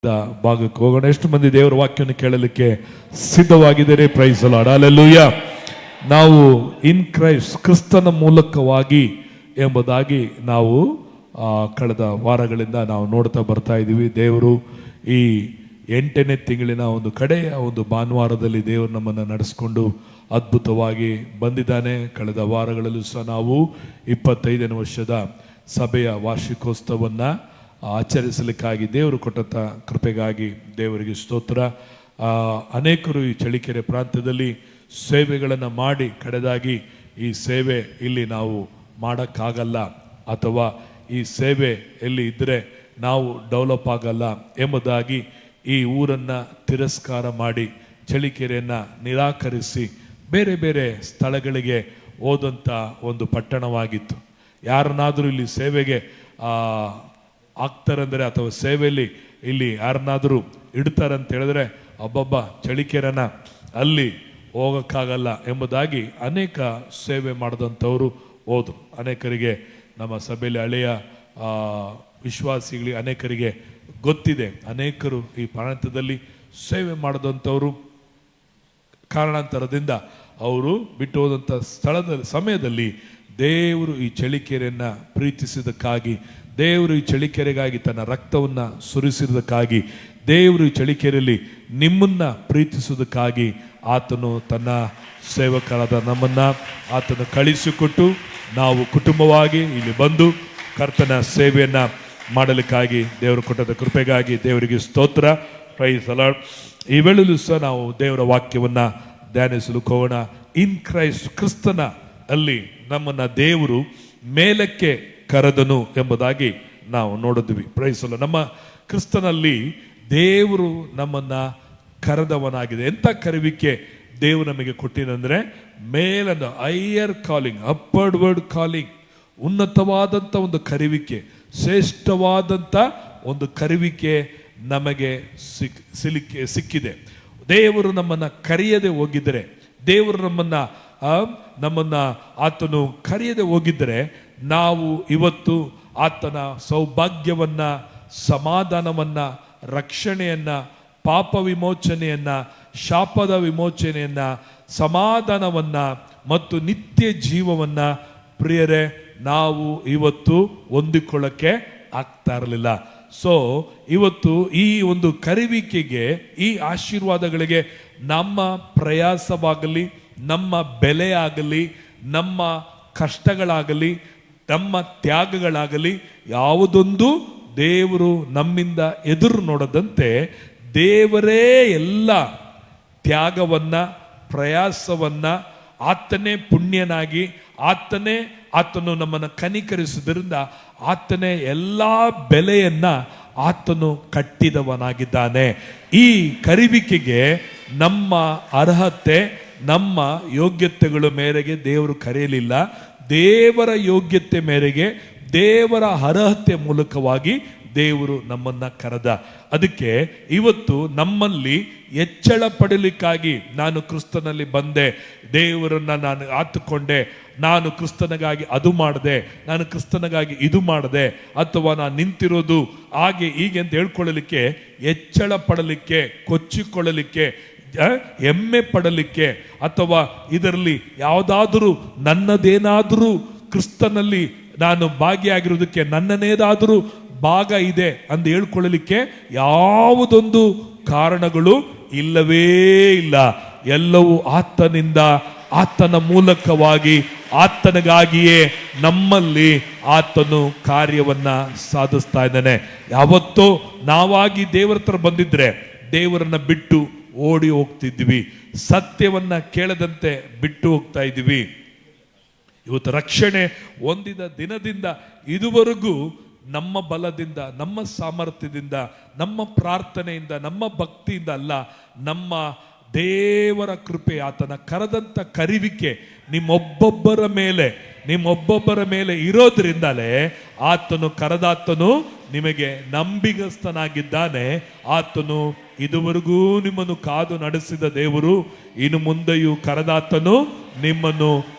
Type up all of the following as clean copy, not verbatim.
ಭಾಗಕ್ಕೆ ಹೋಗೋಣ. ಎಷ್ಟು ಮಂದಿ ದೇವರ ವಾಕ್ಯವನ್ನು ಕೇಳಲಿಕ್ಕೆ ಸಿದ್ಧವಾಗಿದ್ದಾರೆ? Praise the lord, hallelujah. ನಾವು ಇನ್ ಕ್ರೈಸ್ಟ್, ಕ್ರಿಸ್ತನ ಮೂಲಕವಾಗಿ ಎಂಬುದಾಗಿ ನಾವು ಕಳೆದ ವಾರಗಳಿಂದ ನಾವು ನೋಡ್ತಾ ಬರ್ತಾ ಇದ್ದೀವಿ. ದೇವರು ಈ 8ನೇ ತಿಂಗಳಿನ ಒಂದು ಕಡೆಯ ಒಂದು ಭಾನುವಾರದಲ್ಲಿ ದೇವರು ನಮ್ಮನ್ನು ನಡೆಸ್ಕೊಂಡು ಅದ್ಭುತವಾಗಿ ಬಂದಿದ್ದಾನೆ. ಕಳೆದ ವಾರಗಳಲ್ಲೂ ಸಹ ನಾವು 25ನೇ ವರ್ಷದ ಸಭೆಯ ವಾರ್ಷಿಕೋತ್ಸವವನ್ನು ಆಚರಿಸಲಿಕ್ಕಾಗಿ ದೇವರು ಕೊಟ್ಟಂಥ ಕೃಪೆಗಾಗಿ ದೇವರಿಗೆ ಸ್ತೋತ್ರ. ಅನೇಕರು ಈ ಚಳ್ಳಕೆರೆ ಪ್ರಾಂತ್ಯದಲ್ಲಿ ಸೇವೆಗಳನ್ನು ಮಾಡಿ ಕಡೆದಾಗಿ ಈ ಸೇವೆ ಇಲ್ಲಿ ನಾವು ಮಾಡೋಕ್ಕಾಗಲ್ಲ, ಅಥವಾ ಈ ಸೇವೆ ಎಲ್ಲಿ ಇದ್ದರೆ ನಾವು ಡೆವಲಪ್ ಆಗಲ್ಲ ಎಂಬುದಾಗಿ ಈ ಊರನ್ನು ತಿರಸ್ಕಾರ ಮಾಡಿ ಚಳ್ಳಕೆರೆಯನ್ನು ನಿರಾಕರಿಸಿ ಬೇರೆ ಬೇರೆ ಸ್ಥಳಗಳಿಗೆ ಹೋದಂಥ ಒಂದು ಪಟ್ಟಣವಾಗಿತ್ತು. ಯಾರನ್ನಾದರೂ ಇಲ್ಲಿ ಸೇವೆಗೆ ಆಗ್ತಾರಂದರೆ ಅಥವಾ ಸೇವೆಯಲ್ಲಿ ಇಲ್ಲಿ ಯಾರನ್ನಾದರೂ ಇಡ್ತಾರಂತ ಹೇಳಿದ್ರೆ ಒಬ್ಬೊಬ್ಬ ಚಳ್ಳಕೆರೆನ ಅಲ್ಲಿ ಹೋಗೋಕ್ಕಾಗಲ್ಲ ಎಂಬುದಾಗಿ ಅನೇಕ ಸೇವೆ ಮಾಡಿದಂಥವರು ಹೋದರು. ಅನೇಕರಿಗೆ ನಮ್ಮ ಸಭೆಯಲ್ಲಿ ಹಳೆಯ ವಿಶ್ವಾಸಿಗಳಿಗೆ ಅನೇಕರಿಗೆ ಗೊತ್ತಿದೆ. ಅನೇಕರು ಈ ಪ್ರಾಂತ್ಯದಲ್ಲಿ ಸೇವೆ ಮಾಡಿದಂಥವರು ಕಾರಣಾಂತರದಿಂದ ಅವರು ಬಿಟ್ಟು ಹೋದಂಥ ಸಮಯದಲ್ಲಿ ದೇವರು ಈ ಚಳ್ಳಕೆರೆಯನ್ನು ಪ್ರೀತಿಸಿದ್ದಕ್ಕಾಗಿ, ದೇವರು ಈ ಚಳ್ಳಕೆರೆಗಾಗಿ ತನ್ನ ರಕ್ತವನ್ನು ಸುರಿಸಿದ್ದಕ್ಕಾಗಿ, ದೇವರು ಈ ಚಳ್ಳಕೆರೆಯಲ್ಲಿ ನಿಮ್ಮನ್ನು ಪ್ರೀತಿಸುವುದಕ್ಕಾಗಿ ಆತನು ತನ್ನ ಸೇವಕರಾದ ನಮ್ಮನ್ನು ಆತನು ಕಳಿಸಿಕೊಟ್ಟು ನಾವು ಕುಟುಂಬವಾಗಿ ಇಲ್ಲಿ ಬಂದು ಕರ್ತನ ಸೇವೆಯನ್ನು ಮಾಡಲಿಕ್ಕಾಗಿ ದೇವರು ಕೊಟ್ಟದ ಕೃಪೆಗಾಗಿ ದೇವರಿಗೆ ಸ್ತೋತ್ರ. Praise the lord. ಈ ವೇಳೆಯಲ್ಲೂ ಸಹ ನಾವು ದೇವರ ವಾಕ್ಯವನ್ನು ಧ್ಯಾನಿಸಲು ಹೋಗೋಣ. ಇನ್ ಕ್ರೈಸ್ಟ್, ಕ್ರಿಸ್ತನ ಅಲ್ಲಿ ನಮ್ಮನ್ನು ದೇವರು ಮೇಲಕ್ಕೆ ಕರೆದನು ಎಂಬುದಾಗಿ ನಾವು ನೋಡಿದ್ವಿ. Praise the Lord. ನಮ್ಮ ಕ್ರಿಸ್ತನಲ್ಲಿ ದೇವರು ನಮ್ಮನ್ನು ಕರೆದವನಾಗಿದೆ. ಎಂಥ ಕರೆವಿಕೆ ದೇವರು ನಮಗೆ ಕೊಟ್ಟಿದಂದರೆ ಮೇಲನ್ನು higher calling, upward ward calling, ಉನ್ನತವಾದಂಥ ಒಂದು ಕರೆವಿಕೆ, ಶ್ರೇಷ್ಠವಾದಂಥ ಒಂದು ಕರೆವಿಕೆ ನಮಗೆ ಸಿಕ್ಕಿದೆ. ದೇವರು ನಮ್ಮನ್ನು ಕರೆಯದೆ ಹೋಗಿದ್ದರೆ, ದೇವರು ನಮ್ಮನ್ನು ಆತನು ಕರೆಯದೆ ಹೋಗಿದ್ದರೆ ನಾವು ಇವತ್ತು ಆತನ ಸೌಭಾಗ್ಯವನ್ನು, ಸಮಾಧಾನವನ್ನು, ರಕ್ಷಣೆಯನ್ನು, ಪಾಪ ವಿಮೋಚನೆಯನ್ನು, ಶಾಪದ ವಿಮೋಚನೆಯನ್ನು, ಸಮಾಧಾನವನ್ನು ಮತ್ತು ನಿತ್ಯ ಜೀವವನ್ನು ಪ್ರಿಯರೇ ನಾವು ಇವತ್ತು ಹೊಂದಿಕೊಳ್ಳಕ್ಕೆ ಆಗ್ತಾ ಇರಲಿಲ್ಲ. ಸೊ ಇವತ್ತು ಈ ಒಂದು ಕರೆವಿಕೆಗೆ, ಈ ಆಶೀರ್ವಾದಗಳಿಗೆ ನಮ್ಮ ಪ್ರಯಾಸವಾಗಲಿ, ನಮ್ಮ ಬೆಲೆ ಆಗಲಿ, ನಮ್ಮ ಕಷ್ಟಗಳಾಗಲಿ, ನಮ್ಮ ತ್ಯಾಗಗಳಾಗಲಿ ಯಾವುದೊಂದು ದೇವರು ನಮ್ಮಿಂದ ಎದುರು ನೋಡದಂತೆ ದೇವರೇ ಎಲ್ಲ ತ್ಯಾಗವನ್ನು, ಪ್ರಯಾಸವನ್ನು, ಆತನೇ ಪುಣ್ಯನಾಗಿ, ಆತನು ನಮ್ಮನ್ನು ಕನಿಕರಿಸುವುದರಿಂದ ಆತನೇ ಎಲ್ಲ ಬೆಲೆಯನ್ನು ಆತನು ಕಟ್ಟಿದವನಾಗಿದ್ದಾನೆ. ಈ ಕರೆವಿಕೆಗೆ ನಮ್ಮ ಅರ್ಹತೆ, ನಮ್ಮ ಯೋಗ್ಯತೆಗಳ ಮೇರೆಗೆ ದೇವರು ಕರೆಯಲಿಲ್ಲ. ದೇವರ ಯೋಗ್ಯತೆ ಮೇರೆಗೆ, ದೇವರ ಅರ್ಹತೆ ಮೂಲಕವಾಗಿ ದೇವರು ನಮ್ಮನ್ನು ಕರೆದ. ಅದಕ್ಕೆ ಇವತ್ತು ನಮ್ಮಲ್ಲಿ ಹೆಚ್ಚಳ ಪಡಲಿಕ್ಕಾಗಿ ನಾನು ಕ್ರಿಸ್ತನಲ್ಲಿ ಬಂದೆ, ದೇವರನ್ನು ನಾನು ಆತುಕೊಂಡೆ, ನಾನು ಕ್ರಿಸ್ತನಿಗಾಗಿ ಅದು ಮಾಡಿದೆ, ನಾನು ಕ್ರಿಸ್ತನಿಗಾಗಿ ಇದು ಮಾಡಿದೆ, ಅಥವಾ ನಾನು ನಿಂತಿರೋದು ಹಾಗೆ ಹೀಗೆ ಅಂತ ಹೇಳ್ಕೊಳ್ಳಲಿಕ್ಕೆ, ಹೆಚ್ಚಳ ಪಡಲಿಕ್ಕೆ, ಕೊಚ್ಚಿಕೊಳ್ಳಲಿಕ್ಕೆ, ಹೆಮ್ಮೆ ಪಡಲಿಕ್ಕೆ, ಅಥವಾ ಇದರಲ್ಲಿ ಯಾವುದಾದರೂ ನನ್ನದೇನಾದರೂ ಕ್ರಿಸ್ತನಲ್ಲಿ ನಾನು ಭಾಗಿಯಾಗಿರೋದಕ್ಕೆ ನನ್ನನೇದಾದರೂ ಭಾಗ ಇದೆ ಅಂತ ಹೇಳ್ಕೊಳ್ಳಲಿಕ್ಕೆ ಯಾವುದೊಂದು ಕಾರಣಗಳು ಇಲ್ಲವೇ ಇಲ್ಲ. ಎಲ್ಲವೂ ಆತನಿಂದ, ಆತನ ಮೂಲಕವಾಗಿ, ಆತನಿಗಾಗಿಯೇ ನಮ್ಮಲ್ಲಿ ಆತನು ಕಾರ್ಯವನ್ನ ಸಾಧಿಸ್ತಾ ಇದ್ದಾನೆ. ಯಾವತ್ತೋ ನಾವಾಗಿ ದೇವರ ಹತ್ರ ಬಂದಿದ್ರೆ ದೇವರನ್ನ ಬಿಟ್ಟು ಓಡಿ ಹೋಗ್ತಿದ್ವಿ, ಸತ್ಯವನ್ನ ಕೇಳದಂತೆ ಬಿಟ್ಟು ಹೋಗ್ತಾ ಇದ್ವಿ. ಇವತ್ತು ರಕ್ಷಣೆ ಹೊಂದಿದ ದಿನದಿಂದ ಇದುವರೆಗೂ ನಮ್ಮ ಬಲದಿಂದ, ನಮ್ಮ ಸಾಮರ್ಥ್ಯದಿಂದ, ನಮ್ಮ ಪ್ರಾರ್ಥನೆಯಿಂದ, ನಮ್ಮ ಭಕ್ತಿಯಿಂದ ಅಲ್ಲ, ನಮ್ಮ ದೇವರ ಕೃಪೆ, ಆತನ ಕರೆದಂಥ ಕರೆವಿಕೆ ನಿಮ್ಮೊಬ್ಬೊಬ್ಬರ ಮೇಲೆ ಇರೋದ್ರಿಂದಲೇ ಆತನು ಕರೆದಾತನು ನಿಮಗೆ ನಂಬಿಗಸ್ತನಾಗಿದ್ದಾನೆ. ಆತನು ಇದುವರೆಗೂ ನಿಮ್ಮನ್ನು ಕಾದು ನಡೆಸಿದ ದೇವರು ಇನ್ನು ಮುಂದೆಯೂ ಕರೆದಾತನು ನಿಮ್ಮನ್ನು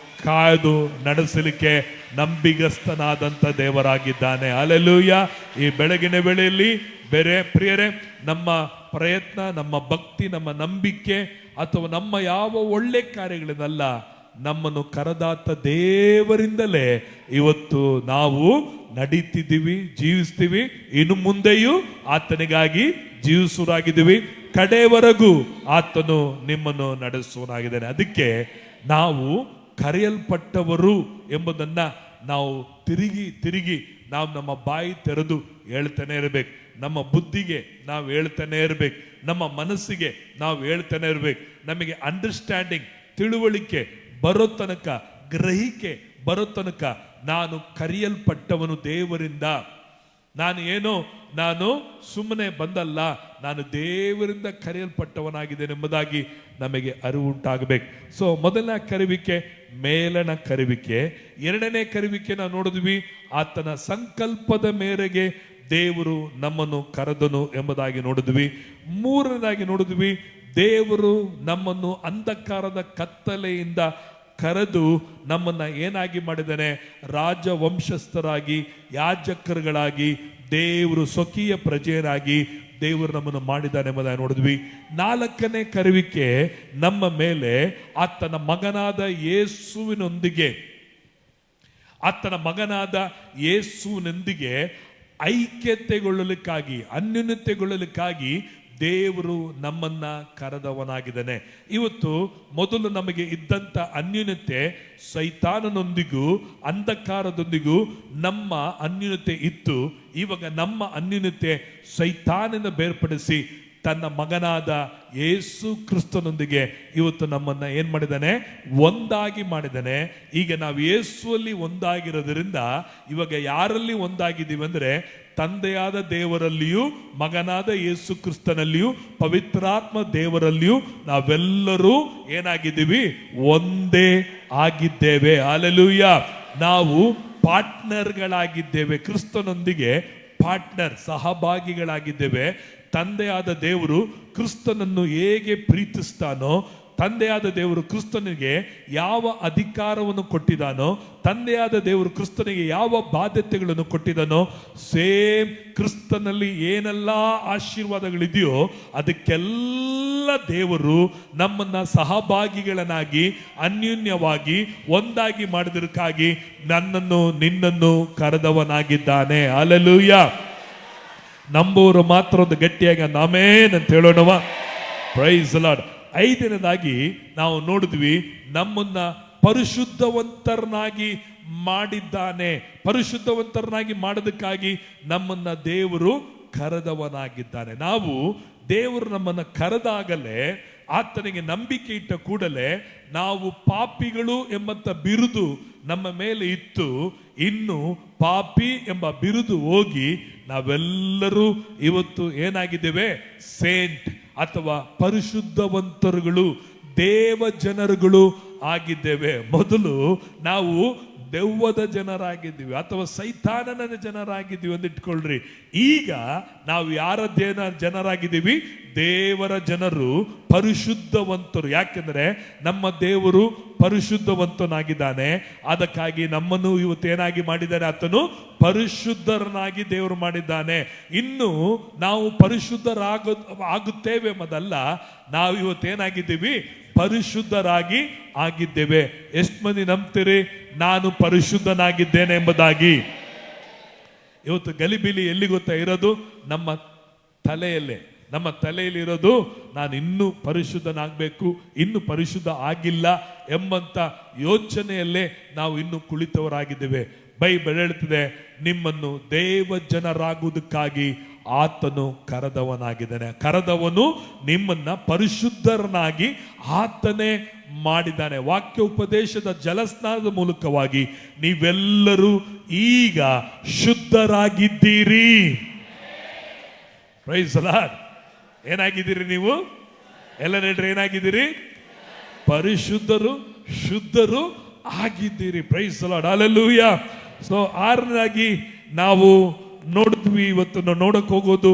ಕಾಯ್ದು ನಡೆಸಲಿಕ್ಕೆ ನಂಬಿಗಸ್ತನಾದಂಥ ದೇವರಾಗಿದ್ದಾನೆ. ಹಲ್ಲೆಲೂಯಾ. ಈ ಬೆಳಗಿನ ವೇಳೆಯಲ್ಲಿ ಬೇರೆ ಪ್ರಿಯರೇ, ನಮ್ಮ ಪ್ರಯತ್ನ, ನಮ್ಮ ಭಕ್ತಿ, ನಮ್ಮ ನಂಬಿಕೆ ಅಥವಾ ನಮ್ಮ ಯಾವ ಒಳ್ಳೆ ಕಾರ್ಯಗಳಿಂದಲ್ಲ, ನಮ್ಮನ್ನು ಕರೆದಾತ ದೇವರಿಂದಲೇ ಇವತ್ತು ನಾವು ನಡೀತಿದ್ದೀವಿ, ಜೀವಿಸ್ತೀವಿ. ಇನ್ನು ಮುಂದೆಯೂ ಆತನಿಗಾಗಿ ಜೀವಿಸುವರಾಗಿದ್ದೀವಿ. ಕಡೆವರೆಗೂ ಆತನು ನಿಮ್ಮನ್ನು ನಡೆಸುವನಾಗಿದ್ದಾನೆ. ಅದಕ್ಕೆ ನಾವು ಕರೆಯಲ್ಪಟ್ಟವರು ಎಂಬುದನ್ನ ನಾವು ತಿರುಗಿ ನಾವು ನಮ್ಮ ಬಾಯಿ ತೆರೆದು ಹೇಳ್ತಾನೆ ಇರಬೇಕು. ನಮ್ಮ ಬುದ್ಧಿಗೆ ನಾವು ಹೇಳ್ತಾನೆ ಇರಬೇಕು, ನಮ್ಮ ಮನಸ್ಸಿಗೆ ನಾವು ಹೇಳ್ತಾನೆ ಇರಬೇಕು. ನಮಗೆ ಅಂಡರ್ಸ್ಟ್ಯಾಂಡಿಂಗ್, ತಿಳುವಳಿಕೆ ಬರೋ ತನಕ, ಗ್ರಹಿಕೆ ಬರೋ ತನಕ ನಾನು ಕರೆಯಲ್ಪಟ್ಟವನು ದೇವರಿಂದ. ನಾನು ಸುಮ್ಮನೆ ಬಂದಲ್ಲ, ನಾನು ದೇವರಿಂದ ಕರೆಯಲ್ಪಟ್ಟವನಾಗಿದ್ದೇನೆ ಎಂಬುದಾಗಿ ನಮಗೆ ಅರಿವು ಉಂಟಾಗಬೇಕು. ಸೊ ಮೊದಲನೇ ಕರೆಯುವಿಕೆ ಮೇಲಣ ಕರೆಯುವಿಕೆ. ಎರಡನೇ ಕರೆಯುವಿಕೆ ನಾವು ನೋಡಿದ್ವಿ, ಆತನ ಸಂಕಲ್ಪದ ಮೇರೆಗೆ ದೇವರು ನಮ್ಮನ್ನು ಕರೆದನು ಎಂಬುದಾಗಿ ನೋಡಿದ್ವಿ. ಮೂರನೇದಾಗಿ ನೋಡಿದ್ವಿ, ದೇವರು ನಮ್ಮನ್ನು ಅಂಧಕಾರದ ಕತ್ತಲೆಯಿಂದ ಕರೆದು ನಮ್ಮನ್ನ ಏನಾಗಿ ಮಾಡಿದ್ದಾನೆ? ರಾಜವಂಶಸ್ಥರಾಗಿ, ಯಾಜಕರುಗಳಾಗಿ, ದೇವರು ಸ್ವಕೀಯ ಪ್ರಜೆಯರಾಗಿ ದೇವರು ನಮ್ಮನ್ನು ಮಾಡಿದ್ದಾನೆ ಎಂಬುದಾಗಿ ನೋಡಿದ್ವಿ. ನಾಲ್ಕನೇ ಕರೆಯುವಿಕೆ ನಮ್ಮ ಮೇಲೆ ಆತನ ಮಗನಾದ ಯೇಸುವಿನೊಂದಿಗೆ ಐಕ್ಯತೆಗೊಳ್ಳಲಿಕ್ಕಾಗಿ, ಅನ್ಯೋನ್ಯತೆಗೊಳ್ಳಲಿಕ್ಕಾಗಿ ದೇವರು ನಮ್ಮನ್ನ ಕರೆದವನಾಗಿದ್ದಾನೆ. ಇವತ್ತು ಮೊದಲು ನಮಗೆ ಇದ್ದಂತ ಅನ್ಯೂನ್ಯತೆ ಸೈತಾನನೊಂದಿಗೂ ಅಂಧಕಾರದೊಂದಿಗೂ ನಮ್ಮ ಅನ್ಯೂನ್ಯತೆ ಇತ್ತು. ಇವಾಗ ನಮ್ಮ ಅನ್ಯೂನ್ಯತೆ ಸೈತಾನನ ಬೇರ್ಪಡಿಸಿ ತನ್ನ ಮಗನಾದ ಯೇಸು ಕ್ರಿಸ್ತನೊಂದಿಗೆ ಇವತ್ತು ನಮ್ಮನ್ನ ಏನ್ ಮಾಡಿದ್ದಾನೆ? ಒಂದಾಗಿ ಮಾಡಿದ್ದಾನೆ. ಈಗ ನಾವು ಯೇಸುವಲ್ಲಿ ಒಂದಾಗಿರೋದ್ರಿಂದ ಇವಾಗ ಯಾರಲ್ಲಿ ಒಂದಾಗಿದ್ದೀವಿ ಅಂದ್ರೆ, ತಂದೆಯಾದ ದೇವರಲ್ಲಿಯೂ, ಮಗನಾದ ಯೇಸು ಕ್ರಿಸ್ತನಲ್ಲಿಯೂ, ಪವಿತ್ರಾತ್ಮ ದೇವರಲ್ಲಿಯೂ ನಾವೆಲ್ಲರೂ ಏನಾಗಿದ್ದೀವಿ? ಒಂದೇ ಆಗಿದ್ದೇವೆ. ಹಲ್ಲೆಲೂಯ. ನಾವು ಪಾರ್ಟ್ನರ್ಗಳಾಗಿದ್ದೇವೆ, ಕ್ರಿಸ್ತನೊಂದಿಗೆ ಪಾರ್ಟ್ನರ್, ಸಹಭಾಗಿಗಳಾಗಿದ್ದೇವೆ. ತಂದೆಯಾದ ದೇವರು ಕ್ರಿಸ್ತನನ್ನು ಹೇಗೆ ಪ್ರೀತಿಸ್ತಾನೋ, ತಂದೆಯಾದ ದೇವರು ಕ್ರಿಸ್ತನಿಗೆ ಯಾವ ಅಧಿಕಾರವನ್ನು ಕೊಟ್ಟಿದ್ದಾನೋ, ತಂದೆಯಾದ ದೇವರು ಕ್ರಿಸ್ತನಿಗೆ ಯಾವ ಬಾಧ್ಯತೆಗಳನ್ನು ಕೊಟ್ಟಿದ್ದಾನೋ, ಸೇಮ್ ಕ್ರಿಸ್ತನಲ್ಲಿ ಏನೆಲ್ಲ ಆಶೀರ್ವಾದಗಳಿದೆಯೋ ಅದಕ್ಕೆಲ್ಲ ದೇವರು ನಮ್ಮನ್ನ ಸಹಭಾಗಿಗಳನ್ನಾಗಿ, ಅನ್ಯೋನ್ಯವಾಗಿ, ಒಂದಾಗಿ ಮಾಡಿದಕ್ಕಾಗಿ ನನ್ನನ್ನು ನಿನ್ನನ್ನು ಕರೆದವನಾಗಿದ್ದಾನೆ. ಹಲ್ಲೆಲೂಯ. ನಂಬುವರು ಮಾತ್ರ ಒಂದು ಗಟ್ಟಿಯಾಗಿ ಆಮೆನ್ ಅಂತ ಹೇಳೋಣವಾ? Price lord. ಐದನೇದಾಗಿ ನಾವು ನೋಡಿದ್ವಿ, ನಮ್ಮನ್ನ ಪರಿಶುದ್ಧವಂತರನ್ನಾಗಿ ಮಾಡಿದ್ದಾನೆ. ಪರಿಶುದ್ಧವಂತರನ್ನಾಗಿ ಮಾಡೋದಕ್ಕಾಗಿ ನಮ್ಮನ್ನ ದೇವರು ಕರೆದವನಾಗಿದ್ದಾನೆ. ನಾವು ದೇವರು ನಮ್ಮನ್ನ ಕರೆದಾಗಲೇ, ಆತನಿಗೆ ನಂಬಿಕೆ ಇಟ್ಟ ಕೂಡಲೇ ನಾವು ಪಾಪಿಗಳು ಎಂಬಂತ ಬಿರುದು ನಮ್ಮ ಮೇಲೆ ಇತ್ತು. ಇನ್ನು ಪಾಪಿ ಎಂಬ ಬಿರುದು ಹೋಗಿ ನಾವೆಲ್ಲರೂ ಇವತ್ತು ಏನಾಗಿದ್ದೇವೆ? ಸೇಂಟ್ ಅಥವಾ ಪರಿಶುದ್ಧವಂತರುಗಳು, ದೇವ ಜನರುಗಳು ಆಗಿದ್ದೇವೆ. ಮೊದಲು ನಾವು ದೆವ್ವದ ಜನರಾಗಿದ್ದೀವಿ ಅಥವಾ ಸೈತಾನನ ಜನರಾಗಿದ್ದೀವಿ ಅಂತ ಇಟ್ಕೊಳ್ರಿ. ಈಗ ನಾವು ಯಾರ ಜನರಾಗಿದ್ದೀವಿ? ದೇವರ ಜನರು, ಪರಿಶುದ್ಧವಂತರು. ಯಾಕೆಂದ್ರೆ ನಮ್ಮ ದೇವರು ಪರಿಶುದ್ಧವಂತನಾಗಿದ್ದಾನೆ. ಅದಕ್ಕಾಗಿ ನಮ್ಮನ್ನು ಇವತ್ತೇನಾಗಿ ಮಾಡಿದ್ದಾನೆ? ಆತನು ಪರಿಶುದ್ಧರನ್ನಾಗಿ ದೇವರು ಮಾಡಿದ್ದಾನೆ. ಇನ್ನು ನಾವು ಆಗುತ್ತೇವೆ ಎಂಬುದಲ್ಲ, ನಾವು ಇವತ್ತೇನಾಗಿದ್ದೀವಿ? ಪರಿಶುದ್ಧರಾಗಿ ಆಗಿದ್ದೇವೆ. ಎಷ್ಟು ಮಂದಿ ನಂಬ್ತೀರಿ ನಾನು ಪರಿಶುದ್ಧನಾಗಿದ್ದೇನೆ ಎಂಬುದಾಗಿ? ಇವತ್ತು ಗಲಿಬಿಲಿ ಎಲ್ಲಿ ಗೊತ್ತಾ ಇರೋದು? ನಮ್ಮ ತಲೆಯಲ್ಲೇ. ನಮ್ಮ ತಲೆಯಲ್ಲಿ ಇರೋದು ನಾನು ಇನ್ನೂ ಪರಿಶುದ್ಧನಾಗಬೇಕು, ಇನ್ನೂ ಪರಿಶುದ್ಧ ಆಗಿಲ್ಲ ಎಂಬಂತ ಯೋಚನೆಯಲ್ಲೇ ನಾವು ಇನ್ನೂ ಕುಳಿತವರಾಗಿದ್ದೇವೆ. ಬೈಬಲ್ ಹೇಳ್ತಿದೆ, ನಿಮ್ಮನ್ನು ದೇವ ಜನರಾಗುವುದಕ್ಕಾಗಿ ಆತನು ಕರೆದವನಾಗಿದ್ದಾನೆ. ಕರೆದವನು ನಿಮ್ಮನ್ನ ಪರಿಶುದ್ಧರನ್ನಾಗಿ ಆತನೇ ಮಾಡಿದ್ದಾನೆ. ವಾಕ್ಯ ಉಪದೇಶದ ಜಲಸ್ನಾನದ ಮೂಲಕವಾಗಿ ನೀವೆಲ್ಲರೂ ಈಗ ಶುದ್ಧರಾಗಿದ್ದೀರಿ. Praise the Lord. ಏನಾಗಿದ್ದೀರಿ ನೀವು? ಎಲ್ಲ ಹೇಳ್ರಿ, ಏನಾಗಿದ್ದೀರಿ? ಪರಿಶುದ್ಧರು, ಶುದ್ಧರು ಆಗಿದ್ದೀರಿ. Praise the lord. Hallelujah. So ಆರನೇದಾಗಿ ನಾವು ನೋಡಿದ್ವಿ. ಇವತ್ತು ನಾವು ನೋಡಕ್ ಹೋಗೋದು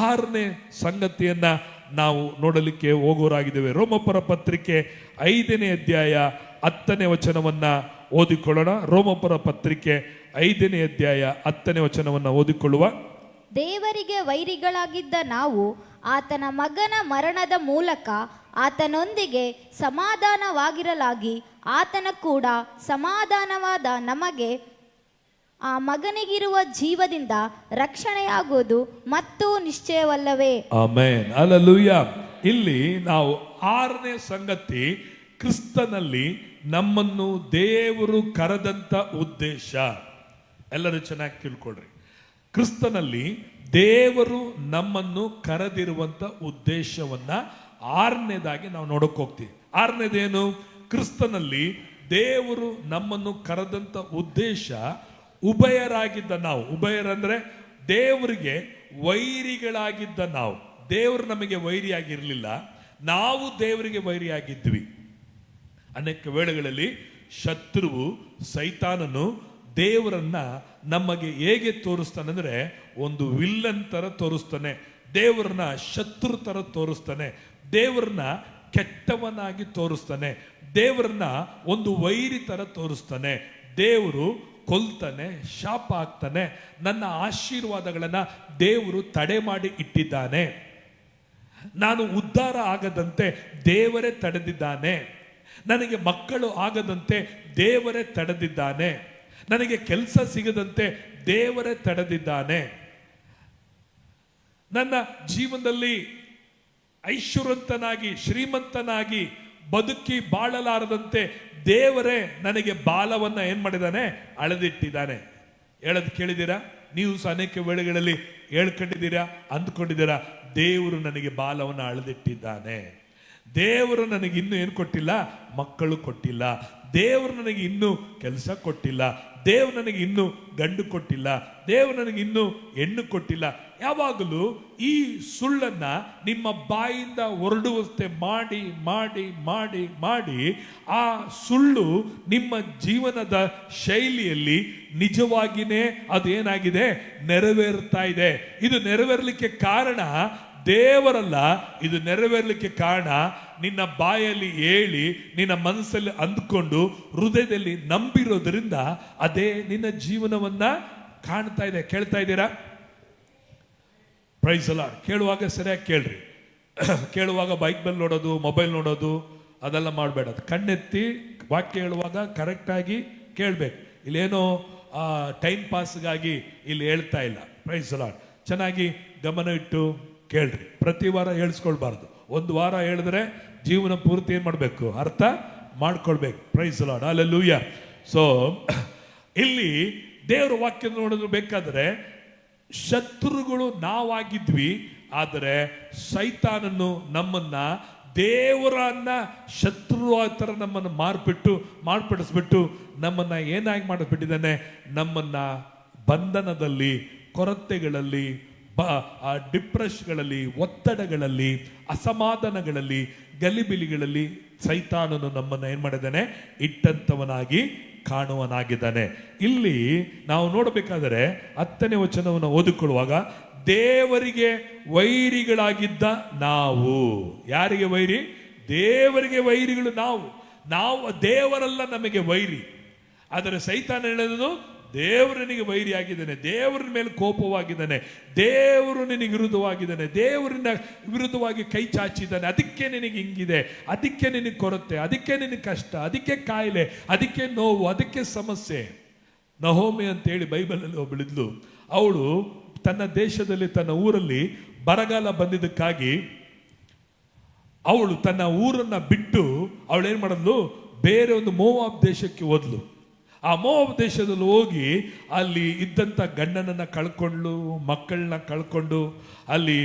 ಆರನೇ ಸಂಗತಿಯನ್ನ ನಾವು ನೋಡಲಿಕ್ಕೆ ಹೋಗೋರಾಗಿದ್ದೇವೆ. ರೋಮಪುರ ಪತ್ರಿಕೆ 5ನೇ ಅಧ್ಯಾಯ 10ನೇ ವಚನವನ್ನ ಓದಿಕೊಳ್ಳೋಣ. ರೋಮಪುರ ಪತ್ರಿಕೆ 5ನೇ ಅಧ್ಯಾಯ 10ನೇ ವಚನವನ್ನ ಓದಿಕೊಳ್ಳುವ. ದೇವರಿಗೆ ವೈರಿಗಳಾಗಿದ್ದ ನಾವು ಆತನ ಮಗನ ಮರಣದ ಮೂಲಕ ಆತನೊಂದಿಗೆ ಸಮಾಧಾನವಾಗಿರಲಾಗಿ ಆತನ ಕೂಡ ಸಮಾಧಾನವಾದ ನಮಗೆ ಆ ಮಗನಿಗಿರುವ ಜೀವದಿಂದ ರಕ್ಷಣೆಯಾಗುವುದು ಮತ್ತು ನಿಶ್ಚಯವಲ್ಲವೇ? Amen, hallelujah. ಇಲ್ಲಿ ನಾವು ಆರನೇ ಸಂಗತಿ, ಕ್ರಿಸ್ತನಲ್ಲಿ ನಮ್ಮನ್ನು ದೇವರು ಕರೆದಂತ ಉದ್ದೇಶ. ಎಲ್ಲರೂ ಚೆನ್ನಾಗಿ ತಿಳ್ಕೊಳ್ರಿ. ಕ್ರಿಸ್ತನಲ್ಲಿ ದೇವರು ನಮ್ಮನ್ನು ಕರೆದಿರುವಂತ ಉದ್ದೇಶವನ್ನ ಆರನೇದಾಗಿ ನಾವು ನೋಡಕ್ ಹೋಗ್ತೀವಿ. ಆರನೇದೇನು? ಕ್ರಿಸ್ತನಲ್ಲಿ ದೇವರು ನಮ್ಮನ್ನು ಕರೆದಂತ ಉದ್ದೇಶ ಉಭಯರಾಗಿದ್ದ ನಾವು. ಉಭಯರಂದ್ರೆ ದೇವರಿಗೆ ವೈರಿಗಳಾಗಿದ್ದ ನಾವು. ದೇವರು ನಮಗೆ ವೈರಿಯಾಗಿರ್ಲಿಲ್ಲ, ನಾವು ದೇವರಿಗೆ ವೈರಿಯಾಗಿದ್ವಿ. ಅನೇಕ ವೇಳೆಗಳಲ್ಲಿ ಶತ್ರುವು ಸೈತಾನನು ದೇವರನ್ನ ನಮಗೆ ಹೇಗೆ ತೋರಿಸ್ತಾನೆ ಅಂದ್ರೆ, ಒಂದು ವಿಲ್ಲನ್ ತರ ತೋರಿಸ್ತಾನೆ, ದೇವರನ್ನ ಶತ್ರು ತರ ತೋರಿಸ್ತಾನೆ, ದೇವರನ್ನ ಕೆಟ್ಟವನಾಗಿ ತೋರಿಸ್ತಾನೆ, ದೇವರನ್ನ ಒಂದು ವೈರಿ ತರ ತೋರಿಸ್ತಾನೆ. ದೇವರು ಕೊಲ್ತಾನೆ, ಶಾಪ ಆಗ್ತಾನೆ, ನನ್ನ ಆಶೀರ್ವಾದಗಳನ್ನ ದೇವರು ತಡೆ ಮಾಡಿ ಇಟ್ಟಿದ್ದಾನೆ, ನಾನು ಉದ್ಧಾರ ಆಗದಂತೆ ದೇವರೇ ತಡೆದಿದ್ದಾನೆ, ನನಗೆ ಮಕ್ಕಳು ಆಗದಂತೆ ದೇವರೇ ತಡೆದಿದ್ದಾನೆ, ನನಗೆ ಕೆಲಸ ಸಿಗದಂತೆ ದೇವರೇ ತಡೆದಿದ್ದಾನೆ, ನನ್ನ ಜೀವನದಲ್ಲಿ ಐಶ್ವರ್ಯವಂತನಾಗಿ ಶ್ರೀಮಂತನಾಗಿ ಬದುಕಿ ಬಾಳಲಾರದಂತೆ ದೇವರೇ ನನಗೆ ಬಾಲವನ್ನ ಏನ್ ಮಾಡಿದ್ದಾನೆ? ಅಳೆದಿಟ್ಟಿದ್ದಾನೆ. ಹೇಳದ್ ಕೇಳಿದ್ದೀರಾ? ನೀವು ಸಹ ಅನೇಕ ವೇಳೆಗಳಲ್ಲಿ ಹೇಳ್ಕೊಂಡಿದ್ದೀರಾ, ಅಂದ್ಕೊಂಡಿದ್ದೀರಾ, ದೇವರು ನನಗೆ ಬಾಲವನ್ನು ಅಳೆದಿಟ್ಟಿದ್ದಾನೆ, ದೇವರು ನನಗೆ ಇನ್ನೂ ಏನು ಕೊಟ್ಟಿಲ್ಲ? ಮಕ್ಕಳು ಕೊಟ್ಟಿಲ್ಲ, ದೇವರು ನನಗೆ ಇನ್ನೂ ಕೆಲಸ ಕೊಟ್ಟಿಲ್ಲ, ದೇವರು ನನಗೆ ಇನ್ನೂ ಗಂಡು ಕೊಟ್ಟಿಲ್ಲ, ದೇವರು ನನಗೆ ಇನ್ನೂ ಹೆಣ್ಣು ಕೊಟ್ಟಿಲ್ಲ. ಯಾವಾಗಲೂ ಈ ಸುಳ್ಳನ್ನ ನಿಮ್ಮ ಬಾಯಿಂದ ಹೊರಡುವಂತೆ ಮಾಡಿ ಮಾಡಿ ಮಾಡಿ ಮಾಡಿ ಆ ಸುಳ್ಳು ನಿಮ್ಮ ಜೀವನದ ಶೈಲಿಯಲ್ಲಿ ನಿಜವಾಗಿನೇ ಅದೇನಾಗಿದೆ? ನೆರವೇರ್ತಾ ಇದೆ. ಇದು ನೆರವೇರ್ಲಿಕ್ಕೆ ಕಾರಣ ದೇವರಲ್ಲ, ಇದು ನೆರವೇರ್ಲಿಕ್ಕೆ ಕಾರಣ ನಿನ್ನ ಬಾಯಲ್ಲಿ ಹೇಳಿ ನಿನ್ನ ಮನಸ್ಸಲ್ಲಿ ಅಂದ್ಕೊಂಡು ಹೃದಯದಲ್ಲಿ ನಂಬಿರೋದ್ರಿಂದ ಅದೇ ನಿನ್ನ ಜೀವನವನ್ನ ಕಾಣ್ತಾ ಇದೆ. ಕೇಳ್ತಾ ಇದ್ದೀರಾ? Praise the lord. ಕೇಳುವಾಗ ಸರಿಯಾಗಿ ಕೇಳ್ರಿ. ಕೇಳುವಾಗ ಬೈಕ್ ಮೇಲೆ ನೋಡೋದು, ಮೊಬೈಲ್ ನೋಡೋದು ಅದೆಲ್ಲ ಮಾಡಬೇಡ. ಕಣ್ಣೆತ್ತಿ ವಾಕ್ಯ ಹೇಳುವಾಗ ಕರೆಕ್ಟಾಗಿ ಕೇಳಬೇಕು. ಇಲ್ಲೇನೋ ಟೈಮ್ ಪಾಸ್ಗಾಗಿ ಇಲ್ಲಿ ಹೇಳ್ತಾ ಇಲ್ಲ. Praise the lord. ಚೆನ್ನಾಗಿ ಗಮನ ಇಟ್ಟು ಕೇಳ್ರಿ. ಪ್ರತಿ ವಾರ ಹೇಳಿಸ್ಕೊಳ್ಬಾರ್ದು. ಒಂದು ವಾರ ಹೇಳಿದ್ರೆ ಜೀವನ ಪೂರ್ತಿ ಏನ್ ಮಾಡಬೇಕು? ಅರ್ಥ ಮಾಡ್ಕೊಳ್ಬೇಕು. Praise the lord, hallelujah. So ಇಲ್ಲಿ ದೇವರ ವಾಕ್ಯ ನೋಡೋದು ಬೇಕಾದ್ರೆ ಶತ್ರುಗಳು ನಾವಾಗಿದ್ವಿ, ಆದರೆ ಸೈತಾನನು ನಮ್ಮನ್ನ ದೇವರನ್ನ ಶತ್ರು ತರ ನಮ್ಮನ್ನು ಮಾರ್ಪಡಿಸ್ಬಿಟ್ಟು ನಮ್ಮನ್ನ ಏನಾಗಿ ಮಾಡಿಬಿಟ್ಟಿದ್ದಾನೆ? ನಮ್ಮನ್ನ ಬಂಧನದಲ್ಲಿ, ಕೊರತೆಗಳಲ್ಲಿ, ಡಿಪ್ರೆಷನ್ಗಳಲ್ಲಿ, ಒತ್ತಡಗಳಲ್ಲಿ, ಅಸಮಾಧಾನಗಳಲ್ಲಿ, ಗಲಿಬಿಲಿಗಳಲ್ಲಿ ಸೈತಾನನು ನಮ್ಮನ್ನ ಏನ್ ಮಾಡಿದ್ದಾನೆ? ಇಟ್ಟಂತವನಾಗಿ ಕಾಣುವನಾಗಿದ್ದಾನೆ. ಇಲ್ಲಿ ನಾವು ನೋಡಬೇಕಾದರೆ 10ನೇ ವಚನವನ್ನು ಓದಿಕೊಳ್ಳುವಾಗ, ದೇವರಿಗೆ ವೈರಿಗಳಾಗಿದ್ದ ನಾವು. ಯಾರಿಗೆ ವೈರಿ? ದೇವರಿಗೆ ವೈರಿಗಳು ನಾವು ದೇವರಲ್ಲ ನಮಗೆ ವೈರಿ. ಆದರೆ ಸೈತಾನ ಹೇಳೋದು ದೇವರು ನಿನಗೆ ವೈರಿ ಆಗಿದ್ದಾನೆ, ದೇವರ ಮೇಲೆ ಕೋಪವಾಗಿದ್ದಾನೆ, ದೇವರು ನಿನಗೆ ವಿರುದ್ಧವಾಗಿದ್ದಾನೆ, ದೇವರಿನ ವಿರುದ್ಧವಾಗಿ ಕೈ ಚಾಚಿದ್ದಾನೆ, ಅದಕ್ಕೆ ನಿನಗೆ ಹಿಂಗಿದೆ, ಅದಕ್ಕೆ ನಿನಗೆ ಕೊರತೆ, ಅದಕ್ಕೆ ನಿನಗೆ ಕಷ್ಟ, ಅದಕ್ಕೆ ಕಾಯಿಲೆ, ಅದಕ್ಕೆ ನೋವು, ಅದಕ್ಕೆ ಸಮಸ್ಯೆ. ನಹೋಮಿ ಅಂತೇಳಿ ಬೈಬಲಲ್ಲಿ ಒಬ್ಬಳಿದ್ಲು. ಅವಳು ತನ್ನ ದೇಶದಲ್ಲಿ, ತನ್ನ ಊರಲ್ಲಿ ಬರಗಾಲ ಬಂದಿದ್ದಕ್ಕಾಗಿ ಅವಳು ತನ್ನ ಊರನ್ನ ಬಿಟ್ಟು ಅವಳೇನ್ ಮಾಡಿದ್ಲು? ಬೇರೆ ಒಂದು ಮೋವಾಬ್ ದೇಶಕ್ಕೆ ಹೋದ್ಲು. ಆ ಮೋವಾಬ್ ದೇಶದಲ್ಲಿ ಹೋಗಿ ಅಲ್ಲಿ ಇದ್ದಂಥ ಗಂಡನನ್ನ ಕಳ್ಕೊಂಡು, ಮಕ್ಕಳನ್ನ ಕಳ್ಕೊಂಡು, ಅಲ್ಲಿ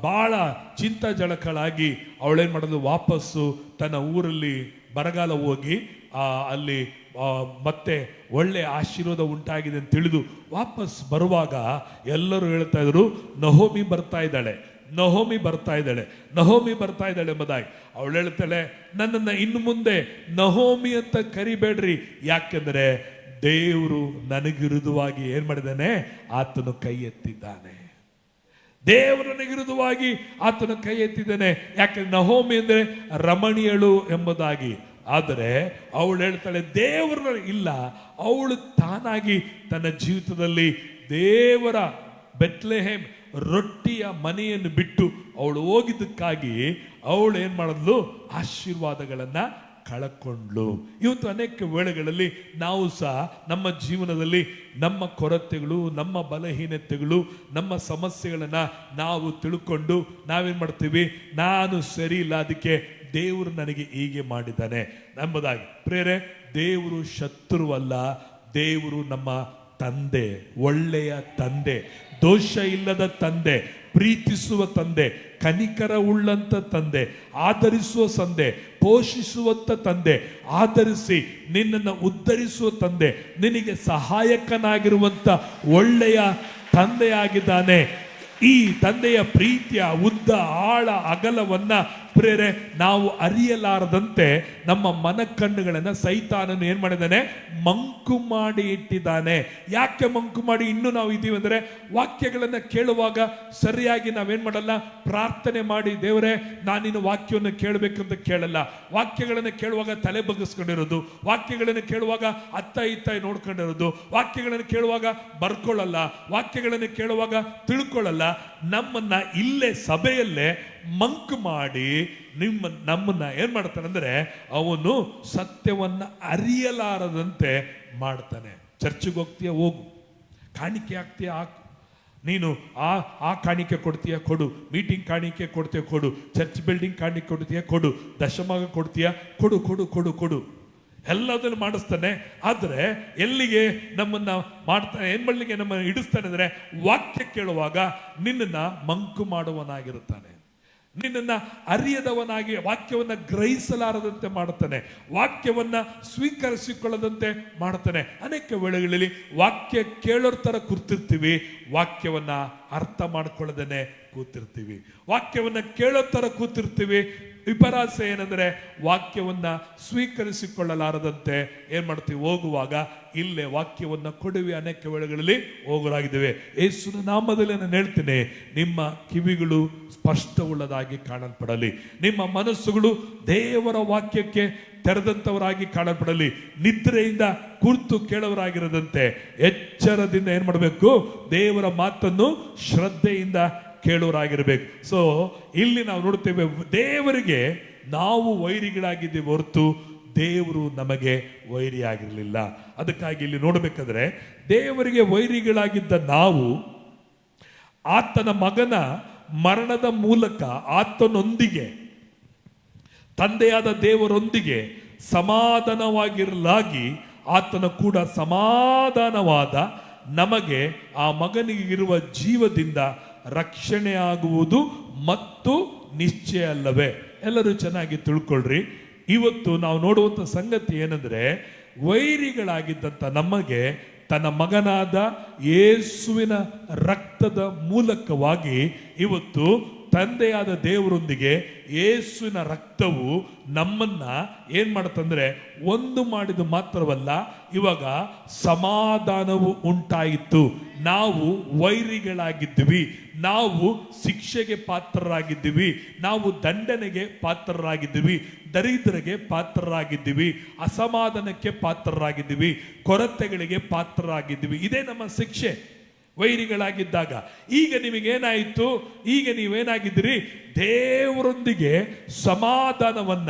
ಬಹಳ ಚಿಂತಾಜಳಕಳಾಗಿ ಅವಳೇನ್ ಮಾಡೋದು? ವಾಪಸ್ಸು ತನ್ನ ಊರಲ್ಲಿ ಬರಗಾಲ ಹೋಗಿ ಅಲ್ಲಿ ಮತ್ತೆ ಒಳ್ಳೆ ಆಶೀರ್ವಾದ ಉಂಟಾಗಿದೆ ಅಂತ ತಿಳಿದು ವಾಪಸ್ ಬರುವಾಗ ಎಲ್ಲರೂ ಹೇಳ್ತಾ ಇದ್ರು, ನಹೋಮಿ ಬರ್ತಾ ಇದ್ದಾಳೆ, ನಹೋಮಿ ಬರ್ತಾ ಇದ್ದಾಳೆ, ನಹೋಮಿ ಬರ್ತಾ ಇದ್ದಾಳೆ ಎಂಬುದಾಗಿ. ಅವಳು ಹೇಳ್ತಾಳೆ, ನನ್ನನ್ನು ಇನ್ನು ಮುಂದೆ ನಹೋಮಿ ಅಂತ ಕರಿಬೇಡ್ರಿ, ಯಾಕೆಂದ್ರೆ ದೇವರು ನನಗಿರುದುವಾಗಿ ಏನ್ ಮಾಡಿದ್ದಾನೆ? ಆತನು ಕೈ ಎತ್ತಿದ್ದಾನೆ. ದೇವರು ನನಗಿರುದುವಾಗಿ ಆತನು ಕೈ ಎತ್ತಿದ್ದಾನೆ. ಯಾಕೆಂದ್ರೆ ನಹೋಮಿ ಅಂದ್ರೆ ರಮಣೀಯಳು ಎಂಬುದಾಗಿ. ಆದರೆ ಅವಳು ಹೇಳ್ತಾಳೆ ದೇವರು ಇಲ್ಲ. ಅವಳು ತಾನಾಗಿ ತನ್ನ ಜೀವಿತದಲ್ಲಿ ದೇವರ ಬೆತ್ಲೆಹೇಮ್ ರೊಟ್ಟಿಯ ಮನೆಯನ್ನು ಬಿಟ್ಟು ಅವಳು ಹೋಗಿದ್ದಕ್ಕಾಗಿ ಅವಳು ಏನ್ ಮಾಡಿದ್ಲು, ಆಶೀರ್ವಾದಗಳನ್ನ ಕಳಕೊಂಡ್ಲು. ಇವತ್ತು ಅನೇಕ ವೇಳೆಗಳಲ್ಲಿ ನಾವು ಸಹ ನಮ್ಮ ಜೀವನದಲ್ಲಿ ನಮ್ಮ ಕೊರತೆಗಳು, ನಮ್ಮ ಬಲಹೀನತೆಗಳು, ನಮ್ಮ ಸಮಸ್ಯೆಗಳನ್ನ ನಾವು ತಿಳ್ಕೊಂಡು ನಾವೇನ್ ಮಾಡ್ತೀವಿ, ನಾನು ಸರಿ ಇಲ್ಲ, ಅದಕ್ಕೆ ದೇವರು ನನಗೆ ಹೀಗೆ ಮಾಡಿದ್ದಾನೆ ಎಂಬುದಾಗಿ. ಪ್ರೇರೆ, ದೇವರು ಶತ್ರುವಲ್ಲ, ದೇವರು ನಮ್ಮ ತಂದೆ, ಒಳ್ಳೆಯ ತಂದೆ, ದೋಷ ಇಲ್ಲದ ತಂದೆ, ಪ್ರೀತಿಸುವ ತಂದೆ, ಕನಿಕರ ಉಳ್ಳಂತ ತಂದೆ, ಆಧರಿಸುವ ತಂದೆ, ಪೋಷಿಸುವಂತ ತಂದೆ, ಆಧರಿಸಿ ನಿನ್ನನ್ನು ಉದ್ಧರಿಸುವ ತಂದೆ, ನಿನಗೆ ಸಹಾಯಕನಾಗಿರುವಂತ ಒಳ್ಳೆಯ ತಂದೆಯಾಗಿದ್ದಾನೆ. ಈ ತಂದೆಯ ಪ್ರೀತಿಯ ಉದ್ದ ಆಳ ಅಗಲವನ್ನ ಪ್ರೇರೆ ನಾವು ಅರಿಯಲಾರದಂತೆ ನಮ್ಮ ಮನಕಣ್ಣುಗಳನ್ನ ಸೈತಾನನು ಏನ್ ಮಾಡಿದ್ದಾನೆ, ಮಂಕು ಮಾಡಿ ಇಟ್ಟಿದ್ದಾನೆ. ಯಾಕೆ ಮಂಕು ಮಾಡಿ ಇನ್ನೂ ನಾವು ಇದೀವಿ ಅಂದ್ರೆ, ವಾಕ್ಯಗಳನ್ನ ಕೇಳುವಾಗ ಸರಿಯಾಗಿ ನಾವೇನ್ ಮಾಡಲ್ಲ, ಪ್ರಾರ್ಥನೆ ಮಾಡಿ ದೇವರೇ ನಾನು ನಿನ್ನ ವಾಕ್ಯವನ್ನು ಕೇಳಬೇಕಂತ ಕೇಳಲ್ಲ. ವಾಕ್ಯಗಳನ್ನು ಕೇಳುವಾಗ ತಲೆ ಬಗ್ಗಿಸ್ಕೊಂಡಿರೋದು, ವಾಕ್ಯಗಳನ್ನು ಕೇಳುವಾಗ ಅತ್ತ ಇತ್ತ ನೋಡ್ಕೊಂಡಿರೋದು, ವಾಕ್ಯಗಳನ್ನು ಕೇಳುವಾಗ ಬರ್ಕೊಳ್ಳಲ್ಲ, ವಾಕ್ಯಗಳನ್ನು ಕೇಳುವಾಗ ತಿಳ್ಕೊಳ್ಳಲ್ಲ. ನಮ್ಮನ್ನ ಇಲ್ಲೇ ಸಭೆಯಲ್ಲೇ ಮಂಕು ಮಾಡಿ ನಮ್ಮನ್ನ ಏನ್ ಮಾಡ್ತಾನೆ ಅಂದ್ರೆ, ಅವನು ಸತ್ಯವನ್ನ ಅರಿಯಲಾರದಂತೆ ಮಾಡ್ತಾನೆ. ಚರ್ಚಿಗೆ ಹೋಗ್ತೀಯ, ಹೋಗು. ಕಾಣಿಕೆ ಆಗ್ತೀಯ, ಹಾಕು. ನೀನು ಆ ಕಾಣಿಕೆ ಕೊಡ್ತೀಯ, ಕೊಡು. ಮೀಟಿಂಗ್ ಕಾಣಿಕೆ ಕೊಡ್ತೀಯ, ಕೊಡು. ಚರ್ಚ್ ಬಿಲ್ಡಿಂಗ್ ಕಾಣಿಕೆ ಕೊಡ್ತೀಯ, ಕೊಡು. ದಶಮಾಗ ಕೊಡ್ತೀಯ, ಕೊಡು ಕೊಡು ಕೊಡು ಕೊಡು. ಎಲ್ಲದನ್ನು ಮಾಡಿಸ್ತಾನೆ. ಆದ್ರೆ ಎಲ್ಲಿಗೆ ನಮ್ಮನ್ನ ಮಾಡ್ತಾನೆ, ಏನ್ ಮಾಡ್ಲಿಕ್ಕೆ ನಮ್ಮ ಇಡಿಸ್ತಾನೆ ಅಂದ್ರೆ, ವಾಕ್ಯ ಕೇಳುವಾಗ ನಿನ್ನನ್ನ ಮಂಕು ಮಾಡುವನಾಗಿರುತ್ತಾನೆ, ನಿನ್ನನ್ನ ಅರಿಯದವನಾಗಿ, ವಾಕ್ಯವನ್ನ ಗ್ರಹಿಸಲಾರದಂತೆ ಮಾಡುತ್ತಾನೆ, ವಾಕ್ಯವನ್ನ ಸ್ವೀಕರಿಸಿಕೊಳ್ಳದಂತೆ ಮಾಡುತ್ತಾನೆ. ಅನೇಕ ವೇಳೆಗಳಲ್ಲಿ ವಾಕ್ಯ ಕೇಳೋರ್ ತರ ಕೂರ್ತಿರ್ತೀವಿ, ವಾಕ್ಯವನ್ನ ಅರ್ಥ ಮಾಡ್ಕೊಳ್ಳದೇನೆ ಕೂತಿರ್ತೀವಿ. ವಾಕ್ಯವನ್ನ ಕೇಳೋ ತರ ಕೂತಿರ್ತೀವಿ. ವಿಪರಾಸೆ ಏನಂದ್ರೆ, ವಾಕ್ಯವನ್ನ ಸ್ವೀಕರಿಸಿಕೊಳ್ಳಲಾರದಂತೆ ಏನ್ ಮಾಡ್ತೀವಿ, ಹೋಗುವಾಗ ಇಲ್ಲೇ ವಾಕ್ಯವನ್ನ ಕೊಡುವೆ ಅನೇಕ ವೇಳೆಗಳಲ್ಲಿ ಹೋಗಲಾಗಿದ್ದೇವೆ. ಯೇಸುವಿನ ನಾಮದಲ್ಲಿ ನಾನು ಹೇಳ್ತೇನೆ, ನಿಮ್ಮ ಕಿವಿಗಳು ಸ್ಪಷ್ಟವುಳ್ಳದಾಗಿ ಕಾಣಲ್ಪಡಲಿ, ನಿಮ್ಮ ಮನಸ್ಸುಗಳು ದೇವರ ವಾಕ್ಯಕ್ಕೆ ತೆರೆದಂತವರಾಗಿ ಕಾಣಲ್ಪಡಲಿ. ನಿದ್ರೆಯಿಂದ ಕುರ್ತು ಕೇಳೋರಾಗಿರದಂತೆ ಎಚ್ಚರದಿಂದ ಏನ್ ಮಾಡಬೇಕು, ದೇವರ ಮಾತನ್ನು ಶ್ರದ್ಧೆಯಿಂದ ಕೇಳೋರಾಗಿರ್ಬೇಕು. ಸೊ ಇಲ್ಲಿ ನಾವು ನೋಡ್ತೇವೆ, ದೇವರಿಗೆ ನಾವು ವೈರಿಗಳಾಗಿದ್ದೇವೆ ಹೊರತು ದೇವರು ನಮಗೆ ವೈರಿಯಾಗಿರಲಿಲ್ಲ. ಅದಕ್ಕಾಗಿ ಇಲ್ಲಿ ನೋಡ್ಬೇಕಾದ್ರೆ, ದೇವರಿಗೆ ವೈರಿಗಳಾಗಿದ್ದ ನಾವು ಆತನ ಮಗನ ಮರಣದ ಮೂಲಕ ಆತನೊಂದಿಗೆ, ತಂದೆಯಾದ ದೇವರೊಂದಿಗೆ ಸಮಾಧಾನವಾಗಿರಲಾಗಿ ಆತನ ಕೂಡ ಸಮಾಧಾನವಾದ ನಮಗೆ ಆ ಮಗನಿಗಿರುವ ಜೀವದಿಂದ ರಕ್ಷಣೆ ಆಗುವುದು ಮತ್ತು ನಿಶ್ಚಯ ಅಲ್ಲವೇ. ಎಲ್ಲರೂ ಚೆನ್ನಾಗಿ ತಿಳ್ಕೊಳ್ರಿ. ಇವತ್ತು ನಾವು ನೋಡುವಂತ ಸಂಗತಿ ಏನಂದ್ರೆ, ವೈರಿಗಳಾಗಿದ್ದಂತ ನಮಗೆ ತನ್ನ ಮಗನಾದ ಯೇಸುವಿನ ರಕ್ತದ ಮೂಲಕವಾಗಿ ಇವತ್ತು ತಂದೆಯಾದ ದೇವರೊಂದಿಗೆ ಯೇಸುವಿನ ರಕ್ತವು ನಮ್ಮನ್ನ ಏನ್ ಮಾಡುತ್ತಂದ್ರೆ, ಒಂದು ಮಾಡಿದ ಮಾತ್ರವಲ್ಲ, ಇವಾಗ ಸಮಾಧಾನವು ಉಂಟಾಯಿತು. ನಾವು ವೈರಿಗಳಾಗಿದ್ವಿ, ನಾವು ಶಿಕ್ಷೆಗೆ ಪಾತ್ರರಾಗಿದ್ದೀವಿ, ನಾವು ದಂಡನೆಗೆ ಪಾತ್ರರಾಗಿದ್ದೀವಿ, ದರಿದ್ರಗೆ ಪಾತ್ರರಾಗಿದ್ದೀವಿ, ಅಸಮಾಧಾನಕ್ಕೆ ಪಾತ್ರರಾಗಿದ್ದೀವಿ, ಕೊರತೆಗಳಿಗೆ ಪಾತ್ರರಾಗಿದ್ದೀವಿ. ಇದೇ ನಮ್ಮ ಶಿಕ್ಷೆ ವೈರಿಗಳಾಗಿದ್ದಾಗ. ಈಗ ನಿಮಗೇನಾಯಿತು, ಈಗ ನೀವೇನಾಗಿದ್ದೀರಿ, ದೇವರೊಂದಿಗೆ ಸಮಾಧಾನವನ್ನ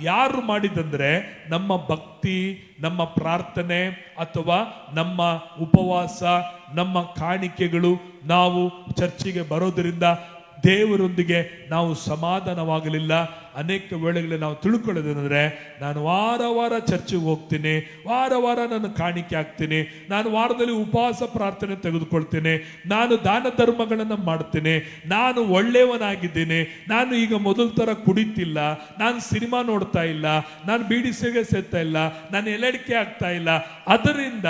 ಯಾರು ಮಾಡಿದಂದ್ರೆ, ನಮ್ಮ ಭಕ್ತಿ, ನಮ್ಮ ಪ್ರಾರ್ಥನೆ, ಅಥವಾ ನಮ್ಮ ಉಪವಾಸ, ನಮ್ಮ ಕಾಣಿಕೆಗಳು, ನಾವು ಚರ್ಚಿಗೆ ಬರೋದರಿಂದ ದೇವರೊಂದಿಗೆ ನಾವು ಸಮಾಧಾನವಾಗಲಿಲ್ಲ. ಅನೇಕ ವೇಳೆಗಳಲ್ಲಿ ನಾವು ತಿಳ್ಕೊಳ್ಳೋದೇನೆಂದ್ರೆ, ನಾನು ವಾರ ವಾರ ಚರ್ಚಿಗೆ ಹೋಗ್ತೀನಿ, ವಾರ ವಾರ ನಾನು ಕಾಣಿಕೆ ಹಾಕ್ತೀನಿ, ನಾನು ವಾರದಲ್ಲಿ ಉಪವಾಸ ಪ್ರಾರ್ಥನೆ ತೆಗೆದುಕೊಳ್ತೇನೆ, ನಾನು ದಾನ ಧರ್ಮಗಳನ್ನು ಮಾಡ್ತೇನೆ, ನಾನು ಒಳ್ಳೆಯವನಾಗಿದ್ದೀನಿ, ನಾನು ಈಗ ಮೊದಲ ತರ ಕುಡಿತಿಲ್ಲ, ನಾನು ಸಿನಿಮಾ ನೋಡ್ತಾ ಇಲ್ಲ, ನಾನು ಬೀಡಿ ಸಿಗೆ ಸೇರ್ತಾ ಇಲ್ಲ, ನಾನು ಎಲೆಡಿಕೆ ಆಗ್ತಾ ಇಲ್ಲ, ಅದರಿಂದ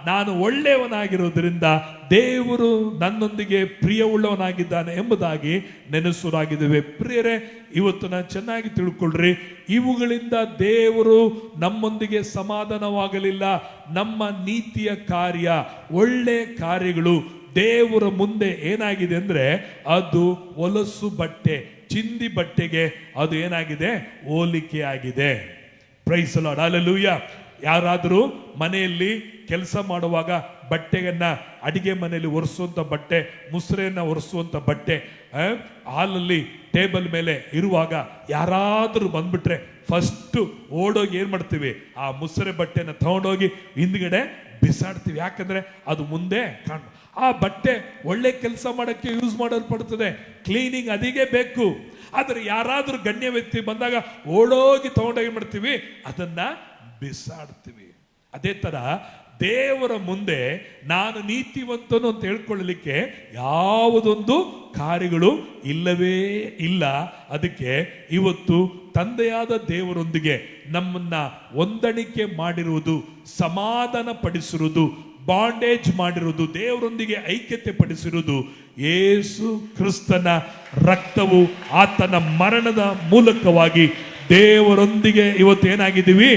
ನಾನು ಒಳ್ಳೆಯವನಾಗಿರೋದ್ರಿಂದ ದೇವರು ನನ್ನೊಂದಿಗೆ ಪ್ರಿಯವುಳ್ಳವನಾಗಿದ್ದಾನೆ ಎಂಬುದಾಗಿ ನೆನೆಸುರಾಗಿದ್ದೇವೆ. ಪ್ರಿಯರೇ, ಇವತ್ತು ನಾನು ಚೆನ್ನಾಗಿ ತಿಳ್ಕೊಳ್ರಿ, ಇವುಗಳಿಂದ ದೇವರು ನಮ್ಮೊಂದಿಗೆ ಸಮಾಧಾನವಾಗಲಿಲ್ಲ. ನಮ್ಮ ನೀತಿಯ ಕಾರ್ಯ, ಒಳ್ಳೆ ಕಾರ್ಯಗಳು ದೇವರ ಮುಂದೆ ಏನಾಗಿದೆ ಅಂದ್ರೆ, ಅದು ಹೊಲಸು ಬಟ್ಟೆ, ಚಿಂದಿ ಬಟ್ಟೆಗೆ ಅದು ಏನಾಗಿದೆ, ಹೋಲಿಕೆ ಆಗಿದೆ. Praise the lord, hallelujah. ಯಾರಾದರೂ ಮನೆಯಲ್ಲಿ ಕೆಲಸ ಮಾಡುವಾಗ ಬಟ್ಟೆಯನ್ನ ಅಡಿಗೆ ಮನೆಯಲ್ಲಿ ಒರೆಸುವಂತ ಬಟ್ಟೆ, ಮುಸ್ರೆಯನ್ನ ಒರೆಸುವಂತ ಬಟ್ಟೆ ಹಾಲಲ್ಲಿ ಟೇಬಲ್ ಮೇಲೆ ಇರುವಾಗ ಯಾರಾದರೂ ಬಂದ್ಬಿಟ್ರೆ ಫಸ್ಟ್ ಓಡೋಗಿ ಏನ್ ಮಾಡ್ತೀವಿ, ಆ ಮುಸ್ರೆ ಬಟ್ಟೆನ ತಗೊಂಡೋಗಿ ಹಿಂದ್ಗಡೆ ಬಿಸಾಡ್ತೀವಿ. ಯಾಕಂದ್ರೆ ಅದು ಮುಂದೆ ಆ ಬಟ್ಟೆ ಒಳ್ಳೆ ಕೆಲಸ ಮಾಡಕ್ಕೆ ಯೂಸ್ ಮಾಡಲ್ಪಡ್ತದೆ, ಕ್ಲೀನಿಂಗ್ ಅದಿಗೆ ಬೇಕು. ಆದ್ರೆ ಯಾರಾದ್ರೂ ಗಣ್ಯ ವ್ಯಕ್ತಿ ಬಂದಾಗ ಓಡೋಗಿ ತಗೊಂಡೋಗಿ ಮಾಡ್ತೀವಿ, ಅದನ್ನ ಬಿಸಾಡ್ತೀವಿ. ಅದೇ ತರ ದೇವರ ಮುಂದೆ ನಾನು ನೀತಿವಂತನು ಅಂತ ಹೇಳ್ಕೊಳ್ಳಲಿಕ್ಕೆ ಯಾವುದೊಂದು ಕಾರ್ಯಗಳು ಇಲ್ಲವೇ ಇಲ್ಲ. ಅದಕ್ಕೆ ಇವತ್ತು ತಂದೆಯಾದ ದೇವರೊಂದಿಗೆ ನಮ್ಮನ್ನ ಹೊಂದಾಣಿಕೆ ಮಾಡಿರುವುದು, ಸಮಾಧಾನ ಪಡಿಸಿರುವುದು, ಬಾಂಡೇಜ್ ಮಾಡಿರುವುದು, ದೇವರೊಂದಿಗೆ ಐಕ್ಯತೆ ಪಡಿಸಿರುವುದು ಯೇಸು ಕ್ರಿಸ್ತನ ರಕ್ತವು, ಆತನ ಮರಣದ ಮೂಲಕವಾಗಿ ದೇವರೊಂದಿಗೆ ಇವತ್ತು ಏನಾಗಿದ್ದೀವಿ,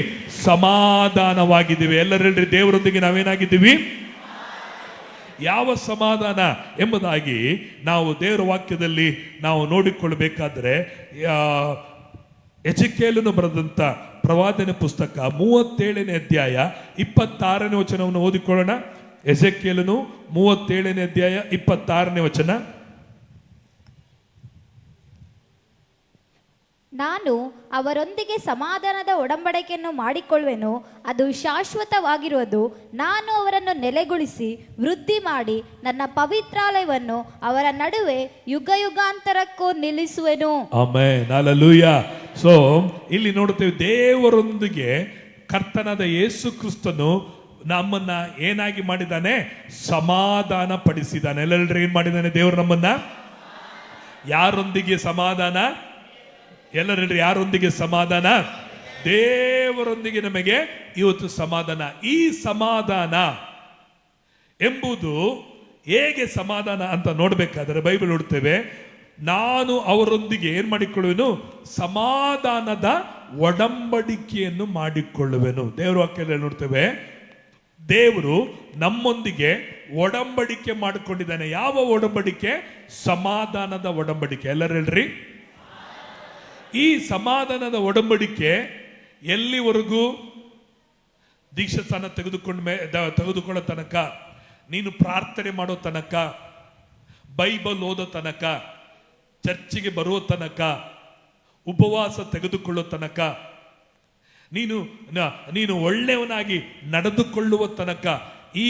ಸಮಾಧಾನವಾಗಿದ್ದೀವಿ. ಎಲ್ಲರೂ ಹೇಳ್ರಿ, ದೇವರೊಂದಿಗೆ ನಾವೇನಾಗಿದ್ದೀವಿ, ಯಾವ ಸಮಾಧಾನ ಎಂಬುದಾಗಿ ನಾವು ದೇವರ ವಾಕ್ಯದಲ್ಲಿ ನಾವು ನೋಡಿಕೊಳ್ಳಬೇಕಾದ್ರೆ ಎಜೆಕೇಲನು ಬರೆದಂತ ಪ್ರವಾದನೆ ಪುಸ್ತಕ 37ನೇ ಅಧ್ಯಾಯ 26ನೇ ವಚನವನ್ನು ಓದಿಕೊಳ್ಳೋಣ. ಎಜೆಕೇಲನು 37ನೇ ಅಧ್ಯಾಯ 26ನೇ ವಚನ. ನಾನು ಅವರೊಂದಿಗೆ ಸಮಾಧಾನದ ಒಡಂಬಡಿಕೆಯನ್ನು ಮಾಡಿಕೊಳ್ಳುವೆನು, ಅದು ಶಾಶ್ವತವಾಗಿರುವುದು. ನಾನು ಅವರನ್ನು ನೆಲೆಗೊಳಿಸಿ ವೃದ್ಧಿ ಮಾಡಿ ನನ್ನ ಪವಿತ್ರಾಲಯವನ್ನು ಅವರ ನಡುವೆ ಯುಗ ಯುಗಾಂತರಕ್ಕೂ ನಿಲ್ಲಿಸುವೆನು. Amen, hallelujah. ಸೊ ಇಲ್ಲಿ ನೋಡುತ್ತೇವೆ, ದೇವರೊಂದಿಗೆ ಕರ್ತನಾದ ಯೇಸು ಕ್ರಿಸ್ತನು ನಮ್ಮನ್ನ ಏನಾಗಿ ಮಾಡಿದ್ದಾನೆ, ಸಮಾಧಾನ ಪಡಿಸಿದ್ದಾನೆ. ಎಲ್ಲರೂ ಏನ್ ಮಾಡಿದ್ದಾನೆ, ದೇವರು ನಮ್ಮನ್ನ ಯಾರೊಂದಿಗೆ ಸಮಾಧಾನ, ಎಲ್ಲರೂ ಯಾರೊಂದಿಗೆ ಸಮಾಧಾನ, ದೇವರೊಂದಿಗೆ ನಮಗೆ ಇವತ್ತು ಸಮಾಧಾನ. ಈ ಸಮಾಧಾನ ಎಂಬುದು ಹೇಗೆ ಸಮಾಧಾನ ಅಂತ ನೋಡ್ಬೇಕಾದ್ರೆ ಬೈಬಲ್ ನೋಡ್ತೇವೆ, ನಾನು ಅವರೊಂದಿಗೆ ಏನ್ ಮಾಡಿಕೊಳ್ಳುವೆನು, ಸಮಾಧಾನದ ಒಡಂಬಡಿಕೆಯನ್ನು ಮಾಡಿಕೊಳ್ಳುವೆನು. ದೇವರ ವಾಕ್ಯದಲ್ಲಿ ನೋಡ್ತೇವೆ, ದೇವರು ನಮ್ಮೊಂದಿಗೆ ಒಡಂಬಡಿಕೆ ಮಾಡಿಕೊಂಡಿದ್ದಾನೆ. ಯಾವ ಒಡಂಬಡಿಕೆ? ಸಮಾಧಾನದ ಒಡಂಬಡಿಕೆ. ಎಲ್ಲರೂ ಹೇಳ್ರಿ, ಈ ಸಮಾಧಾನದ ಒಡಂಬಡಿಕೆ ಎಲ್ಲಿವರೆಗೂ? ದೀಕ್ಷಾಸ್ಥಾನ ತೆಗೆದುಕೊಳ್ಳೋ ತನಕ, ನೀನು ಪ್ರಾರ್ಥನೆ ಮಾಡೋ ತನಕ, ಬೈಬಲ್ ಓದೋ ತನಕ, ಚರ್ಚಿಗೆ ಬರುವ ತನಕ, ಉಪವಾಸ ತೆಗೆದುಕೊಳ್ಳೋ ತನಕ, ನೀನು ಒಳ್ಳೆಯವನಾಗಿ ನಡೆದುಕೊಳ್ಳುವ ತನಕ ಈ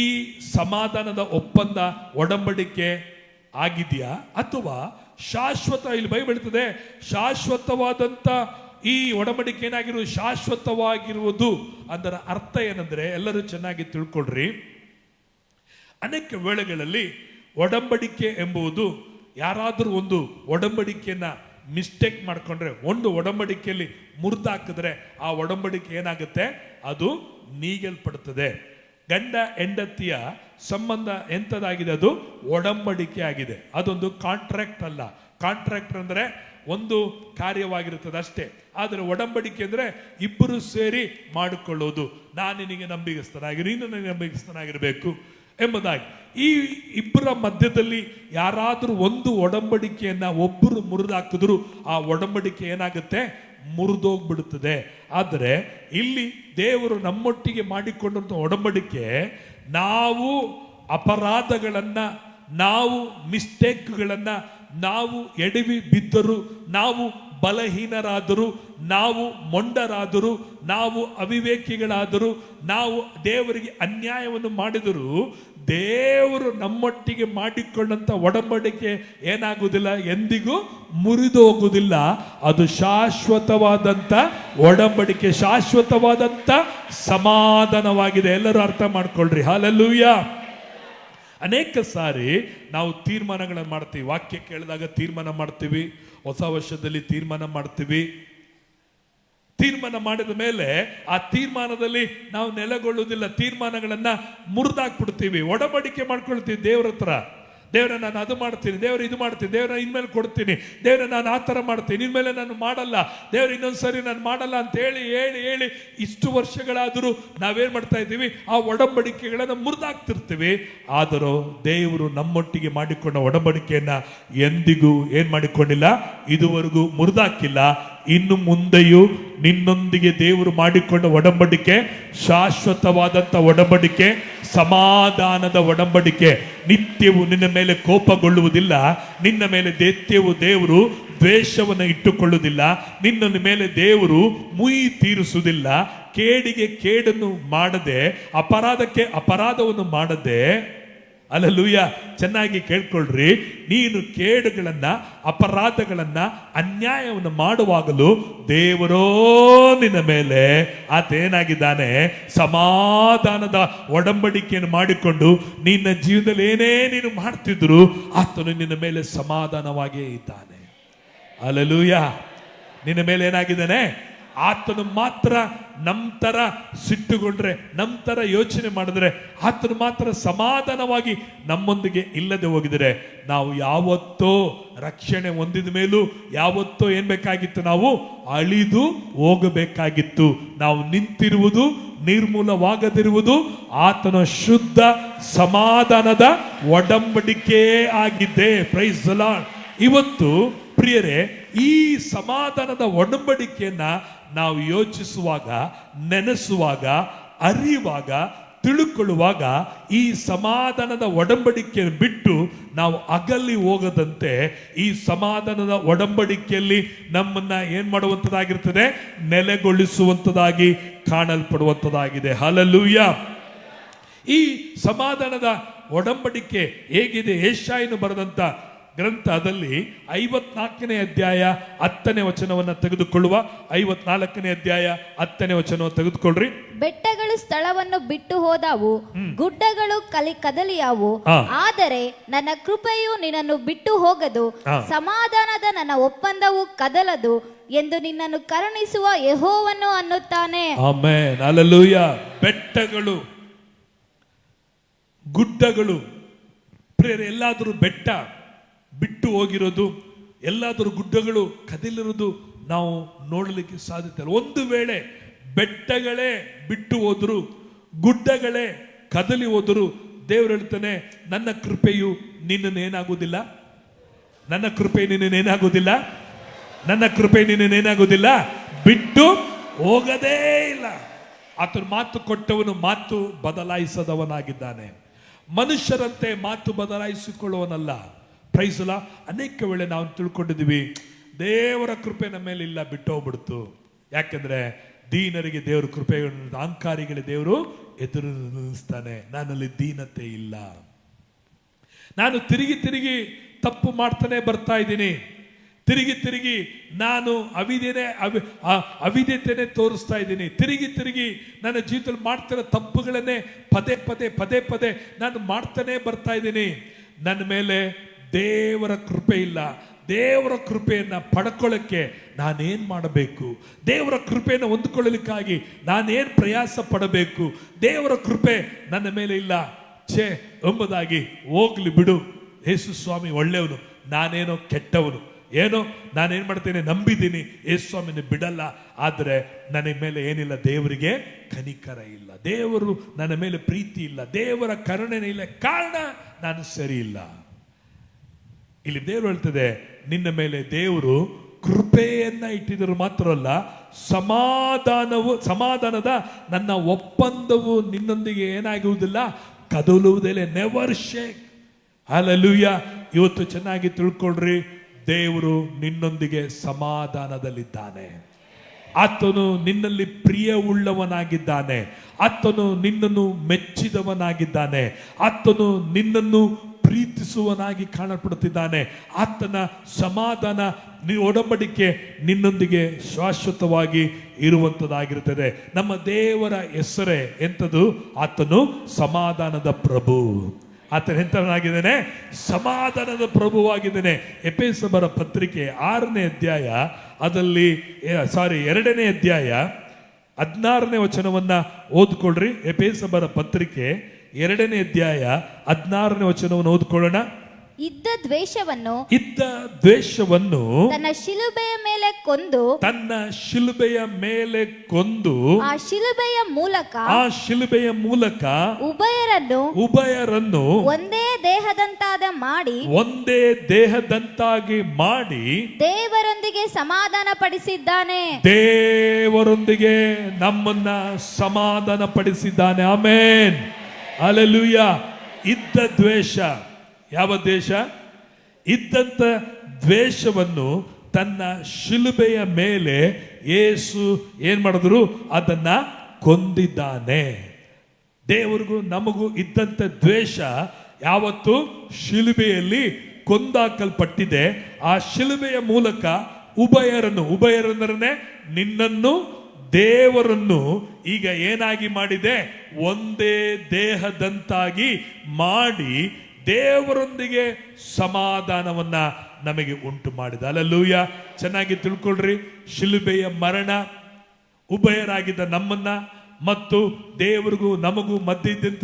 ಸಮಾಧಾನದ ಒಪ್ಪಂದ ಒಡಂಬಡಿಕೆ ಆಗಿದೆಯಾ? ಅಥವಾ ಶಾಶ್ವತ, ಇಲ್ಲಿ ಬೈಬಲ್ ಹೇಳ್ತದೆ ಶಾಶ್ವತವಾದಂತ ಈ ಒಡಂಬಡಿಕೆ ಏನಾಗಿರುವುದು, ಶಾಶ್ವತವಾಗಿರುವುದು. ಅದರ ಅರ್ಥ ಏನಂದ್ರೆ, ಎಲ್ಲರೂ ಚೆನ್ನಾಗಿ ತಿಳ್ಕೊಳ್ರಿ, ಅನೇಕ ವೇಳೆಗಳಲ್ಲಿ ಒಡಂಬಡಿಕೆ ಎಂಬುದು, ಯಾರಾದರೂ ಒಂದು ಒಡಂಬಡಿಕೆಯನ್ನ ಮಿಸ್ಟೇಕ್ ಮಾಡ್ಕೊಂಡ್ರೆ, ಒಂದು ಒಡಂಬಡಿಕೆಯಲ್ಲಿ ಮುರಿದಾಕಿದ್ರೆ ಆ ಒಡಂಬಡಿಕೆ ಏನಾಗುತ್ತೆ, ಅದು ನೀಗಲ್ಪಡುತ್ತದೆ. ಗಂಡ ಹೆಂಡತಿಯ ಸಂಬಂಧ ಎಂಥದ್ದಾಗಿದೆ, ಅದು ಒಡಂಬಡಿಕೆ ಆಗಿದೆ. ಅದೊಂದು ಕಾಂಟ್ರಾಕ್ಟ್ ಅಲ್ಲ. ಕಾಂಟ್ರಾಕ್ಟ್ ಅಂದ್ರೆ ಒಂದು ಕಾರ್ಯವಾಗಿರುತ್ತದೆ ಅಷ್ಟೇ. ಆದರೆ ಒಡಂಬಡಿಕೆ ಅಂದ್ರೆ ಇಬ್ಬರು ಸೇರಿ ಮಾಡಿಕೊಳ್ಳೋದು. ನಾನು ನಿನಗೆ ನಂಬಿಗಸ್ತನಾಗಿರು, ನೀನು ನನಗೆ ನಂಬಿಗಸ್ತನಾಗಿರಬೇಕು ಎಂಬುದಾಗಿ. ಈ ಇಬ್ಬರ ಮಧ್ಯದಲ್ಲಿ ಯಾರಾದರೂ ಒಂದು ಒಡಂಬಡಿಕೆಯನ್ನ ಒಬ್ಬರು ಮುರಿದಾಕಿದ್ರು ಆ ಒಡಂಬಡಿಕೆ ಏನಾಗುತ್ತೆ, ಮುರಿದೋಗ್ಬಿಡುತ್ತದೆ. ಆದರೆ ಇಲ್ಲಿ ದೇವರು ನಮ್ಮೊಟ್ಟಿಗೆ ಮಾಡಿಕೊಂಡಂತ ಒಡಂಬಡಿಕೆ, ನಾವು ಅಪರಾಧಗಳನ್ನ, ನಾವು ಮಿಸ್ಟೇಕ್ಗಳನ್ನ, ನಾವು ಎಡವಿ ಬಿದ್ದರು, ನಾವು ಬಲಹೀನರಾದರು, ನಾವು ಮೊಂಡರಾದರು, ನಾವು ಅವಿವೇಕಿಗಳಾದರು, ನಾವು ದೇವರಿಗೆ ಅನ್ಯಾಯವನ್ನು ಮಾಡಿದರೂ ದೇವರು ನಮ್ಮೊಟ್ಟಿಗೆ ಮಾಡಿಕೊಂಡಂತ ಒಡಂಬಡಿಕೆ ಏನಾಗುವುದಿಲ್ಲ, ಎಂದಿಗೂ ಮುರಿದು ಹೋಗುವುದಿಲ್ಲ. ಅದು ಶಾಶ್ವತವಾದಂತ ಒಡಂಬಡಿಕೆ, ಶಾಶ್ವತವಾದಂತ ಸಮಾಧಾನವಾಗಿದೆ. ಎಲ್ಲರೂ ಅರ್ಥ ಮಾಡ್ಕೊಳ್ರಿ. ಹಲ್ಲೆಲೂಯಾ. ಅನೇಕ ಸಾರಿ ನಾವು ತೀರ್ಮಾನಗಳನ್ನು ಮಾಡ್ತೀವಿ. ವಾಕ್ಯ ಕೇಳಿದಾಗ ತೀರ್ಮಾನ ಮಾಡ್ತೀವಿ, ಹೊಸ ವರ್ಷದಲ್ಲಿ ತೀರ್ಮಾನ ಮಾಡ್ತೀವಿ. ತೀರ್ಮಾನ ಮಾಡಿದ ಮೇಲೆ ಆ ತೀರ್ಮಾನದಲ್ಲಿ ನಾವು ನೆಲೆಗೊಳ್ಳುವುದಿಲ್ಲ, ತೀರ್ಮಾನಗಳನ್ನ ಮುರಿದಾಕ್ಬಿಡ್ತೀವಿ, ಒಡಂಬಡಿಕೆ ಮಾಡ್ಕೊಳ್ತೀವಿ ದೇವ್ರ ಹತ್ರ. ದೇವ್ರ, ನಾನು ಅದು ಮಾಡ್ತೀನಿ, ದೇವ್ರ ಇದು ಮಾಡ್ತೀನಿ, ದೇವ್ರ ಇನ್ಮೇಲೆ ಕೊಡ್ತೀನಿ, ದೇವ್ರ ನಾನು ಆ ಥರ ಮಾಡ್ತೀನಿ, ಇನ್ಮೇಲೆ ನಾನು ಮಾಡಲ್ಲ, ದೇವ್ರ ಇನ್ನೊಂದ್ಸರಿ ನಾನು ಮಾಡಲ್ಲ ಅಂತ ಹೇಳಿ ಹೇಳಿ ಹೇಳಿ ಇಷ್ಟು ವರ್ಷಗಳಾದರೂ ನಾವೇನ್ ಮಾಡ್ತಾ ಇದ್ದೀವಿ, ಆ ಒಡಂಬಡಿಕೆಗಳನ್ನು ಮುರಿದಾಕ್ತಿರ್ತೀವಿ. ಆದರೂ ದೇವರು ನಮ್ಮೊಟ್ಟಿಗೆ ಮಾಡಿಕೊಂಡ ಒಡಂಬಡಿಕೆಯನ್ನ ಎಂದಿಗೂ ಏನ್ ಮಾಡಿಕೊಂಡಿಲ್ಲ, ಇದುವರೆಗೂ ಮುರಿದಾಕಿಲ್ಲ. ಇನ್ನು ಮುಂದೆಯೂ ನಿನ್ನೊಂದಿಗೆ ದೇವರು ಮಾಡಿಕೊಂಡ ಒಡಂಬಡಿಕೆ ಶಾಶ್ವತವಾದಂಥ ಒಡಂಬಡಿಕೆ, ಸಮಾಧಾನದ ಒಡಂಬಡಿಕೆ. ನಿತ್ಯವೂ ನಿನ್ನ ಮೇಲೆ ಕೋಪಗೊಳ್ಳುವುದಿಲ್ಲ, ನಿನ್ನ ಮೇಲೆ ನಿತ್ಯವೂ ದೇವರು ದ್ವೇಷವನ್ನು ಇಟ್ಟುಕೊಳ್ಳುವುದಿಲ್ಲ, ನಿನ್ನ ಮೇಲೆ ದೇವರು ಮುಯಿ ತೀರಿಸುವುದಿಲ್ಲ, ಕೇಡಿಗೆ ಕೇಡನ್ನು ಮಾಡದೆ, ಅಪರಾಧಕ್ಕೆ ಅಪರಾಧವನ್ನು ಮಾಡದೆ. ಅಲ್ಲೂಯ್ಯ, ಚೆನ್ನಾಗಿ ಕೇಳ್ಕೊಳ್ರಿ. ನೀನು ಕೇಡುಗಳನ್ನ, ಅಪರಾಧಗಳನ್ನ, ಅನ್ಯಾಯವನ್ನು ಮಾಡುವಾಗಲೂ ದೇವರೋ ನಿನ್ನ ಮೇಲೆ ಆತೇನಾಗಿದ್ದಾನೆ, ಸಮಾಧಾನದ ಒಡಂಬಡಿಕೆಯನ್ನು ಮಾಡಿಕೊಂಡು ನಿನ್ನ ಜೀವನದಲ್ಲಿ ಏನೇ ನೀನು ಮಾಡ್ತಿದ್ರು ಆತನು ನಿನ್ನ ಮೇಲೆ ಸಮಾಧಾನವಾಗಿಯೇ ಇದ್ದಾನೆ. ಅಲ್ಲೂಯ್ಯ, ನಿನ್ನ ಮೇಲೆ ಏನಾಗಿದ್ದಾನೆ? ಆತನು ಮಾತ್ರ ನಮ್ಮ ತರ ಸಿಟ್ಟುಗೊಂಡ್ರೆ, ನಮ್ಮ ತರ ಯೋಚನೆ ಮಾಡಿದ್ರೆ, ಆತನು ಮಾತ್ರ ಸಮಾಧಾನವಾಗಿ ನಮ್ಮೊಂದಿಗೆ ಇಲ್ಲದೆ ಹೋಗಿದರೆ, ನಾವು ಯಾವತ್ತೋ ರಕ್ಷಣೆ ಹೊಂದಿದ ಮೇಲೂ ಯಾವತ್ತೋ ಏನ್ ಬೇಕಾಗಿತ್ತು? ನಾವು ಅಳಿದು ಹೋಗಬೇಕಾಗಿತ್ತು. ನಾವು ನಿಂತಿರುವುದು, ನಿರ್ಮೂಲವಾಗದಿರುವುದು ಆತನ ಶುದ್ಧ ಸಮಾಧಾನದ ಒಡಂಬಡಿಕೆ ಆಗಿದೆ. Praise the lord. ಇವತ್ತು ಪ್ರಿಯರೇ, ಈ ಸಮಾಧಾನದ ಒಡಂಬಡಿಕೆಯನ್ನ ನಾವು ಯೋಚಿಸುವಾಗ, ನೆನೆಸುವಾಗ, ಅರಿಯುವಾಗ, ತಿಳುಕೊಳ್ಳುವಾಗ, ಈ ಸಮಾಧಾನದ ಒಡಂಬಡಿಕೆಯನ್ನು ಬಿಟ್ಟು ನಾವು ಅಗಲಿ ಹೋಗದಂತೆ ಈ ಸಮಾಧಾನದ ಒಡಂಬಡಿಕೆಯಲ್ಲಿ ನಮ್ಮನ್ನ ಏನ್ ಮಾಡುವಂತದಾಗಿರ್ತದೆ? ನೆಲೆಗೊಳಿಸುವಂತದಾಗಿ ಕಾಣಲ್ಪಡುವಂತದಾಗಿದೆ. ಹಲ್ಲೆಲೂಯಾ. ಈ ಸಮಾಧಾನದ ಒಡಂಬಡಿಕೆ ಹೇಗಿದೆ? ಯೆಶಾಯನು ಬರೆದಂತ ಗ್ರಂಥದಲ್ಲಿ 54ನೇ ಅಧ್ಯಾಯ 10ನೇ ವಚನವನ್ನು ತೆಗೆದುಕೊಳ್ಳುವ. 54ನೇ ಅಧ್ಯಾಯ 10ನೇ ವಚನವನ್ನು ತೆಗೆದುಕೊಳ್ಳ್ರಿ. ಬೆಟ್ಟಗಳು ಸ್ಥಳವನ್ನು ಬಿಟ್ಟು ಹೋದವು, ಗುಡ್ಡಗಳು ಕದಲಿಯಾವು, ಆದರೆ ನನ್ನ ಕೃಪೆಯು ನಿನ್ನನ್ನು ಬಿಟ್ಟು ಹೋಗದು, ಸಮಾಧಾನದ ನನ್ನ ಒಪ್ಪಂದವು ಕದಲದು ಎಂದು ನಿನ್ನನ್ನು ಕರುಣಿಸುವ ಯೆಹೋವನು ಅನ್ನುತ್ತಾನೆ. ಆಮೆನ್. ಹಲ್ಲೆಲೂಯಾ. ಬೆಟ್ಟಗಳು, ಗುಡ್ಡಗಳು, ಪ್ರಿಯರೇ, ಎಲ್ಲಾದರೂ ಬೆಟ್ಟ ಬಿಟ್ಟು ಹೋಗಿರೋದು, ಎಲ್ಲಾದರೂ ಗುಡ್ಡಗಳು ಕದಿಲಿರೋದು ನಾವು ನೋಡಲಿಕ್ಕೆ ಸಾಧ್ಯತೆ ಇಲ್ಲ. ಒಂದು ವೇಳೆ ಬೆಟ್ಟಗಳೇ ಬಿಟ್ಟು ಹೋದ್ರು, ಗುಡ್ಡಗಳೇ ಕದಲಿ ಹೋದರು, ದೇವರು ಹೇಳ್ತಾನೆ, ನನ್ನ ಕೃಪೆಯು ನಿನ್ನನ್ನೇನಾಗುವುದಿಲ್ಲ, ನನ್ನ ಕೃಪೆ ನಿನ್ನನ್ನೇನಾಗುವುದಿಲ್ಲ, ನನ್ನ ಕೃಪೆ ನಿನ್ನನ್ನೇನಾಗುವುದಿಲ್ಲ, ಬಿಟ್ಟು ಹೋಗದೇ ಇಲ್ಲ. ಆತನ ಮಾತು ಕೊಟ್ಟವನು ಮಾತು ಬದಲಾಯಿಸದವನಾಗಿದ್ದಾನೆ. ಮನುಷ್ಯರಂತೆ ಮಾತು ಬದಲಾಯಿಸಿಕೊಳ್ಳುವನಲ್ಲ. Price the lord. ಅನೇಕ ವೇಳೆ ನಾವು ತಿಳ್ಕೊಂಡಿದ್ದೀವಿ, ದೇವರ ಕೃಪೆ ನಮ್ಮ ಮೇಲೆ ಇಲ್ಲ, ಬಿಟ್ಟು ಹೋಗ್ಬಿಡ್ತು. ಯಾಕಂದ್ರೆ ದೀನರಿಗೆ ದೇವರ ಕೃಪೆ, ಅಹಂಕಾರಿಗಳಿಗೆ ದೇವರು ಎದುರು ನಿಲ್ಲಿಸ್ತಾನೆ. ನನ್ನಲ್ಲಿ ದೀನತೆ ಇಲ್ಲ, ನಾನು ತಿರುಗಿ ತಿರುಗಿ ತಪ್ಪು ಮಾಡ್ತಾನೆ ಬರ್ತಾ ಇದ್ದೀನಿ, ತಿರುಗಿ ತಿರುಗಿ ನಾನು ಅವಿದ್ಯತೆನೆ ತೋರಿಸ್ತಾ ಇದ್ದೀನಿ, ತಿರುಗಿ ತಿರುಗಿ ನನ್ನ ಜೀವಿತದಲ್ಲಿ ಮಾಡ್ತಿರೋ ತಪ್ಪುಗಳನ್ನೇ ಪದೇ ಪದೇ ಪದೇ ಪದೇ ನಾನು ಮಾಡ್ತಾನೆ ಬರ್ತಾ ಇದ್ದೀನಿ. ನನ್ನ ಮೇಲೆ ದೇವರ ಕೃಪೆ ಇಲ್ಲ. ದೇವರ ಕೃಪೆಯನ್ನ ಪಡ್ಕೊಳ್ಳಕ್ಕೆ ನಾನೇನ್ ಮಾಡಬೇಕು? ದೇವರ ಕೃಪೆಯನ್ನು ಹೊಂದ್ಕೊಳ್ಳಲಿಕ್ಕಾಗಿ ನಾನೇನ್ ಪ್ರಯಾಸ ಪಡಬೇಕು? ದೇವರ ಕೃಪೆ ನನ್ನ ಮೇಲೆ ಇಲ್ಲ, ಛೇ ಎಂಬುದಾಗಿ ಹೋಗ್ಲಿ ಬಿಡು, ಯೇಸು ಸ್ವಾಮಿ ಒಳ್ಳೆಯವನು, ನಾನೇನೋ ಕೆಟ್ಟವನು, ಏನೋ ನಾನೇನ್ ಮಾಡ್ತೇನೆ, ನಂಬಿದ್ದೀನಿ, ಯೇಸು ಸ್ವಾಮಿನ ಬಿಡಲ್ಲ, ಆದ್ರೆ ನನ್ನ ಮೇಲೆ ಏನಿಲ್ಲ, ದೇವರಿಗೆ ಕನಿಕರ ಇಲ್ಲ, ದೇವರು ನನ್ನ ಮೇಲೆ ಪ್ರೀತಿ ಇಲ್ಲ, ದೇವರ ಕರುಣೆ ಇಲ್ಲ, ಕಾರಣ ನಾನು ಸರಿ ಇಲ್ಲ. ಇಲ್ಲಿ ದೇವರು ಹೇಳ್ತದೆ, ನಿನ್ನ ಮೇಲೆ ದೇವರು ಕೃಪೆಯನ್ನ ಇಟ್ಟಿದ್ರು ಮಾತ್ರ ಅಲ್ಲ, ಸಮಾಧಾನದ ನನ್ನ ಒಪ್ಪಂದವು ನಿನ್ನೊಂದಿಗೆ ಏನಾಗುವುದಿಲ್ಲ, ಕದಲುವುದಿಲ್ಲ. Never shake. ಹಲ್ಲೆಲೂಯಾ. ಇವತ್ತು ಚೆನ್ನಾಗಿ ತಿಳ್ಕೊಳ್ರಿ, ದೇವರು ನಿನ್ನೊಂದಿಗೆ ಸಮಾಧಾನದಲ್ಲಿದ್ದಾನೆ. ಆತನು ನಿನ್ನಲ್ಲಿ ಪ್ರಿಯವುಳ್ಳವನಾಗಿದ್ದಾನೆ. ಆತನು ನಿನ್ನನ್ನು ಮೆಚ್ಚಿದವನಾಗಿದ್ದಾನೆ. ಆತನು ನಿನ್ನನ್ನು ಪ್ರೀತಿಸುವನಾಗಿ ಕಾಣಲ್ಪಡುತ್ತಿದ್ದಾನೆ. ಆತನ ಸಮಾಧಾನ ಒಡಂಬಡಿಕೆ ನಿನ್ನೊಂದಿಗೆ ಶಾಶ್ವತವಾಗಿ ಇರುವಂತದ್ದಾಗಿರುತ್ತದೆ. ನಮ್ಮ ದೇವರ ಹೆಸರೇ ಎಂಥದ್ದು? ಆತನು ಸಮಾಧಾನದ ಪ್ರಭು. ಆತನ ಎಂತನಾಗಿದ್ದಾನೆ? ಸಮಾಧಾನದ ಪ್ರಭುವಾಗಿದ್ದಾನೆ. ಎಫೆಸರ ಪತ್ರಿಕೆ 6ನೇ ಅಧ್ಯಾಯ ಅದಲ್ಲಿ 2ನೇ ಅಧ್ಯಾಯ 16ನೇ ವಚನವನ್ನ ಓದ್ಕೊಳ್ರಿ. ಎಫೆಸರ ಪತ್ರಿಕೆ 2ನೇ ಅಧ್ಯಾಯ 16ನೇ ವಚನವನ್ನು ಓದ್ಕೊಳ್ಳೋಣ. ಇದ್ದ ದ್ವೇಷವನ್ನು ತನ್ನ ಶಿಲುಬೆಯ ಮೇಲೆ ಕೊಂದು ಆ ಶಿಲುಬೆಯ ಮೂಲಕ ಉಭಯರನ್ನು ಒಂದೇ ದೇಹದಂತಾಗಿ ಮಾಡಿ ದೇವರೊಂದಿಗೆ ನಮ್ಮನ್ನ ಸಮಾಧಾನ ಪಡಿಸಿದ್ದಾನೆ. Amen, hallelujah. ಇದ್ದ ದ್ವೇಷ, ಯಾವ ದ್ವೇಷ? ಇದ್ದಂತ ದ್ವೇಷವನ್ನು ತನ್ನ ಶಿಲುಬೆಯ ಮೇಲೆ ಯೇಸು ಏನ್ ಮಾಡಿದ್ರು? ಅದನ್ನ ಕೊಂದಿದ್ದಾನೆ. ದೇವರಿಗೂ ನಮಗೂ ಇದ್ದಂತ ದ್ವೇಷ ಯಾವತ್ತು ಶಿಲುಬೆಯಲ್ಲಿ ಕೊಂದಾಕಲ್ಪಟ್ಟಿದೆ. ಆ ಶಿಲುಬೆಯ ಮೂಲಕ ಉಭಯರನ್ನೇ ನಿನ್ನನ್ನು ದೇವರನ್ನು ಈಗ ಏನಾಗಿ ಮಾಡಿದೆ? ಒಂದೇ ದೇಹದಂತಾಗಿ ಮಾಡಿ ದೇವರೊಂದಿಗೆ ಸಮಾಧಾನವನ್ನ ನಮಗೆ ಉಂಟು ಮಾಡಿದ. ಹಲ್ಲೆಲೂಯಾ. ಚೆನ್ನಾಗಿ ತಿಳ್ಕೊಳ್ರಿ. ಶಿಲುಬೆಯ ಮರಣ ಉಭಯರಾಗಿದ್ದ ನಮ್ಮನ್ನ ಮತ್ತು ದೇವರಿಗೂ ನಮಗೂ ಮಧ್ಯೆ ಇದ್ದಂಥ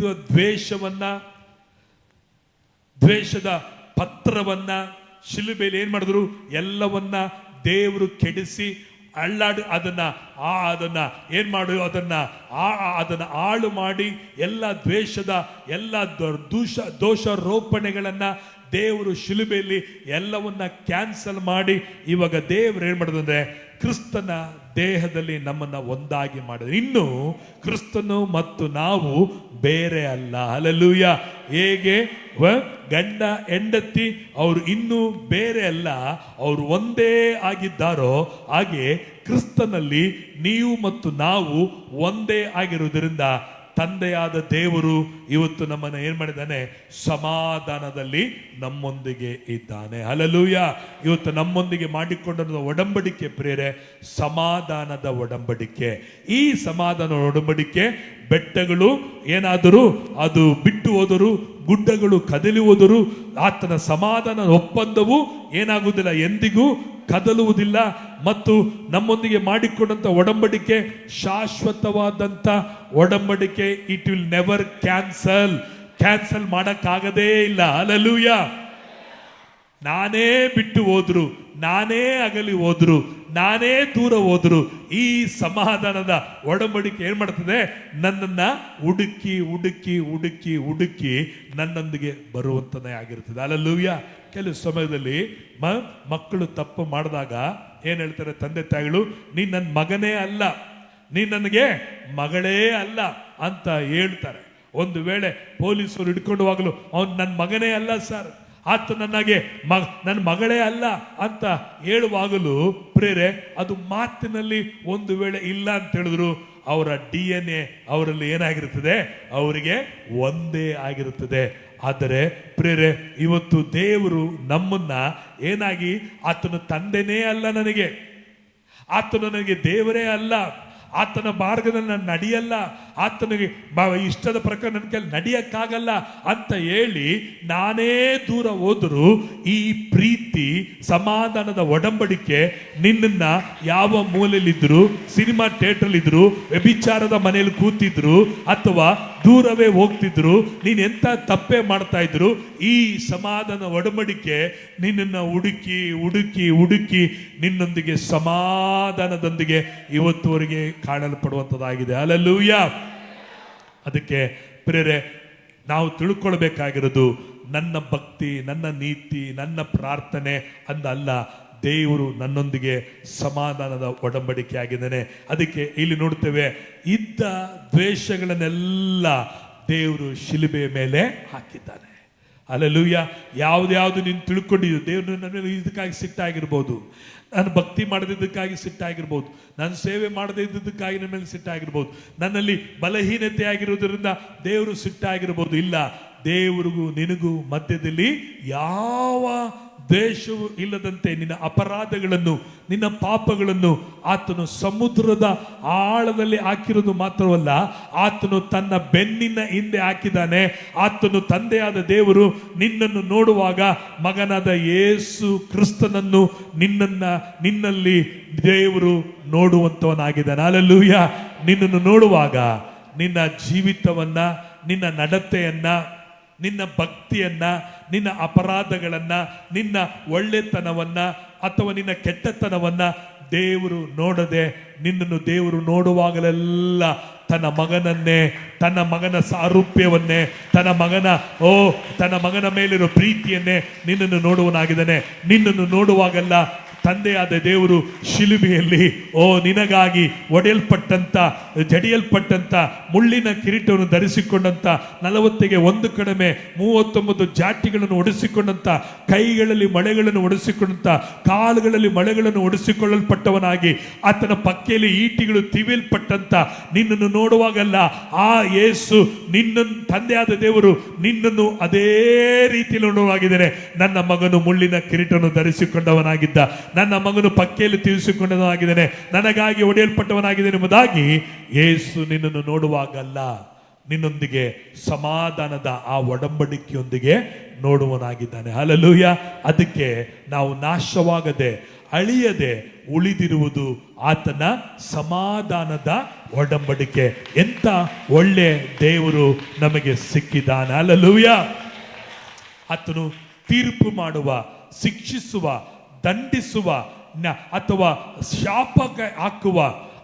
ದ್ವೇಷದ ಪತ್ರವನ್ನ ಶಿಲುಬೆಯಲ್ಲಿ ಏನ್ ಮಾಡಿದ್ರು? ಎಲ್ಲವನ್ನ ದೇವರು ಕೆಡಿಸಿ ಅದನ್ನ ಏನ್ ಮಾಡು? ಅದನ್ನ ಹಾಳು ಮಾಡಿ ಎಲ್ಲ ದ್ವೇಷದ ಎಲ್ಲ ದೋಷಾರೋಪಣೆಗಳನ್ನ ದೇವರು ಶಿಲುಬೆಯಲ್ಲಿ ಎಲ್ಲವನ್ನ ಕ್ಯಾನ್ಸಲ್ ಮಾಡಿ ಇವಾಗ ದೇವರು ಏನ್ ಮಾಡಿದ್ರೆ ಕ್ರಿಸ್ತನ ದೇಹದಲ್ಲಿ ನಮ್ಮನ್ನ ಒಂದಾಗಿ ಮಾಡಿದ್ರು. ಇನ್ನು ಕ್ರಿಸ್ತನು ಮತ್ತು ನಾವು ಬೇರೆ ಅಲ್ಲ. ಹಲ್ಲೆಲೂಯಾ. ಹೇಗೆ ಗಂಡ ಹೆಂಡತಿ ಅವರು ಇನ್ನೂ ಬೇರೆ ಅಲ್ಲ, ಅವರು ಒಂದೇ ಆಗಿದ್ದಾರೋ ಹಾಗೆ ಕ್ರಿಸ್ತನಲ್ಲಿ ನೀವು ಮತ್ತು ನಾವು ಒಂದೇ ಆಗಿರುವುದರಿಂದ ತಂದೆಯಾದ ದೇವರು ಇವತ್ತು ನಮ್ಮನ್ನು ಏನ್ ಮಾಡಿದ್ದಾನೆ? ಸಮಾಧಾನದಲ್ಲಿ ನಮ್ಮೊಂದಿಗೆ ಇದ್ದಾನೆ. ಹಲ್ಲೆಲೂಯಾ. ಇವತ್ತು ನಮ್ಮೊಂದಿಗೆ ಮಾಡಿಕೊಂಡ ಒಡಂಬಡಿಕೆ ಪ್ರೇರೆ ಸಮಾಧಾನದ ಒಡಂಬಡಿಕೆ. ಈ ಸಮಾಧಾನ ಒಡಂಬಡಿಕೆ ಬೆಟ್ಟಗಳು ಏನಾದರೂ ಅದು ಬಿಟ್ಟು ಹೋದರು, ಗುಡ್ಡಗಳು ಕದಲಿ ಹೋದರು, ಆತನ ಸಮಾಧಾನ ಒಪ್ಪಂದವು ಏನಾಗುವುದಿಲ್ಲ, ಎಂದಿಗೂ ಕದಲುವುದಿಲ್ಲ. ಮತ್ತು ನಮ್ಮೊಂದಿಗೆ ಮಾಡಿಕೊಂಡಂತ ಒಡಂಬಡಿಕೆ ಶಾಶ್ವತವಾದಂತ ಒಡಂಬಡಿಕೆ. ಇಟ್ ವಿಲ್ ನೆವರ್ ಕ್ಯಾನ್ಸಲ್ ಮಾಡಕ್ಕಾಗದೇ ಇಲ್ಲ. ಹಲ್ಲೆಲೂಯಾ. ನಾನೇ ಬಿಟ್ಟು ಹೋದ್ರು, ನಾನೇ ಅಗಲಿ ಹೋದ್ರು, ನಾನೇ ದೂರ ಹೋದ್ರು, ಈ ಸಮಾಧಾನದ ಒಡಂಬಡಿಕೆ ಏನ್ ಮಾಡ್ತದೆ? ನನ್ನನ್ನ ಹುಡುಕಿ ಹುಡುಕಿ ಹುಡುಕಿ ಹುಡುಕಿ ನನ್ನೊಂದಿಗೆ ಬರುವಂತನೇ ಆಗಿರ್ತದೆ. ಹಲ್ಲೆಲೂಯಾ. ಕೆಲವು ಸಮಯದಲ್ಲಿ ಮಕ್ಕಳು ತಪ್ಪು ಮಾಡಿದಾಗ ಏನ್ ಹೇಳ್ತಾರೆ ತಂದೆ ತಾಯಿಗಳು? ನೀನ್ ನನ್ನ ಮಗನೇ ಅಲ್ಲ, ನೀನ್ ನನಗೆ ಮಗಳೇ ಅಲ್ಲ ಅಂತ ಹೇಳ್ತಾರೆ. ಒಂದು ವೇಳೆ ಪೊಲೀಸರು ಹಿಡ್ಕೊಂಡುವಾಗಲೂ ಅವನು ನನ್ನ ಮಗನೇ ಅಲ್ಲ ಸರ್, ಆತ ನನ್ನ ಮಗಳೇ ಅಲ್ಲ ಅಂತ ಹೇಳುವಾಗಲೂ ಪ್ರೇರೆ ಅದು ಮಾತಿನಲ್ಲಿ ಒಂದು ವೇಳೆ ಇಲ್ಲ ಅಂತ ಹೇಳಿದ್ರು ಅವರ DNA ಅವರಲ್ಲಿ ಏನಾಗಿರುತ್ತದೆ? ಅವರಿಗೆ ಒಂದೇ ಆಗಿರುತ್ತದೆ. ಆದರೆ ಪ್ರೇರೆ ಇವತ್ತು ದೇವರು ನಮ್ಮನ್ನ ಏನಾಗಿ, ಆತನ ತಂದೆನೇ ಅಲ್ಲ ನನಗೆ, ಆತನು ನನಗೆ ದೇವರೇ ಅಲ್ಲ, ಆತನ ಮಾರ್ಗದಲ್ಲಿ ನಾನು ನಡೆಯಲ್ಲ, ಆತನಿಗೆ ಇಷ್ಟದ ಪ್ರಕಾರ ನನ್ನ ಕೈಲಿ ನಡೆಯಕ್ಕಾಗಲ್ಲ ಅಂತ ಹೇಳಿ ನಾನೇ ದೂರ ಹೋದರೂ ಈ ಪ್ರೀತಿ ಸಮಾಧಾನದ ಒಡಂಬಡಿಕೆ ನಿನ್ನನ್ನ ಯಾವ ಮೂಲೆಯಲ್ಲಿದ್ರು, ಸಿನಿಮಾ ಥಿಯೇಟರ್ ಇದ್ರು, ವ್ಯಭಿಚಾರದ ಮನೆಯಲ್ಲಿ ಕೂತಿದ್ರು ಅಥವಾ ದೂರವೇ ಹೋಗ್ತಿದ್ರು, ನೀನ್ ಎಂತ ತಪ್ಪೇ ಮಾಡ್ತಾ ಇದ್ರು, ಈ ಸಮಾಧಾನ ಒಡಂಬಡಿಕೆ ನಿನ್ನನ್ನು ಹುಡುಕಿ ಹುಡುಕಿ ಹುಡುಕಿ ನಿನ್ನೊಂದಿಗೆ ಸಮಾಧಾನದೊಂದಿಗೆ ಇವತ್ತುವರೆಗೆ ಕಾಣಲ್ಪಡುವಂಥದ್ದಾಗಿದೆ. ಹಲ್ಲೆಲೂಯಾ. ಅದಕ್ಕೆ ಪ್ರೇರೆ ನಾವು ತಿಳ್ಕೊಳ್ಬೇಕಾಗಿರೋದು ನನ್ನ ಭಕ್ತಿ, ನನ್ನ ನೀತಿ, ನನ್ನ ಪ್ರಾರ್ಥನೆ ಅಂದಲ್ಲ, ದೇವರು ನನ್ನೊಂದಿಗೆ ಸಮಾಧಾನದ ಒಡಂಬಡಿಕೆ ಆಗಿದ್ದಾನೆ. ಅದಕ್ಕೆ ಇಲ್ಲಿ ನೋಡ್ತೇವೆ, ಇದ್ದ ದ್ವೇಷಗಳನ್ನೆಲ್ಲ ದೇವರು ಶಿಲುಬೆಯ ಮೇಲೆ ಹಾಕಿದ್ದಾನೆ. ಹಲ್ಲೆಲೂಯಾ. ಯಾವ್ದು ನೀನು ತಿಳ್ಕೊಂಡಿದ್ದು, ದೇವರು ನನ್ನ ಇದಕ್ಕಾಗಿ ಸಿಟ್ಟಾಗಿರ್ಬೋದು, ನಾನು ಭಕ್ತಿ ಮಾಡದಿದ್ದಕ್ಕಾಗಿ ಸಿಟ್ಟಾಗಿರ್ಬೋದು, ನಾನು ಸೇವೆ ಮಾಡದೇ ಇದ್ದಕ್ಕಾಗಿ ನನ್ನ ಮೇಲೆ ಸಿಟ್ಟಾಗಿರ್ಬೋದು, ನನ್ನಲ್ಲಿ ಬಲಹೀನತೆ ಆಗಿರೋದ್ರಿಂದ ದೇವರು ಸಿಟ್ಟಾಗಿರ್ಬೋದು. ಇಲ್ಲ, ದೇವರಿಗೂ ನಿನಗೂ ಮಧ್ಯದಲ್ಲಿ ಯಾವ ದ್ವೇಷವು ಇಲ್ಲದಂತೆ ನಿನ್ನ ಅಪರಾಧಗಳನ್ನು, ನಿನ್ನ ಪಾಪಗಳನ್ನು ಆತನು ಸಮುದ್ರದ ಆಳದಲ್ಲಿ ಹಾಕಿರೋದು ಮಾತ್ರವಲ್ಲ, ಆತನು ತನ್ನ ಬೆನ್ನಿನ ಹಿಂದೆ ಹಾಕಿದ್ದಾನೆ. ಆತನು ತಂದೆಯಾದ ದೇವರು ನಿನ್ನನ್ನು ನೋಡುವಾಗ ಮಗನಾದ ಯೇಸು ಕ್ರಿಸ್ತನನ್ನು ನಿನ್ನಲ್ಲಿ ದೇವರು ನೋಡುವಂತವನಾಗಿದ್ದಾನೆ. ಹಲ್ಲೆಲೂಯಾ. ನಿನ್ನನ್ನು ನೋಡುವಾಗ ನಿನ್ನ ಜೀವಿತವನ್ನ, ನಿನ್ನ ನಡತೆಯನ್ನ, ನಿನ್ನ ಭಕ್ತಿಯನ್ನ, ನಿನ್ನ ಅಪರಾಧಗಳನ್ನ, ನಿನ್ನ ಒಳ್ಳೆತನವನ್ನ ಅಥವಾ ನಿನ್ನ ಕೆಟ್ಟತನವನ್ನ ದೇವರು ನೋಡದೆ, ನಿನ್ನನ್ನು ದೇವರು ನೋಡುವಾಗಲೆಲ್ಲ ತನ್ನ ಮಗನನ್ನೇ, ತನ್ನ ಮಗನ ಸಾರೂಪ್ಯವನ್ನೇ, ತನ್ನ ಮಗನ ಮೇಲಿರೋ ಪ್ರೀತಿಯನ್ನೇ ನಿನ್ನನ್ನು ನೋಡುವನಾಗಿದ್ದಾನೆ. ನಿನ್ನನ್ನು ನೋಡುವಾಗೆಲ್ಲ ತಂದೆಯಾದ ದೇವರು ಶಿಲುಬೆಯಲ್ಲಿ ನಿನಗಾಗಿ ಒಡೆಯಲ್ಪಟ್ಟಂತ, ಜಡಿಯಲ್ಪಟ್ಟಂತ, ಮುಳ್ಳಿನ ಕಿರೀಟವನ್ನು ಧರಿಸಿಕೊಂಡಂತ, 40ಗೆ 1 ಕಡಿಮೆ 39 ಜಾಟಿಗಳನ್ನು ಒಡಿಸಿಕೊಂಡಂತ, ಕೈಗಳಲ್ಲಿ ಮಳೆಗಳನ್ನು ಒಡಿಸಿಕೊಂಡಂತ, ಕಾಲುಗಳಲ್ಲಿ ಮಳೆಗಳನ್ನು ಒಡಿಸಿಕೊಳ್ಳಲ್ಪಟ್ಟವನಾಗಿ, ಆತನ ಪಕ್ಕೆಯಲ್ಲಿ ಈಟಿಗಳು ತಿವಿಯಲ್ಪಟ್ಟಂತ ನಿನ್ನನ್ನು ನೋಡುವಾಗಲ್ಲ ಆ ಯೇಸು, ನಿನ್ನನ್ನು ತಂದೆಯಾದ ದೇವರು ನಿನ್ನನ್ನು ಅದೇ ರೀತಿಯಲ್ಲಿ ನೋಡುವಾಗಿದ್ದಾನೆ. ನನ್ನ ಮಗನು ಮುಳ್ಳಿನ ಕಿರೀಟವನ್ನು ಧರಿಸಿಕೊಂಡವನಾಗಿದ್ದ, ನನ್ನ ಮಗನು ಪಕ್ಕೆಯಲ್ಲಿ ತಿಳಿಸಿಕೊಂಡವನಾಗಿದ್ದಾನೆ, ನನಗಾಗಿ ಒಡೆಯಲ್ಪಟ್ಟವನಾಗಿದ್ದಾನೆ ಎಂಬುದಾಗಿ ಯೇಸು ನಿನ್ನನ್ನು ನೋಡುವಾಗಲ್ಲ, ನಿನ್ನೊಂದಿಗೆ ಸಮಾಧಾನದ ಆ ಒಡಂಬಡಿಕೆಯೊಂದಿಗೆ ನೋಡುವನಾಗಿದ್ದಾನೆ. ಹಲ್ಲೆಲೂಯಾ. ಅದಕ್ಕೆ ನಾವು ನಾಶವಾಗದೆ ಅಳಿಯದೆ ಉಳಿದಿರುವುದು ಆತನ ಸಮಾಧಾನದ ಒಡಂಬಡಿಕೆ. ಎಂತ ಒಳ್ಳೆ ದೇವರು ನಮಗೆ ಸಿಕ್ಕಿದ್ದಾನೆ. ಹಲ್ಲೆಲೂಯಾ. ಆತನು ತೀರ್ಪು ಮಾಡುವ, ಶಿಕ್ಷಿಸುವ, ದಂಡಿಸುವ ಅಥವಾ ಶಾಪಕ್ಕೆ ಹಾಕುವ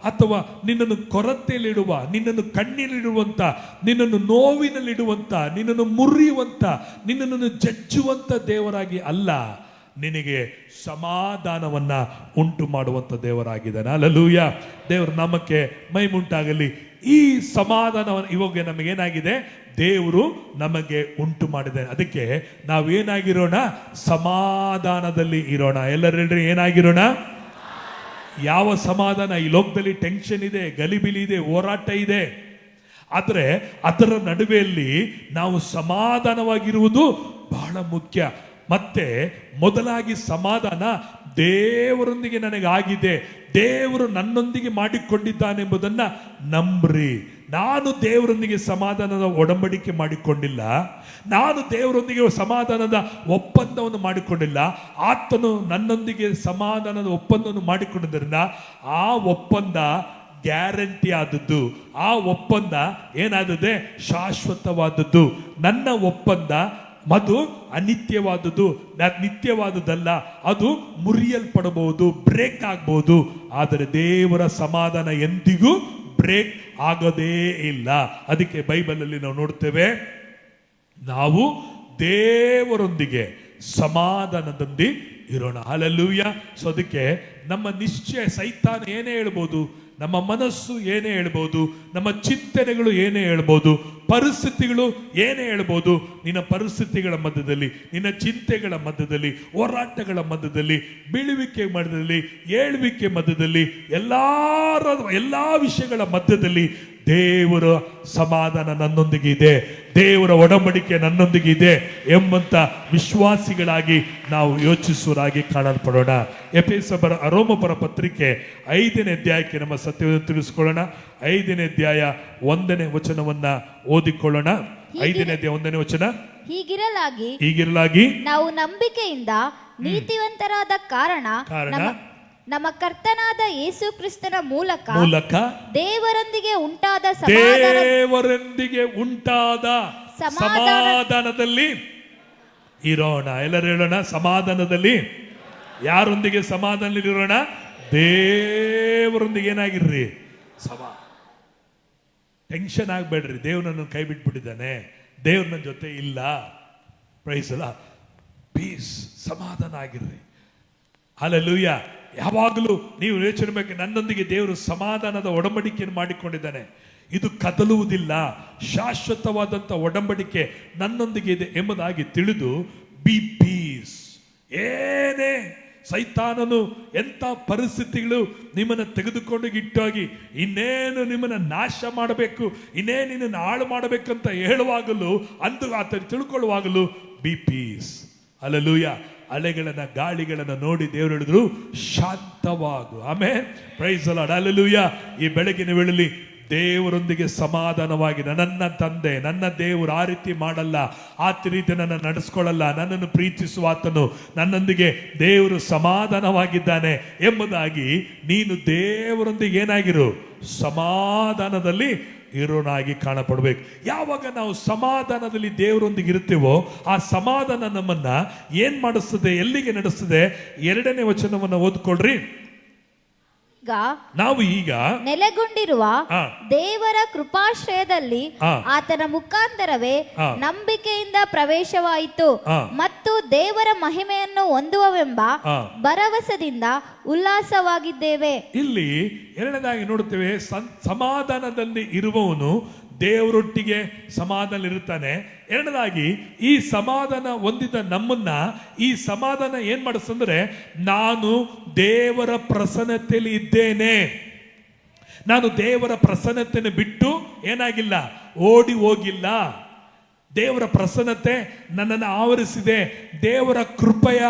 ಅಥವಾ ನಿನ್ನನ್ನು ಕೊರತೆಯಲ್ಲಿಡುವ, ನಿನ್ನನ್ನು ಕಣ್ಣೀರಿಡುವಂತ, ನಿನ್ನನ್ನು ನೋವಿನಲ್ಲಿಡುವಂತ, ನಿನ್ನನ್ನು ಮುರಿಯುವಂತ, ನಿನ್ನನ್ನು ಜಜ್ಜುವಂತ ದೇವರಾಗಿ ಅಲ್ಲ, ನಿನಗೆ ಸಮಾಧಾನವನ್ನ ಉಂಟು ಮಾಡುವಂತ ದೇವರಾಗಿದ್ದಾನೆ. ಹಲ್ಲೆಲೂಯಾ. ದೇವರ ನಾಮಕ್ಕೆ ಮಹಿಮುಂಟಾಗಲಿ. ಈ ಸಮಾಧಾನವನ್ನು ಇವಾಗ ನಮಗೇನಾಗಿದೆ, ದೇವರು ನಮಗೆ ಉಂಟು ಮಾಡಿದ್ದಾನೆ. ಅದಕ್ಕೆ ನಾವೇನಾಗಿರೋಣ, ಸಮಾಧಾನದಲ್ಲಿ ಇರೋಣ. ಎಲ್ಲರೂ ಹೇಳ್ರಿ, ಏನಾಗಿರೋಣ? ಯಾವ ಸಮಾಧಾನ? ಈ ಲೋಕದಲ್ಲಿ ಟೆನ್ಷನ್ ಇದೆ, ಗಲಿಬಿಲಿ ಇದೆ, ಹೋರಾಟ ಇದೆ. ಆದರೆ ಅದರ ನಡುವೆಯಲ್ಲಿ ನಾವು ಸಮಾಧಾನವಾಗಿರುವುದು ಬಹಳ ಮುಖ್ಯ. ಮತ್ತೆ ಮೊದಲಾಗಿ ಸಮಾಧಾನ ದೇವರೊಂದಿಗೆ ನನಗಾಗಿದೆ, ದೇವರು ನನ್ನೊಂದಿಗೆ ಮಾಡಿಕೊಂಡಿದ್ದಾನೆಂಬುದನ್ನು ನಂಬ್ರಿ. ನಾನು ದೇವರೊಂದಿಗೆ ಸಮಾಧಾನದ ಒಡಂಬಡಿಕೆ ಮಾಡಿಕೊಂಡಿಲ್ಲ, ನಾನು ದೇವರೊಂದಿಗೆ ಸಮಾಧಾನದ ಒಪ್ಪಂದವನ್ನು ಮಾಡಿಕೊಂಡಿಲ್ಲ, ಆತನು ನನ್ನೊಂದಿಗೆ ಸಮಾಧಾನದ ಒಪ್ಪಂದವನ್ನು ಮಾಡಿಕೊಂಡಿದ್ದರಿಂದ ಆ ಒಪ್ಪಂದ ಗ್ಯಾರಂಟಿ ಆದದ್ದು, ಆ ಒಪ್ಪಂದ ಏನಾದದೆ, ಶಾಶ್ವತವಾದದ್ದು. ನನ್ನ ಒಪ್ಪಂದ ಅದು ಅನಿತ್ಯವಾದದ್ದು, ನಿತ್ಯವಾದದ್ದಲ್ಲ. ಅದು ಮುರಿಯಲ್ಪಡಬಹುದು, ಬ್ರೇಕ್ ಆಗ್ಬಹುದು. ಆದರೆ ದೇವರ ಸಮಾಧಾನ ಎಂದಿಗೂ ಬ್ರೇಕ್ ಆಗೋದೇ ಇಲ್ಲ. ಅದಕ್ಕೆ ಬೈಬಲಲ್ಲಿ ನಾವು ನೋಡ್ತೇವೆ, ನಾವು ದೇವರೊಂದಿಗೆ ಸಮಾಧಾನದಲ್ಲಿ ಇರೋಣ. ಹಲ್ಲೆಲೂಯಾ. ಸೊ ಅದಕ್ಕೆ ನಮ್ಮ ನಿಶ್ಚಯ, ಸೈತಾನ ಏನೇ ಹೇಳ್ಬೋದು, ನಮ್ಮ ಮನಸ್ಸು ಏನೇ ಹೇಳ್ಬೋದು, ನಮ್ಮ ಚಿಂತನೆಗಳು ಏನೇ ಹೇಳ್ಬೋದು, ಪರಿಸ್ಥಿತಿಗಳು ಏನೇ ಹೇಳ್ಬೋದು, ನಿನ್ನ ಪರಿಸ್ಥಿತಿಗಳ ಮಧ್ಯದಲ್ಲಿ, ನಿನ್ನ ಚಿಂತೆಗಳ ಮಧ್ಯದಲ್ಲಿ, ಹೋರಾಟಗಳ ಮಧ್ಯದಲ್ಲಿ, ಬೀಳುವಿಕೆ ಮಧ್ಯದಲ್ಲಿ, ಏಳುವಿಕೆ ಮಧ್ಯದಲ್ಲಿ, ಎಲ್ಲಾ ವಿಷಯಗಳ ಮಧ್ಯದಲ್ಲಿ ದೇವರ ಸಮಾಧಾನ ನನ್ನೊಂದಿಗೆ ಇದೆ, ದೇವರ ಒಡಂಬಡಿಕೆ ನನ್ನೊಂದಿಗೆ ಇದೆ ಎಂಬಂತ ವಿಶ್ವಾಸಿಗಳಾಗಿ ನಾವು ಯೋಚಿಸುವರಾಗಿ ಕಾಣಲ್ಪಡೋಣ. ರೋಮಪರ ಪತ್ರಿಕೆ 5ನೇ ಅಧ್ಯಾಯಕ್ಕೆ ನಮ್ಮ ಸತ್ಯವನ್ನು ತಿಳಿಸ್ಕೊಳ್ಳೋಣ. 5ನೇ ಅಧ್ಯಾಯ 1ನೇ ವಚನವನ್ನ ಓದಿಕೊಳ್ಳೋಣ. 5ನೇ ಅಧ್ಯಾಯ 1ನೇ ವಚನ. ಹೀಗಿರಲಾಗಿ ನಾವು ನಂಬಿಕೆಯಿಂದ ನೀತಿವಂತರಾದ ಕಾರಣ ನಮ್ಮ ಕರ್ತನಾದ ಯೇಸು ಕ್ರಿಸ್ತನ ಮೂಲಕ ದೇವರೊಂದಿಗೆ ಉಂಟಾದ ಸಮಾಧಾನದಲ್ಲಿ ಇರೋಣ. ಎಲ್ಲರೂ ಹೇಳೋಣ, ಸಮಾಧಾನದಲ್ಲಿ. ಯಾರೊಂದಿಗೆ ಸಮಾಧಾನದಲ್ಲಿ ಇರೋಣ? ದೇವರೊಂದಿಗೆ. ಏನಾಗಿರ್ರಿ? ಟೆನ್ಷನ್ ಆಗ್ಬೇಡ್ರಿ. ದೇವ್ರು ನನ್ನ ಕೈ ಬಿಟ್ಬಿಟ್ಟಿದ್ದಾನೆ, ದೇವ್ರ ನನ್ನ ಜೊತೆ ಇಲ್ಲ. ಪ್ರೈಸ್ ಅಲ್ಲ. ಪೀಸ್, ಸಮಾಧಾನ ಆಗಿರ್ರಿ. ಹಲ್ಲೆಲೂಯಾ. ಯಾವಾಗಲೂ ನೀವು ಯೋಚನೆ ಬಗ್ಗೆ, ನನ್ನೊಂದಿಗೆ ದೇವರು ಸಮಾಧಾನದ ಒಡಂಬಡಿಕೆಯನ್ನು ಮಾಡಿಕೊಂಡಿದ್ದಾನೆ, ಇದು ಕದಲುವುದಿಲ್ಲ, ಶಾಶ್ವತವಾದಂಥ ಒಡಂಬಡಿಕೆ ನನ್ನೊಂದಿಗೆ ಇದೆ ಎಂಬುದಾಗಿ ತಿಳಿದು ಬಿ ಪೀಸ್. ಏನೇ ಸೈತಾನನು ಎಂಥ ಪರಿಸ್ಥಿತಿಗಳು ನಿಮ್ಮನ್ನು ತೆಗೆದುಕೊಂಡು ಇಟ್ಟಾಗಿ ಇನ್ನೇನು ನಿಮ್ಮನ್ನು ನಾಶ ಮಾಡಬೇಕು, ಇನ್ನೇನು ನಿನ್ನನ್ನು ಹಾಳು ಮಾಡಬೇಕಂತ ಹೇಳುವಾಗಲೂ, ಅಂದು ಆತ ತಿಳ್ಕೊಳ್ಳುವಾಗಲೂ ಬಿ ಪೀಸ್. ಹಲ್ಲೆಲೂಯಾ. ಅಲೆಗಳನ್ನ, ಗಾಳಿಗಳನ್ನ ನೋಡಿ ದೇವರು ಹೇಳಿದ್ರು, ಶಾಂತವಾಗು. Amen. Praise the lord. Hallelujah. ಈ ಬೆಳಗಿನ ವೇಳೆಯಲ್ಲಿ ದೇವರೊಂದಿಗೆ ಸಮಾಧಾನವಾಗಿ, ನನ್ನ ತಂದೆ, ನನ್ನ ದೇವರು ಆ ರೀತಿ ಮಾಡಲ್ಲ, ಆ ರೀತಿ ನನ್ನ ನಡೆಸ್ಕೊಳ್ಳಲ್ಲ, ನನ್ನನ್ನು ಪ್ರೀತಿಸುವ ಆತನು ನನ್ನೊಂದಿಗೆ ದೇವರು ಸಮಾಧಾನವಾಗಿದ್ದಾನೆ ಎಂಬುದಾಗಿ ನೀನು ದೇವರೊಂದಿಗೆ ಏನಾಗಿರು? ಸಮಾಧಾನದಲ್ಲಿ ಇರೋನಾಗಿ ಕಾಣಪಡ್ಬೇಕು. ಯಾವಾಗ ನಾವು ಸಮಾಧಾನದಲ್ಲಿ ದೇವರೊಂದಿಗೆ ಇರ್ತೀವೋ ಆ ಸಮಾಧಾನ ನಮ್ಮನ್ನ ಏನ್ ಮಾಡಿಸ್ತದೆ, ಎಲ್ಲಿಗೆ ನಡೆಸ್ತದೆ? 2ನೇ ವಚನವನ್ನ ಓದ್ಕೊಳ್ರಿ. ನಾವು ಈಗ ನೆಲೆಗೊಂಡಿರುವ ದೇವರ ಕೃಪಾಶ್ರಯದಲ್ಲಿ ಆತನ ಮುಖಾಂತರವೇ ನಂಬಿಕೆಯಿಂದ ಪ್ರವೇಶವಾಯಿತು ಮತ್ತು ದೇವರ ಮಹಿಮೆಯನ್ನು ಹೊಂದುವವೆಂಬ ಭರವಸೆಯಿಂದ ಉಲ್ಲಾಸವಾಗಿದ್ದೇವೆ. ಇಲ್ಲಿ 2ನೇದಾಗಿ ನೋಡುತ್ತೇವೆ, ಸಮಾಧಾನದಲ್ಲಿ ಇರುವವನು ದೇವರೊಟ್ಟಿಗೆ ಸಮಾಧಾನ ಇರುತ್ತಾನೆ. 2ನೇದಾಗಿ ಈ ಸಮಾಧಾನ ಹೊಂದಿದ ನಮ್ಮನ್ನ ಈ ಸಮಾಧಾನ ಏನ್ ಮಾಡಿಸ್ತಂದ್ರೆ, ನಾನು ದೇವರ ಪ್ರಸನ್ನತೆಯಲ್ಲಿ ಇದ್ದೇನೆ, ನಾನು ದೇವರ ಪ್ರಸನ್ನತೆಯನ್ನು ಬಿಟ್ಟು ಏನಾಗಿಲ್ಲ, ಓಡಿ ಹೋಗಿಲ್ಲ. ದೇವರ ಪ್ರಸನ್ನತೆ ನನ್ನನ್ನು ಆವರಿಸಿದೆ. ದೇವರ ಕೃಪೆಯ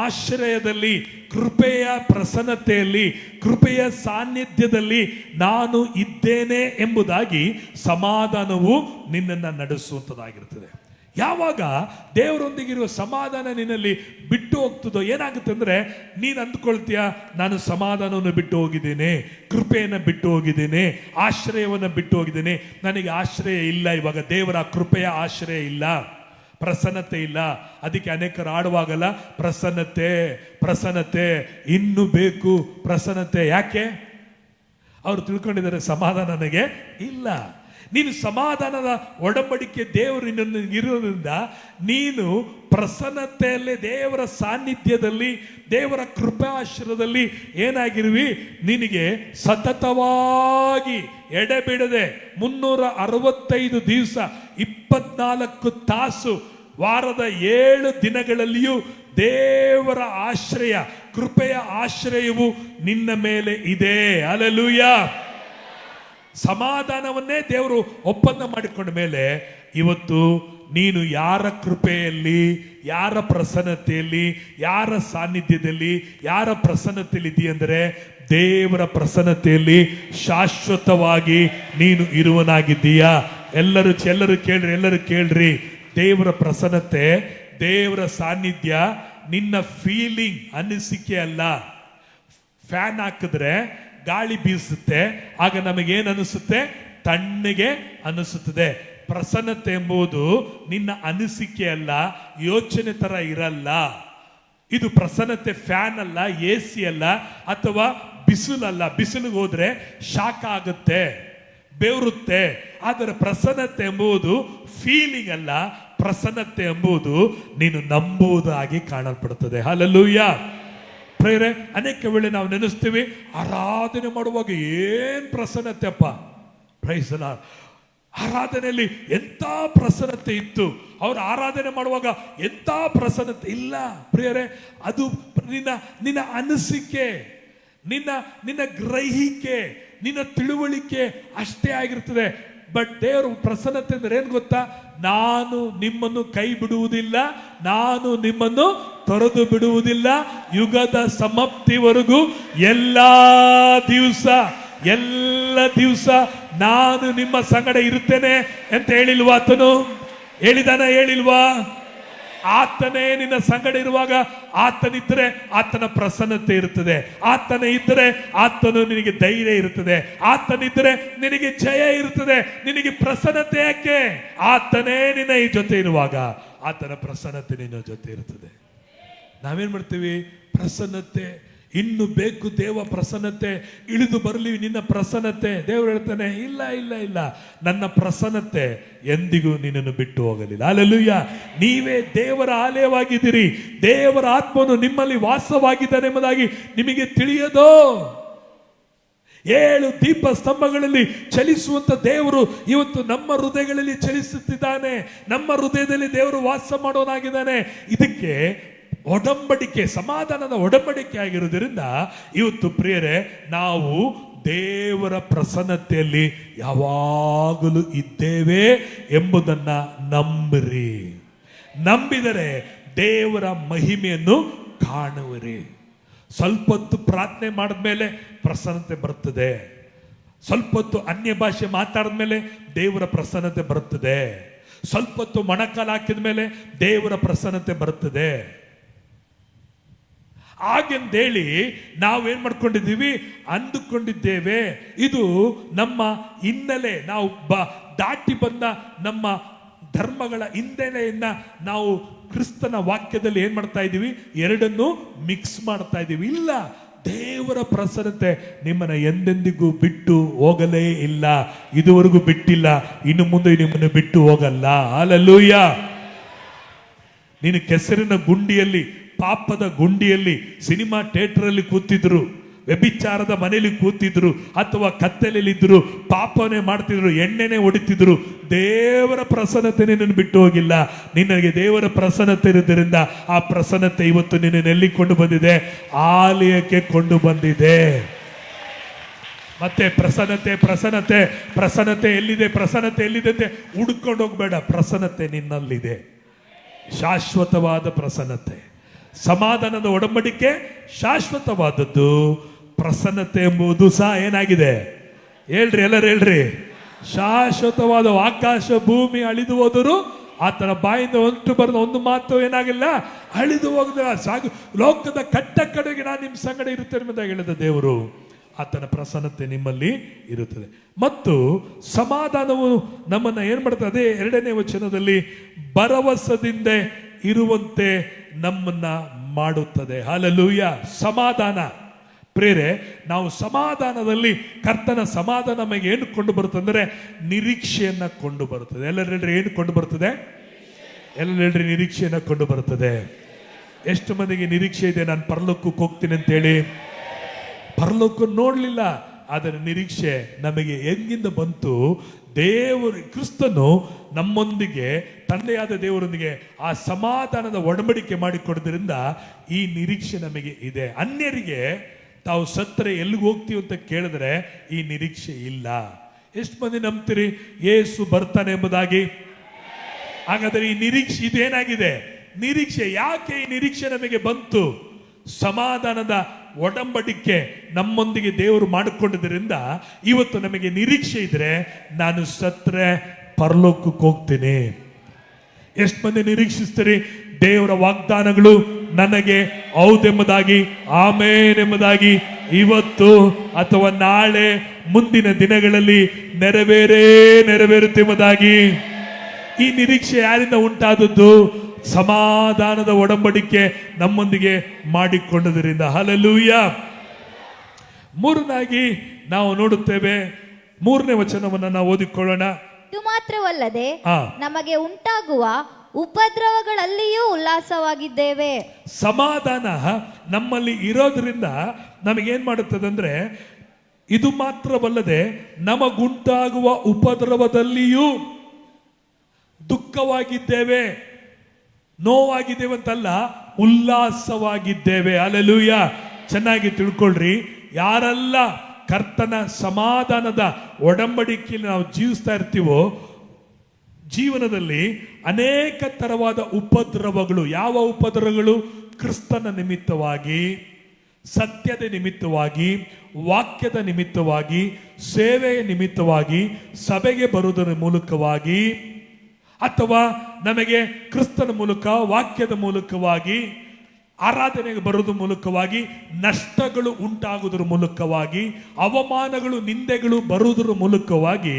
ಆಶ್ರಯದಲ್ಲಿ, ಕೃಪೆಯ ಪ್ರಸನ್ನತೆಯಲ್ಲಿ, ಕೃಪೆಯ ಸಾನ್ನಿಧ್ಯದಲ್ಲಿ ನಾನು ಇದ್ದೇನೆ ಎಂಬುದಾಗಿ ಸಮಾಧಾನವು ನಿನ್ನನ್ನು ನಡೆಸುವಂಥದ್ದಾಗಿರ್ತದೆ. ಯಾವಾಗ ದೇವರೊಂದಿಗಿರುವ ಸಮಾಧಾನ ನಿನ್ನಲ್ಲಿ ಬಿಟ್ಟು ಹೋಗ್ತದೋ ಏನಾಗುತ್ತೆ ಅಂದ್ರೆ, ನೀನು ಅಂದ್ಕೊಳ್ತೀಯ ನಾನು ಸಮಾಧಾನವನ್ನು ಬಿಟ್ಟು ಹೋಗಿದ್ದೇನೆ, ಕೃಪೆಯನ್ನು ಬಿಟ್ಟು ಹೋಗಿದ್ದೇನೆ, ಆಶ್ರಯವನ್ನು ಬಿಟ್ಟು ಹೋಗಿದ್ದೇನೆ, ನನಗೆ ಆಶ್ರಯ ಇಲ್ಲ, ಇವಾಗ ದೇವರ ಕೃಪೆಯ ಆಶ್ರಯ ಇಲ್ಲ, ಪ್ರಸನ್ನತೆ ಇಲ್ಲ. ಅದಕ್ಕೆ ಅನೇಕರು ಆಡುವಾಗಲ್ಲ, ಪ್ರಸನ್ನತೆ ಪ್ರಸನ್ನತೆ ಇನ್ನೂ ಬೇಕು ಪ್ರಸನ್ನತೆ. ಯಾಕೆ? ಅವರು ತಿಳ್ಕೊಂಡಿದ್ದಾರೆ ಸಮಾಧಾನ ನನಗೆ ಇಲ್ಲ. ನೀನು ಸಮಾಧಾನದ ಒಡಂಬಡಿಕೆ ದೇವರು ಇರೋದ್ರಿಂದ ನೀನು ಪ್ರಸನ್ನತೆಯಲ್ಲಿ, ದೇವರ ಸಾನ್ನಿಧ್ಯದಲ್ಲಿ, ದೇವರ ಕೃಪಾಶ್ರಯದಲ್ಲಿ ಏನಾಗಿರುವಿ, ನಿನಗೆ ಸತತವಾಗಿ ಎಡೆಬಿಡದೆ 365 ದಿವಸ 24 ತಾಸು ವಾರದ 7 ದಿನಗಳಲ್ಲಿಯೂ ದೇವರ ಆಶ್ರಯ, ಕೃಪೆಯ ಆಶ್ರಯವು ನಿನ್ನ ಮೇಲೆ ಇದೆ. ಹಲ್ಲೆಲೂಯಾ. ಸಮಾಧಾನವನ್ನೇ ದೇವರು ಒಪ್ಪಂದ ಮಾಡಿಕೊಂಡ ಮೇಲೆ ಇವತ್ತು ನೀನು ಯಾರ ಕೃಪೆಯಲ್ಲಿ, ಯಾರ ಪ್ರಸನ್ನತೆಯಲ್ಲಿ, ಯಾರ ಸಾನ್ನಿಧ್ಯದಲ್ಲಿ, ಯಾರ ಪ್ರಸನ್ನತೆಯಲ್ಲಿ ಇದೆಯಂದರೆ ದೇವರ ಪ್ರಸನ್ನತೆಯಲ್ಲಿ ಶಾಶ್ವತವಾಗಿ ನೀನು ಇರುವನಾಗಿದ್ದೀಯಾ. ಎಲ್ಲರೂ ಕೇಳ್ರಿ. ದೇವರ ಪ್ರಸನ್ನತೆ, ದೇವರ ಸಾನ್ನಿಧ್ಯ ನಿನ್ನ ಫೀಲಿಂಗ್, ಅನಿಸಿಕೆ ಅಲ್ಲ. ಫ್ಯಾನ್ ಹಾಕಿದ್ರೆ ಗಾಳಿ ಬೀಸುತ್ತೆ, ಆಗ ನಮಗೇನು ಅನಿಸುತ್ತೆ? ತಣ್ಣಗೆ ಅನಿಸುತ್ತದೆ. ಪ್ರಸನ್ನತೆ ಎಂಬುದು ನಿನ್ನ ಅನಿಸಿಕೆ ಅಲ್ಲ, ಯೋಚನೆ ತರ ಇರಲ್ಲ. ಇದು ಪ್ರಸನ್ನತೆ ಫ್ಯಾನ್ ಅಲ್ಲ, AC ಅಲ್ಲ, ಅಥವಾ ಬಿಸಿಲಲ್ಲ. ಬಿಸಿಲಿಗೆ ಹೋದ್ರೆ ಶಾಖ ಆಗುತ್ತೆ, ಬೆವರುತ್ತೆ. ಆದರೆ ಪ್ರಸನ್ನತೆ ಎಂಬುದು ಫೀಲಿಂಗ್ ಅಲ್ಲ, ಪ್ರಸನ್ನತೆ ಎಂಬುದು ನೀನು ನಂಬುವುದಾಗಿ ಕಾಣಲ್ಪಡುತ್ತದೆ. ಹಲ್ಲೆಲೂಯಾ. ಪ್ರೇರೆ, ಅನೇಕ ವೇಳೆ ನಾವು ನೆನೆಸ್ತೀವಿ, ಆರಾಧನೆ ಮಾಡುವಾಗ ಏನ್ ಪ್ರಸನ್ನತೆ ಅಪ್ಪ, ಪ್ರೈಸ್ ದಿ ಲಾರ್ಡ್. ಆರಾಧನೆಯಲ್ಲಿ ಎಂತ ಪ್ರಸನ್ನತೆ ಇತ್ತು, ಅವ್ರು ಆರಾಧನೆ ಮಾಡುವಾಗ ಎಂತ ಪ್ರಸನ್ನತೆ ಇಲ್ಲ. ಪ್ರಿಯರೇ, ಅದು ನಿನ್ನ ಅನಿಸಿಕೆ, ನಿನ್ನ ಗ್ರಹಿಕೆ, ನಿನ್ನ ತಿಳುವಳಿಕೆ ಅಷ್ಟೇ ಆಗಿರ್ತದೆ. ಬಟ್ ದೇವರ ಪ್ರಸನ್ನತೆ ಅಂದ್ರೆ ಏನ್ ಗೊತ್ತಾ? ನಾನು ನಿಮ್ಮನ್ನು ಕೈ ಬಿಡುವುದಿಲ್ಲ, ನಾನು ನಿಮ್ಮನ್ನು ತೊರೆದು ಬಿಡುವುದಿಲ್ಲ, ಯುಗದ ಸಮಾಪ್ತಿವರೆಗೂ ಎಲ್ಲ ದಿವಸ ನಾನು ನಿಮ್ಮ ಸಂಗಡ ಇರುತ್ತೇನೆ ಅಂತ ಹೇಳಿಲ್ವಾ ಆತನು? ಹೇಳಿಲ್ವಾ? ಆತನೇ ನಿನ್ನ ಸಂಗಡ ಇರುವಾಗ ಆತನಿದ್ರೆ ಆತನ ಪ್ರಸನ್ನತೆ ಇರುತ್ತದೆ. ಆತನ ಇದ್ದರೆ ಆತನು ನಿನಗೆ ಧೈರ್ಯ ಇರುತ್ತದೆ. ಆತನಿದ್ರೆ ನಿನಗೆ ಜಯ ಇರುತ್ತದೆ. ನಿನಗೆ ಪ್ರಸನ್ನತೆ ಯಾಕೆ? ಆತನೇ ನಿನ್ನ ಈ ಜೊತೆ ಇರುವಾಗ ಆತನ ಪ್ರಸನ್ನತೆ ನಿನ್ನ ಜೊತೆ ಇರುತ್ತದೆ. ನಾವೇನ್ ಮಾಡ್ತೀವಿ? ಪ್ರಸನ್ನತೆ ಇನ್ನು ಬೇಕು, ದೇವ ಪ್ರಸನ್ನತೆ, ಇಳಿದು ಬರಲಿ ನಿನ್ನ ಪ್ರಸನ್ನತೆ. ದೇವರು ಹೇಳ್ತಾನೆ, ಇಲ್ಲ ಇಲ್ಲ ಇಲ್ಲ, ನನ್ನ ಪ್ರಸನ್ನತೆ ಎಂದಿಗೂ ನಿನ್ನನ್ನು ಬಿಟ್ಟು ಹೋಗಲಿಲ್ಲ. ಹಲ್ಲೆಲೂಯಾ. ನೀವೇ ದೇವರ ಆಲಯವಾಗಿದ್ದೀರಿ, ದೇವರ ಆತ್ಮನು ನಿಮ್ಮಲ್ಲಿ ವಾಸವಾಗಿದ್ದಾನೆ ಎಂಬುದಾಗಿ ನಿಮಗೆ ತಿಳಿಯದೋ? 7 ದೀಪ ಸ್ತಂಭಗಳಲ್ಲಿ ಚಲಿಸುವಂತ ದೇವರು ಇವತ್ತು ನಮ್ಮ ಹೃದಯಗಳಲ್ಲಿ ಚಲಿಸುತ್ತಿದ್ದಾನೆ. ನಮ್ಮ ಹೃದಯದಲ್ಲಿ ದೇವರು ವಾಸ ಮಾಡೋನಾಗಿದ್ದಾನೆ. ಇದಕ್ಕೆ ಒಡಂಬಡಿಕೆ, ಸಮಾಧಾನದ ಒಡಂಬಡಿಕೆ ಆಗಿರುವುದರಿಂದ ಇವತ್ತು ಪ್ರಿಯರೇ, ನಾವು ದೇವರ ಪ್ರಸನ್ನತೆಯಲ್ಲಿ ಯಾವಾಗಲೂ ಇದ್ದೇವೆ ಎಂಬುದನ್ನ ನಂಬಿರಿ. ನಂಬಿದರೆ ದೇವರ ಮಹಿಮೆಯನ್ನು ಕಾಣುವಿರಿ. ಸ್ವಲ್ಪ ಹೊತ್ತು ಪ್ರಾರ್ಥನೆ ಮಾಡಿದ್ಮೇಲೆ ಪ್ರಸನ್ನತೆ ಬರ್ತದೆ. ಸ್ವಲ್ಪ ಹೊತ್ತು ಅನ್ಯ ಭಾಷೆ ಮಾತಾಡಿದ್ಮೇಲೆ ದೇವರ ಪ್ರಸನ್ನತೆ ಬರ್ತದೆ. ಸ್ವಲ್ಪ ಹೊತ್ತು ಮೊಣಕಾಲು ಹಾಕಿದ ಮೇಲೆ ದೇವರ ಪ್ರಸನ್ನತೆ ಬರ್ತದೆ. ಹಾಗೆಂದೇಳಿ ನಾವೇನ್ ಮಾಡ್ಕೊಂಡಿದ್ದೀವಿ, ಅಂದುಕೊಂಡಿದ್ದೇವೆ. ಇದು ನಮ್ಮ ಹಿನ್ನೆಲೆ, ನಾವು ದಾಟಿ ಬಂದ ನಮ್ಮ ಧರ್ಮಗಳ ಹಿನ್ನೆಲೆಯನ್ನ ನಾವು ಕ್ರಿಸ್ತನ ವಾಕ್ಯದಲ್ಲಿ ಏನ್ ಮಾಡ್ತಾ ಇದ್ದೀವಿ, ಎರಡನ್ನು ಮಿಕ್ಸ್ ಮಾಡ್ತಾ ಇದ್ದೀವಿ. ಇಲ್ಲ, ದೇವರ ಪ್ರಸನ್ನತೆ ನಿಮ್ಮನ್ನ ಎಂದೆಂದಿಗೂ ಬಿಟ್ಟು ಹೋಗಲೇ ಇಲ್ಲ, ಇದುವರೆಗೂ ಬಿಟ್ಟಿಲ್ಲ, ಇನ್ನು ಮುಂದೆ ನಿಮ್ಮನ್ನು ಬಿಟ್ಟು ಹೋಗಲ್ಲ. ಹಲ್ಲೆಲೂಯಾ. ನೀನು ಕೆಸರಿನ ಗುಂಡಿಯಲ್ಲಿ, ಪಾಪದ ಗುಂಡಿಯಲ್ಲಿ, ಸಿನಿಮಾ ಥಿಯೇಟರ್ ಅಲ್ಲಿ ಕೂತಿದ್ರು, ವ್ಯಭಿಚಾರದ ಮನೆಯಲ್ಲಿ ಕೂತಿದ್ರು, ಅಥವಾ ಕತ್ತಲೆಯಲ್ಲಿದ್ರು, ಪಾಪನೇ ಮಾಡ್ತಿದ್ರು, ಎಣ್ಣೆನೆ ಹೊಡಿತಿದ್ರು, ದೇವರ ಪ್ರಸನ್ನತೆ ನಿನ್ನನ್ನು ಬಿಟ್ಟು ಹೋಗಿಲ್ಲ. ನಿನಗೆ ದೇವರ ಪ್ರಸನ್ನತೆ ಇರುವುದರಿಂದ ಆ ಪ್ರಸನ್ನತೆ ಇವತ್ತು ನಿನ್ನನ್ನು ಎಲ್ಲಿ ಕೊಂಡು ಬಂದಿದೆ, ಆಲಯಕ್ಕೆ ಕೊಂಡು ಬಂದಿದೆ. ಮತ್ತೆ ಪ್ರಸನ್ನತೆ ಪ್ರಸನ್ನತೆ ಪ್ರಸನ್ನತೆ ಎಲ್ಲಿದೆ, ಪ್ರಸನ್ನತೆ ಎಲ್ಲಿದೆ ಅಂತ ಹುಡುಕೊಂಡು ಹೋಗ್ಬೇಡ. ಪ್ರಸನ್ನತೆ ನಿನ್ನಲ್ಲಿದೆ, ಶಾಶ್ವತವಾದ ಪ್ರಸನ್ನತೆ. ಸಮಾಧಾನದ ಒಡಂಬಡಿಕೆ ಶಾಶ್ವತವಾದದ್ದು. ಪ್ರಸನ್ನತೆ ಎಂಬುದು ಸಹ ಏನಾಗಿದೆ, ಹೇಳ್ರಿ, ಎಲ್ಲರೂ ಹೇಳ್ರಿ, ಶಾಶ್ವತವಾದ. ಆಕಾಶ ಭೂಮಿ ಅಳಿದು ಹೋದರು ಆತನ ಬಾಯಿಂದ ಹೊಂಟು ಬರೆದ ಒಂದು ಮಾತು ಏನಾಗಿಲ್ಲ, ಅಳಿದು ಹೋಗದ ಸಾಗು. ಲೋಕದ ಕಟ್ಟ ಕಡೆಗೆ ನಾನು ನಿಮ್ಮ ಸಂಗಡ ಇರುತ್ತೇನೆ ಎಂಬುದಾಗಿ ಹೇಳಿದ ದೇವರು. ಆತನ ಪ್ರಸನ್ನತೆ ನಿಮ್ಮಲ್ಲಿ ಇರುತ್ತದೆ. ಮತ್ತು ಸಮಾಧಾನವು ನಮ್ಮನ್ನ ಏನ್ ಮಾಡ್ತದೆ, 2ನೇ ವಚನದಲ್ಲಿ ಭರವಸದಿಂದ ಇರುವಂತೆ ನಮ್ಮನ್ನ ಮಾಡುತ್ತದೆ. ಹಲ್ಲೆಲೂಯಾ. ಸಮಾಧಾನ ಪ್ರೇರೆ, ನಾವು ಸಮಾಧಾನದಲ್ಲಿ, ಕರ್ತನ ಸಮಾಧಾನ ನಮಗೆ ಏನು ಕೊಂಡು ಬರುತ್ತದೆ ಅಂದ್ರೆ ನಿರೀಕ್ಷೆಯನ್ನ ಕೊಂಡು ಬರುತ್ತದೆ. ಎಲ್ಲರೂ ಹೇಳ್ರಿ, ಏನು ಕೊಂಡು ಬರ್ತದೆ? ಎಲ್ಲರೂ ಹೇಳ್ರಿ, ನಿರೀಕ್ಷೆಯನ್ನ ಕೊಂಡು ಬರುತ್ತದೆ. ಎಷ್ಟು ಮಂದಿಗೆ ನಿರೀಕ್ಷೆ ಇದೆ, ನಾನು ಪರಲೋಕಕ್ಕೆ ಹೋಗ್ತೀನಿ ಅಂತೇಳಿ? ಪರಲೋಕ ನೋಡ್ಲಿಲ್ಲ, ಅದರ ನಿರೀಕ್ಷೆ ನಮಗೆ ಹೆಂಗಿಂದ ಬಂತು? ದೇವರು ಕ್ರಿಸ್ತನು ನಮ್ಮೊಂದಿಗೆ, ತಂದೆಯಾದ ದೇವರೊಂದಿಗೆ ಆ ಸಮಾಧಾನದ ಒಡಂಬಡಿಕೆ ಮಾಡಿಕೊಡೋದ್ರಿಂದ ಈ ನಿರೀಕ್ಷೆ ನಮಗೆ ಇದೆ. ಅನ್ಯರಿಗೆ ತಾವು ಸತ್ತರೆ ಎಲ್ಲಿಗೆ ಹೋಗ್ತೀವಿ ಅಂತ ಕೇಳಿದ್ರೆ ಈ ನಿರೀಕ್ಷೆ ಇಲ್ಲ. ಎಷ್ಟು ಮಂದಿ ನಂಬ್ತೀರಿ ಯೇಸು ಬರ್ತಾನೆ ಎಂಬುದಾಗಿ? ಹಾಗಾದರೆ ಈ ನಿರೀಕ್ಷೆ ಇದೇನಾಗಿದೆ? ನಿರೀಕ್ಷೆ. ಯಾಕೆ ಈ ನಿರೀಕ್ಷೆ ನಮಗೆ ಬಂತು? ಸಮಾಧಾನದ ಒಡಂಬಡಿಕೆ ನಮ್ಮೊಂದಿಗೆ ದೇವರು ಮಾಡಿಕೊಂಡಿದ್ದರಿಂದ ಇವತ್ತು ನಮಗೆ ನಿರೀಕ್ಷೆ ಇದ್ರೆ, ನಾನು ಸತ್ರೆ ಪರಲೋಕಕ್ಕೆ ಹೋಗ್ತೀನಿ. ಎಷ್ಟು ಮಂದಿ ನಿರೀಕ್ಷಿಸ್ತೀರಿ? ದೇವರ ವಾಗ್ದಾನಗಳು ನನಗೆ ಹೌದೆಂಬುದಾಗಿ, ಆಮೇನ್ ಎಂಬುದಾಗಿ ಇವತ್ತು ಅಥವಾ ನಾಳೆ ಮುಂದಿನ ದಿನಗಳಲ್ಲಿ ನೆರವೇರುತ್ತೆಂಬುದಾಗಿ. ಈ ನಿರೀಕ್ಷೆ ಯಾರಿಂದ ಉಂಟಾದದ್ದು? ಸಮಾಧಾನದ ಒಡಂಬಡಿಕೆ ನಮ್ಮೊಂದಿಗೆ ಮಾಡಿಕೊಂಡದರಿಂದ. ಹಲ್ಲೆಲೂಯಾ. ಮೂರನಾಗಿ ನಾವು ನೋಡುತ್ತೇವೆ, 3ನೇ ವಚನವನ್ನು ನಾವು ಓದಿಕೊಳ್ಳೋಣ. ಇದು ಮಾತ್ರವಲ್ಲದೆ ನಮಗೆ ಉಂಟಾಗುವ ಉಪದ್ರವಗಳಲ್ಲಿಯೂ ಉಲ್ಲಾಸವಾಗಿದ್ದೇವೆ. ಸಮಾಧಾನ ನಮ್ಮಲ್ಲಿ ಇರೋದ್ರಿಂದ ನಮಗೇನ್ ಮಾಡುತ್ತದೆ ಅಂದ್ರೆ, ಇದು ಮಾತ್ರವಲ್ಲದೆ ನಮಗುಂಟಾಗುವ ಉಪದ್ರವದಲ್ಲಿಯೂ ದುಃಖವಾಗಿದ್ದೇವೆ, ನೋವಾಗಿದ್ದೇವೆ ಅಂತಲ್ಲ, ಉಲ್ಲಾಸವಾಗಿದ್ದೇವೆ. ಹಲ್ಲೆಲೂಯಾ. ಚೆನ್ನಾಗಿ ತಿಳ್ಕೊಳ್ರಿ, ಯಾರೆಲ್ಲ ಕರ್ತನ ಸಮಾಧಾನದ ಒಡಂಬಡಿಕೆಯಲ್ಲಿ ನಾವು ಜೀವಿಸ್ತಾ ಇರ್ತೀವೋ, ಜೀವನದಲ್ಲಿ ಅನೇಕ ತರವಾದ ಉಪದ್ರವಗಳು. ಯಾವ ಉಪದ್ರವಗಳು? ಕ್ರಿಸ್ತನ ನಿಮಿತ್ತವಾಗಿ, ಸತ್ಯದ ನಿಮಿತ್ತವಾಗಿ, ವಾಕ್ಯದ ನಿಮಿತ್ತವಾಗಿ, ಸೇವೆಯ ನಿಮಿತ್ತವಾಗಿ, ಸಭೆಗೆ ಬರುವುದರ ಮೂಲಕವಾಗಿ, ಅಥವಾ ನಮಗೆ ಕ್ರಿಸ್ತನ ಮೂಲಕ, ವಾಕ್ಯದ ಮೂಲಕವಾಗಿ, ಆರಾಧನೆಗೆ ಬರೋದ್ರ ಮೂಲಕವಾಗಿ, ನಷ್ಟಗಳು ಉಂಟಾಗುವುದರ ಮೂಲಕವಾಗಿ, ಅವಮಾನಗಳು, ನಿಂದೆಗಳು ಬರುವುದರ ಮೂಲಕವಾಗಿ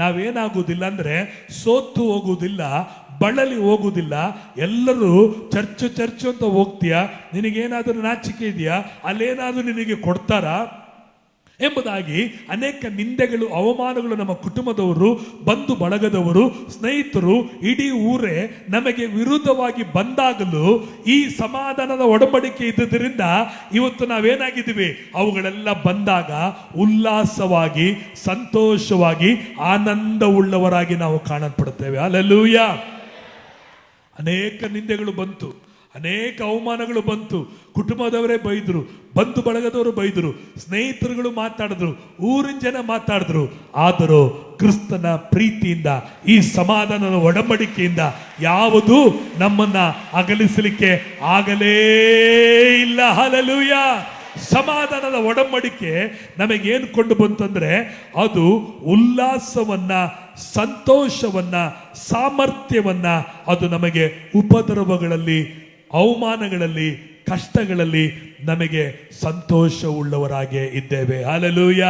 ನಾವೇನಾಗುವುದಿಲ್ಲ ಅಂದ್ರೆ ಸೋತು ಹೋಗುವುದಿಲ್ಲ, ಬಳಲಿ ಹೋಗುವುದಿಲ್ಲ. ಎಲ್ಲರೂ ಚರ್ಚು ಅಂತ ಹೋಗ್ತೀಯ, ನಿನಗೇನಾದರೂ ನಾಚಿಕೆ ಇದೆಯಾ, ಅಲ್ಲೇನಾದರೂ ನಿನಗೆ ಕೊಡ್ತಾರಾ ಎಂಬುದಾಗಿ ಅನೇಕ ನಿಂದೆಗಳು, ಅವಮಾನಗಳು ನಮ್ಮ ಕುಟುಂಬದವರು, ಬಂಧು ಬಳಗದವರು, ಸ್ನೇಹಿತರು, ಇಡೀ ಊರೇ ನಮಗೆ ವಿರುದ್ಧವಾಗಿ ಬಂದಾಗಲೂ ಈ ಸಮಾಧಾನದ ಒಡಂಬಡಿಕೆ ಇದ್ದುದರಿಂದ ಇವತ್ತು ನಾವೇನಾಗಿದ್ದೀವಿ? ಅವುಗಳೆಲ್ಲ ಬಂದಾಗ ಉಲ್ಲಾಸವಾಗಿ, ಸಂತೋಷವಾಗಿ, ಆನಂದವುಳ್ಳವರಾಗಿ ನಾವು ಕಾಣಲ್ಪಡುತ್ತೇವೆ. ಹಲ್ಲೆಲೂಯಾ. ಅನೇಕ ನಿಂದೆಗಳು ಬಂತು, ಅನೇಕ ಅವಮಾನಗಳು ಬಂತು, ಕುಟುಂಬದವರೇ ಬೈದ್ರು, ಬಂಧು ಬಳಗದವರು ಬೈದ್ರು, ಸ್ನೇಹಿತರುಗಳು ಮಾತಾಡಿದ್ರು, ಊರಿನ ಜನ ಮಾತಾಡಿದ್ರು. ಆದರೂ ಕ್ರಿಸ್ತನ ಪ್ರೀತಿಯಿಂದ, ಈ ಸಮಾಧಾನದ ಒಡಂಬಡಿಕೆಯಿಂದ ಯಾವುದು ನಮ್ಮನ್ನ ಅಗಲಿಸಲಿಕ್ಕೆ ಆಗಲೇ ಇಲ್ಲ. ಹಲ್ಲೆಲೂಯಾ. ಸಮಾಧಾನದ ಒಡಂಬಡಿಕೆ ನಮಗೇನು ಕೊಂಡು ಬಂತಂದ್ರೆ, ಅದು ಉಲ್ಲಾಸವನ್ನ, ಸಂತೋಷವನ್ನ, ಸಾಮರ್ಥ್ಯವನ್ನ ಅದು ನಮಗೆ ಉಪದ್ರವಗಳಲ್ಲಿ, ಅವಮಾನಗಳಲ್ಲಿ, ಕಷ್ಟಗಳಲ್ಲಿ ನಮಗೆ ಸಂತೋಷವುಳ್ಳವರಾಗಿ ಇದ್ದೇವೆ. ಹಲ್ಲೆಲೂಯ.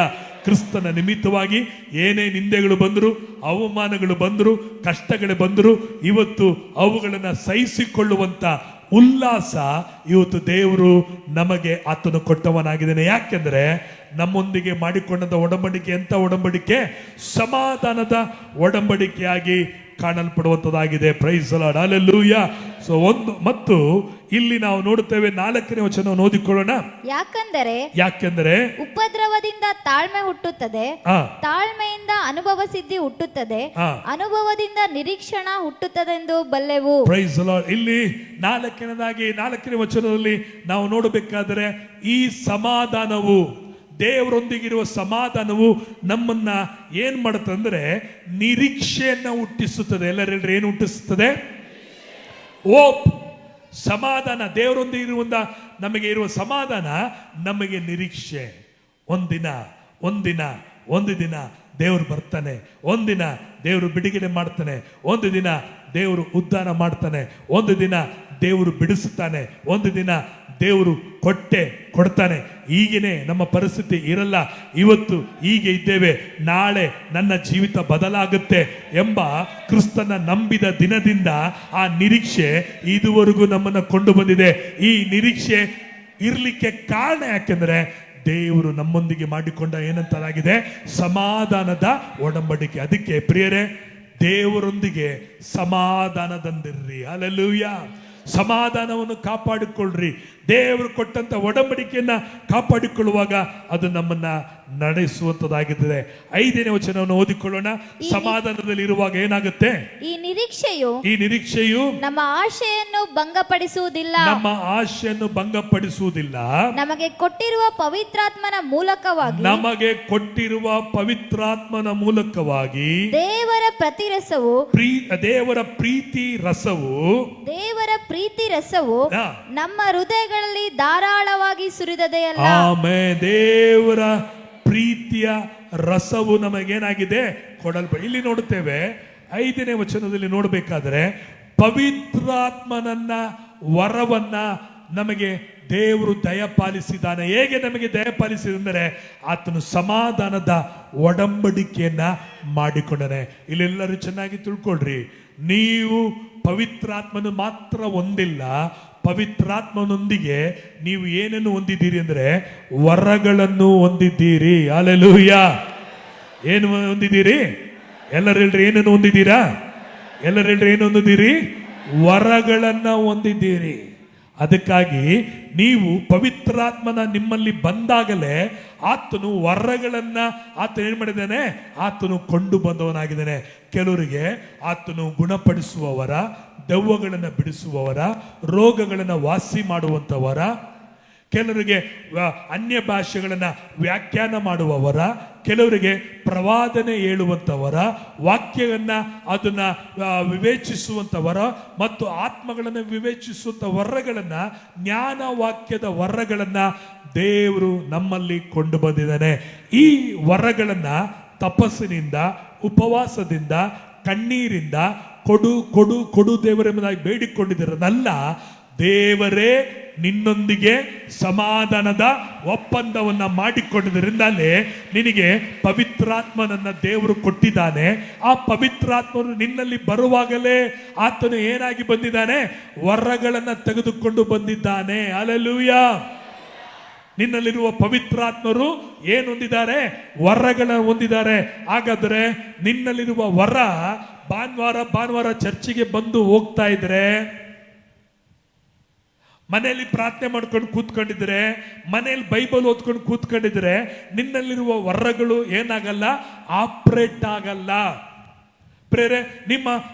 ಕ್ರಿಸ್ತನ ನಿಮಿತ್ತವಾಗಿ ಏನೇ ನಿಂದೆಗಳು ಬಂದರು, ಅವಮಾನಗಳು ಬಂದರು, ಕಷ್ಟಗಳು ಬಂದರು, ಇವತ್ತು ಅವುಗಳನ್ನು ಸಹಿಸಿಕೊಳ್ಳುವಂತ ಉಲ್ಲಾಸ ಇವತ್ತು ದೇವರು ನಮಗೆ ಆತನು ಕೊಟ್ಟವನಾಗಿದ್ದಾನೆ. ಯಾಕೆಂದ್ರೆ ನಮ್ಮೊಂದಿಗೆ ಮಾಡಿಕೊಂಡ ಒಡಂಬಡಿಕೆ ಎಂತ ಒಡಂಬಡಿಕೆ? ಸಮಾಧಾನದ ಒಡಂಬಡಿಕೆಯಾಗಿ ಕಾಣಲ್ಪಡುವಂತದಾಗಿದೆ. Praise the lord. Hallelujah. So ಮತ್ತು ಇಲ್ಲಿ ನಾವು ನೋಡುತ್ತೇವೆ 4ನೇ ವಚನವನ್ನು ಓದಿಕೊಳ್ಳೋಣ. ಯಾಕೆಂದರೆ ಉಪದ್ರವದಿಂದ ತಾಳ್ಮೆ ಹುಟ್ಟುತ್ತದೆ, ತಾಳ್ಮೆಯಿಂದ ಅನುಭವ ಸಿದ್ಧಿ ಹುಟ್ಟುತ್ತದೆ, ಅನುಭವದಿಂದ ನಿರೀಕ್ಷಣ ಹುಟ್ಟುತ್ತದೆಂದು ಬಲ್ಲೆವು. Praise the lord. ಇಲ್ಲಿ 4ನೇ ವಚನದಲ್ಲಿ ನಾವು ನೋಡಬೇಕಾದರೆ ಈ ಸಮಾಧಾನವು, ದೇವರೊಂದಿಗಿರುವ ಸಮಾಧಾನವು ನಮ್ಮನ್ನ ಏನ್ ಮಾಡುತ್ತೆ ಅಂದ್ರೆ ನಿರೀಕ್ಷೆಯನ್ನ ಹುಟ್ಟಿಸುತ್ತದೆ. ಎಲ್ಲರೂ ಏನು ಹುಟ್ಟಿಸುತ್ತದೆ? ಓಪ್. ಸಮಾಧಾನ, ದೇವರೊಂದಿಗಿರುವಂತ ನಮಗೆ ಇರುವ ಸಮಾಧಾನ ನಮಗೆ ನಿರೀಕ್ಷೆ. ಒಂದು ದಿನ ದೇವರು ಬರ್ತಾನೆ, ಒಂದಿನ ದೇವರು ಬಿಡುಗಡೆ ಮಾಡ್ತಾನೆ, ಒಂದು ದಿನ ದೇವರು ಉದ್ಧಾರ ಮಾಡ್ತಾನೆ, ಒಂದು ದಿನ ದೇವರು ಬಿಡಿಸುತ್ತಾನೆ, ಒಂದು ದಿನ ದೇವರು ಕೊಡ್ತಾನೆ. ಈಗೇನೆ ನಮ್ಮ ಪರಿಸ್ಥಿತಿ ಇರಲ್ಲ. ಇವತ್ತು ಹೀಗೆ ಇದ್ದೇವೆ, ನಾಳೆ ನನ್ನ ಜೀವಿತ ಬದಲಾಗುತ್ತೆ ಎಂಬ ಕ್ರಿಸ್ತನ ನಂಬಿದ ದಿನದಿಂದ ಆ ನಿರೀಕ್ಷೆ ಇದುವರೆಗೂ ನಮ್ಮನ್ನು ಕೊಂಡು ಬಂದಿದೆ. ಈ ನಿರೀಕ್ಷೆ ಇರ್ಲಿಕ್ಕೆ ಕಾರಣ ಯಾಕೆಂದ್ರೆ ದೇವರು ನಮ್ಮೊಂದಿಗೆ ಮಾಡಿಕೊಂಡ ಏನಂತಾಗಿದೆ? ಸಮಾಧಾನದ ಒಡಂಬಡಿಕೆ. ಅದಕ್ಕೆ ಪ್ರಿಯರೇ, ದೇವರೊಂದಿಗೆ ಸಮಾಧಾನದಂದಿರ್ರಿ. ಹಲ್ಲೆಲೂಯಾ. ಸಮಾಧಾನವನ್ನು ಕಾಪಾಡಿಕೊಳ್ಳ್ರಿ. ದೇವರು ಕೊಟ್ಟಂತ ಒಡಂಬಡಿಕೆಯನ್ನ ಕಾಪಾಡಿಕೊಳ್ಳುವಾಗ ಅದು ನಮ್ಮನ್ನ ನಡೆಸುವಂತದಾಗಿರ್ತದೆ. 5ನೇ ವಚನವನ್ನು ಓದಿಕೊಳ್ಳೋಣ. ಸಮಾಧಾನದಲ್ಲಿ ಇರುವಾಗ ಏನಾಗುತ್ತೆ? ಈ ನಿರೀಕ್ಷೆಯು ನಮ್ಮ ಆಶೆಯನ್ನು ಭಂಗಪಡಿಸುವುದಿಲ್ಲ, ನಮಗೆ ಕೊಟ್ಟಿರುವ ಪವಿತ್ರಾತ್ಮನ ಮೂಲಕವಾಗಿ ದೇವರ ಪ್ರೀತಿ ರಸವು ನಮ್ಮ ಹೃದಯಗಳಲ್ಲಿ ಧಾರಾಳವಾಗಿ ಸುರಿದದೆಯಲ್ಲ. ಆಮೆನ್. ದೇವರ ಪ್ರೀತಿಯ ರಸವು ನಮಗೇನಾಗಿದೆ? ಕೊಡಲ್ಪಡ. ಇಲ್ಲಿ ನೋಡುತ್ತೇವೆ 5ನೇ ವಚನದಲ್ಲಿ ನೋಡಬೇಕಾದ್ರೆ ಪವಿತ್ರಾತ್ಮನನ್ನ ವರವನ್ನ ನಮಗೆ ದೇವರು ದಯಪಾಲಿಸಿದ್ದಾನೆ. ಹೇಗೆ ನಮಗೆ ದಯಪಾಲಿಸಿದಂದರೆ ಆತನು ಸಮಾಧಾನದ ಒಡಂಬಡಿಕೆಯನ್ನ ಮಾಡಿಕೊಂಡನೆ. ಇಲ್ಲೆಲ್ಲರೂ ಚೆನ್ನಾಗಿ ತಿಳ್ಕೊಳ್ರಿ, ನೀವು ಪವಿತ್ರಾತ್ಮನು ಮಾತ್ರ ಹೊಂದಿಲ್ಲ, ಪವಿತ್ರಾತ್ಮನೊಂದಿಗೆ ನೀವು ಏನನ್ನು ಹೊಂದಿದ್ದೀರಿ ಅಂದ್ರೆ ವರಗಳನ್ನು ಹೊಂದಿದ್ದೀರಿ. ಹಲ್ಲೆಲೂಯಾ. ಏನು ಹೊಂದಿದ್ದೀರಿ? ಎಲ್ಲರೂ ಹೇಳ್ರಿ, ಏನನ್ನು ಹೊಂದಿದ್ದೀರಾ? ಎಲ್ಲರೂ ಹೇಳ್ರಿ, ಏನು ಹೊಂದಿದ್ದೀರಿ? ವರಗಳನ್ನ ಹೊಂದಿದ್ದೀರಿ. ಅದಕ್ಕಾಗಿ ನೀವು ಪವಿತ್ರಾತ್ಮನ ನಿಮ್ಮಲ್ಲಿ ಬಂದಾಗಲೇ ಆತನು ವರಗಳನ್ನ ಏನ್ ಮಾಡಿದ್ದಾನೆ? ಆತನು ಕೊಂಡು ಬಂದವನಾಗಿದ್ದಾನೆ. ಕೆಲವರಿಗೆ ಆತನು ಗುಣಪಡಿಸುವವರ, ದೆವ್ವಗಳನ್ನು ಬಿಡಿಸುವವರ, ರೋಗಗಳನ್ನು ವಾಸಿ ಮಾಡುವಂತವರ, ಕೆಲವರಿಗೆ ಅನ್ಯ ಭಾಷೆಗಳನ್ನ ವ್ಯಾಖ್ಯಾನ ಮಾಡುವವರ, ಕೆಲವರಿಗೆ ಪ್ರವಾದನೆ ಹೇಳುವಂತವರ, ವಾಕ್ಯವನ್ನ ಅದನ್ನ ವಿವೇಚಿಸುವಂತವರ ಮತ್ತು ಆತ್ಮಗಳನ್ನು ವಿವೇಚಿಸುವಂತ ವರಗಳನ್ನ, ಜ್ಞಾನ ವಾಕ್ಯದ ವರಗಳನ್ನ ದೇವರು ನಮ್ಮಲ್ಲಿ ಕೊಂಡು ಬಂದಿದ್ದಾನೆ. ಈ ವರಗಳನ್ನ ತಪಸ್ಸಿನಿಂದ, ಉಪವಾಸದಿಂದ, ಕಣ್ಣೀರಿಂದ ಕೊಡು ಕೊಡು ಕೊಡು ದೇವರೆಂಬುದಾಗಿ ಬೇಡಿಕೊಂಡಿದ್ದರಲ್ಲ, ದೇವರೇ ನಿನ್ನೊಂದಿಗೆ ಸಮಾಧಾನದ ಒಪ್ಪಂದವನ್ನ ಮಾಡಿಕೊಂಡಿದ್ದರಿಂದಲೇ ನಿನಗೆ ಪವಿತ್ರಾತ್ಮನನ್ನ ದೇವರು ಕೊಟ್ಟಿದ್ದಾನೆ. ಆ ಪವಿತ್ರಾತ್ಮನು ನಿನ್ನಲ್ಲಿ ಬರುವಾಗಲೇ ಆತನು ಏನಾಗಿ ಬಂದಿದ್ದಾನೆ? ವರಗಳನ್ನ ತೆಗೆದುಕೊಂಡು ಬಂದಿದ್ದಾನೆ. ಹಲ್ಲೆಲೂಯಾ. ನಿನ್ನಲ್ಲಿರುವ ಪವಿತ್ರಾತ್ಮರು ಏನು ಹೊಂದಿದ್ದಾರೆ? ವರಗಳ ಹೊಂದಿದ್ದಾರೆ. ಹಾಗಾದ್ರೆ ನಿನ್ನಲ್ಲಿರುವ ವರ, ಭಾನುವಾರ ಚರ್ಚಿಗೆ ಬಂದು ಹೋಗ್ತಾ ಇದ್ರೆ, ಮನೆಯಲ್ಲಿ ಪ್ರಾರ್ಥನೆ ಮಾಡ್ಕೊಂಡು ಕೂತ್ಕೊಂಡಿದ್ರೆ, ಮನೆಯಲ್ಲಿ ಬೈಬಲ್ ಓದ್ಕೊಂಡು ಕೂತ್ಕೊಂಡಿದ್ರೆ, ನಿನ್ನಲ್ಲಿರುವ ವರಗಳು ಏನಾಗಲ್ಲ? ಆಪರೇಟ್ ಆಗಲ್ಲ. ಪ್ರೇರೆ, ನಿಮ್ಮ